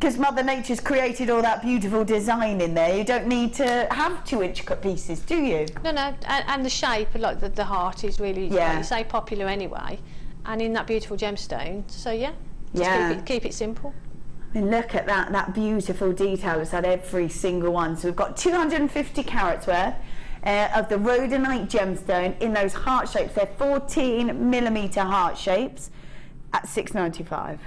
because Mother Nature's created all that beautiful design in there. You don't need to have 2-inch cut pieces, do you? No, and the shape, like the heart, is really, like you say, popular anyway, and in that beautiful gemstone. So yeah, just keep it simple. And look at that beautiful detail inside every single one. So we've got 250 carats worth of the rhodonite gemstone in those heart shapes. They're 14mm heart shapes at $6.95.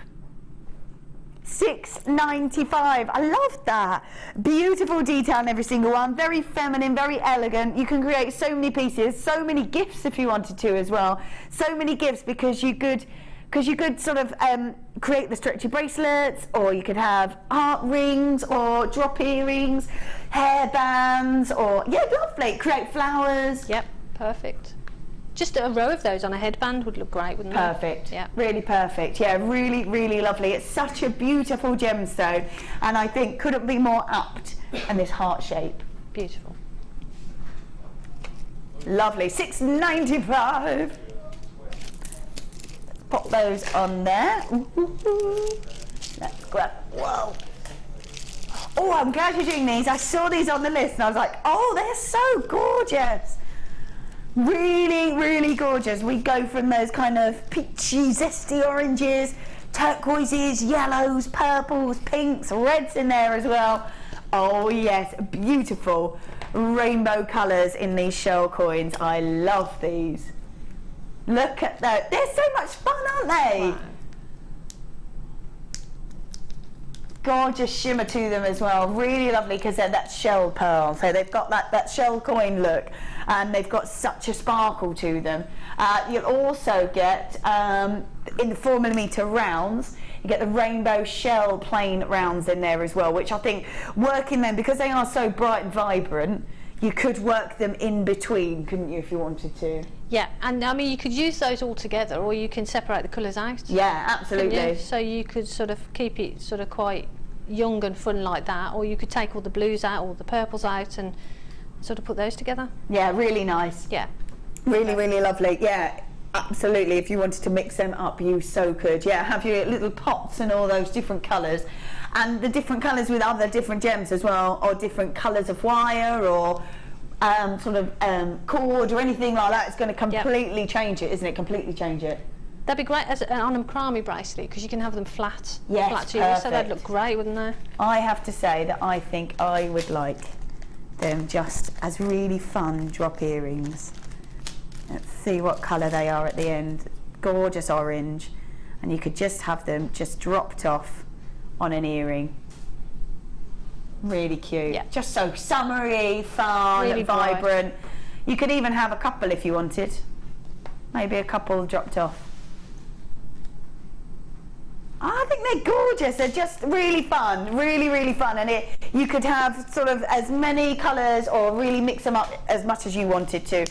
$6.95. I love that. Beautiful detail in every single one. Very feminine, very elegant. You can create so many pieces, so many gifts if you wanted to as well. So many gifts because you could sort of create the stretchy bracelets, or you could have heart rings or drop earrings, hair bands, or lovely. Create flowers. Yep, perfect. Just a row of those on a headband would look great, wouldn't it? Perfect. Yeah. Really perfect. Yeah, really, really lovely. It's such a beautiful gemstone, and I think couldn't be more apt in this heart shape. Beautiful. Lovely. $6.95. Pop those on there. Let's grab. Whoa. Oh, I'm glad you're doing these. I saw these on the list, and I was like, oh, they're so gorgeous. Really, really gorgeous. We go from those kind of peachy, zesty oranges, turquoises, yellows, purples, pinks, reds in there as well. Oh yes, beautiful rainbow colours in these shell coins. I love these. Look at that. They're so much fun, aren't they? Wow. Gorgeous shimmer to them as well. Really lovely because they're that shell pearl. So they've got that shell coin look, and they've got such a sparkle to them. You'll also get, in the 4mm rounds, you get the rainbow shell plain rounds in there as well, which I think working them, because they are so bright and vibrant, you could work them in between, couldn't you, if you wanted to? Yeah, and I mean, you could use those all together, or you can separate the colours out. Yeah, absolutely. So you could sort of keep it sort of quite young and fun like that, or you could take all the blues out, all the purples out, and sort of put those together. Yeah, really nice. Yeah. Really, really lovely. Yeah, absolutely. If you wanted to mix them up, you so could. Yeah, have your little pots and all those different colours. And the different colours with other different gems as well, or different colours of wire, or cord or anything like that. It's going to completely change it, isn't it? Completely change it. That'd be great as on a macrame bracelet, because you can have them flat. Yes, flat to you, so they'd look great, wouldn't they? I have to say that I think I would like them just as really fun drop earrings. Let's see what colour they are at the end. Gorgeous orange, and you could just have them just dropped off on an earring. Really cute. Yeah. Just so summery, fun, really vibrant. bright. You could even have a couple if you wanted. Maybe a couple dropped off. I think they're gorgeous. They're just really fun, really, really fun. And you could have sort of as many colours, or really mix them up as much as you wanted to.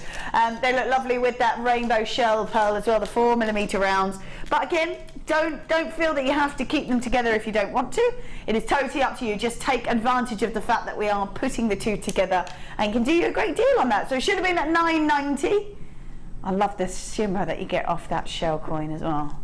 They look lovely with that rainbow shell pearl as well, the 4mm rounds. But again, don't feel that you have to keep them together if you don't want to. It is totally up to you. Just take advantage of the fact that we are putting the two together, and can do you a great deal on that. So it should have been at $9.90. I love the shimmer that you get off that shell coin as well.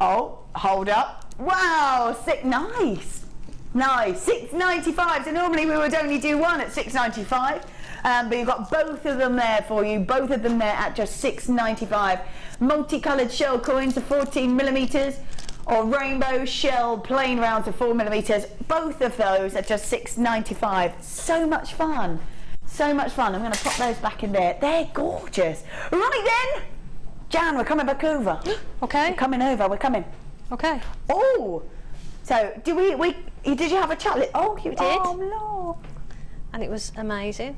Oh, hold up. Wow, nice. Nice, $6.95. So normally we would only do one at $6.95. But you've got both of them there for you, both of them there at just $6.95. Multicoloured shell coins of 14mm, or rainbow shell plain rounds of 4mm. Both of those at just $6.95. So much fun. So much fun. I'm going to pop those back in there. They're gorgeous. Right then. Jan, we're coming back over. Okay. We're coming over, we're coming. Okay. Oh, so did you have a chocolate? Oh, you did? Oh, no. And it was amazing.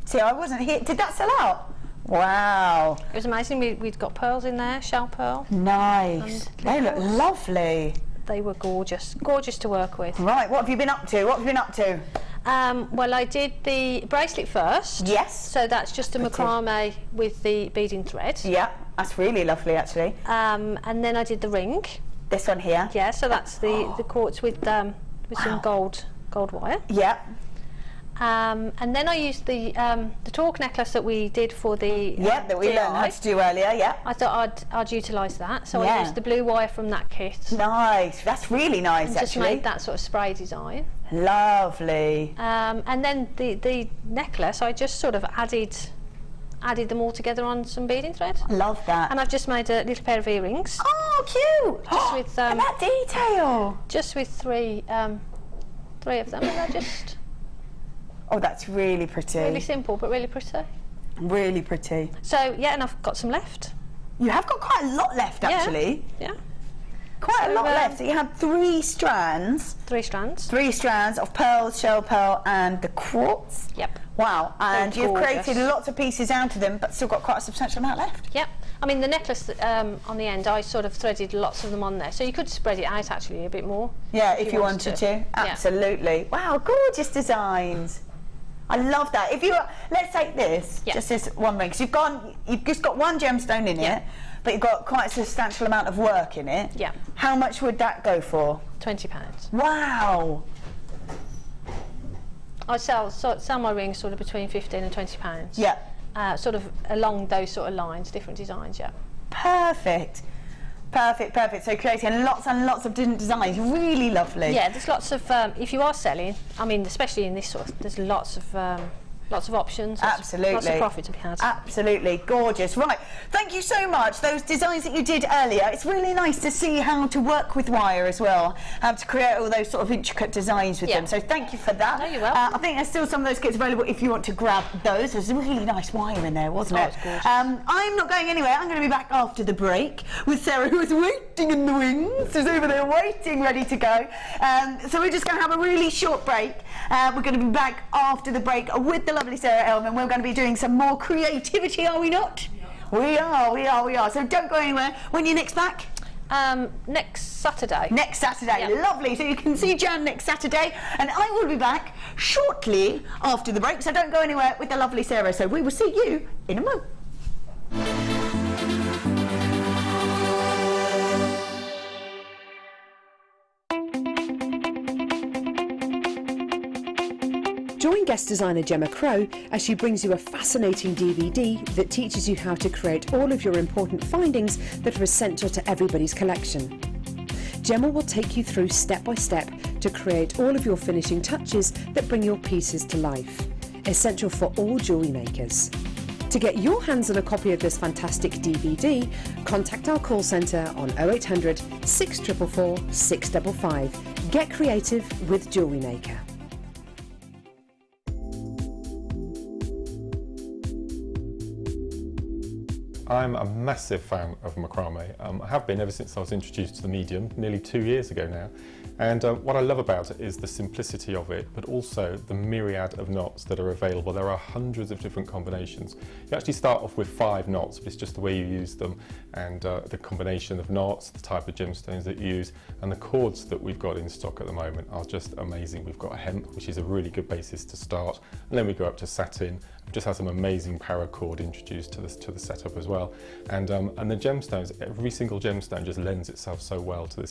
See, I wasn't here. Did that sell out? Wow. It was amazing. We'd got pearls in there, shell pearl. Nice. They look lovely. They were gorgeous. Gorgeous to work with. Right, what have you been up to? What have you been up to? Well, I did the bracelet first. Yes. So that's just a macrame with the beading thread. Yeah, that's really lovely actually. And then I did the ring. This one here. Yeah, so that's the quartz with some gold wire. Yeah. And then I used the torque necklace that we did for the that we learned how to do earlier. Yeah, I thought I'd utilise that, so I used the blue wire from that kit. Nice, that's really nice. And just made that sort of spray design. Lovely. And then the necklace, I just sort of added them all together on some beading thread. I love that. And I've just made a little pair of earrings. Oh, cute! Just with look at that detail. Just with three of them, and they're just. Oh, that's really pretty. Really simple, but really pretty. Really pretty. So yeah, and I've got some left. You have got quite a lot left, actually. Yeah. Quite a lot left. So you have 3 strands. 3 strands. 3 strands of pearls, shell pearl, and the quartz. Yep. Wow, and you've gorgeous. created lots of pieces out of them, but still got quite a substantial amount left. Yep. I mean, the necklace on the end, I sort of threaded lots of them on there, so you could spread it out actually a bit more. Yeah, if you wanted to. Absolutely. Wow, gorgeous designs. I love that. If you let's take this, just this one ring, because you've just got 1 gemstone in it, but you've got quite a substantial amount of work in it. Yeah. How much would that go for? £20. Wow. I sell my rings sort of between £15 and £20. Yeah. Sort of along those sort of lines, different designs. Yeah. Perfect. Perfect, perfect. So creating lots and lots of different designs, really lovely. Yeah, there's lots of, if you are selling, I mean, especially in this sort of, there's lots of options. Absolutely. Lots of profit to be had. Absolutely, gorgeous. Right, thank you so much. Those designs that you did earlier, it's really nice to see how to work with wire as well, how to create all those sort of intricate designs with them. So thank you for that. No, you're welcome. I think there's still some of those kits available if you want to grab those. There's a really nice wire in there, wasn't it? It's gorgeous. I'm not going anywhere. I'm going to be back after the break with Sarah, who is waiting in the wings. She's over there waiting, ready to go. So we're just going to have a really short break. We're going to be back after the break with the lovely Sarah Elman. We're going to be doing some more creativity, are we not? We are. So don't go anywhere. When are you next back? Next Saturday. Next Saturday, lovely. So you can see Jan next Saturday, and I will be back shortly after the break. So don't go anywhere with the lovely Sarah. So we will see you in a moment. Join guest designer Gemma Crow as she brings you a fascinating DVD that teaches you how to create all of your important findings that are essential to everybody's collection. Gemma will take you through step by step to create all of your finishing touches that bring your pieces to life, essential for all jewellery makers. To get your hands on a copy of this fantastic DVD, contact our call centre on 0800 644 655. Get creative with Jewellery Maker. I'm a massive fan of macrame. I have been ever since I was introduced to the medium, nearly 2 years ago now. And what I love about it is the simplicity of it, but also the myriad of knots that are available. There are hundreds of different combinations. You actually start off with 5 knots, but it's just the way you use them, and the combination of knots, the type of gemstones that you use, and the cords that we've got in stock at the moment are just amazing. We've got a hemp, which is a really good basis to start, and then we go up to satin. We've just had some amazing paracord introduced to the setup as well. And the gemstones, every single gemstone just lends itself so well to this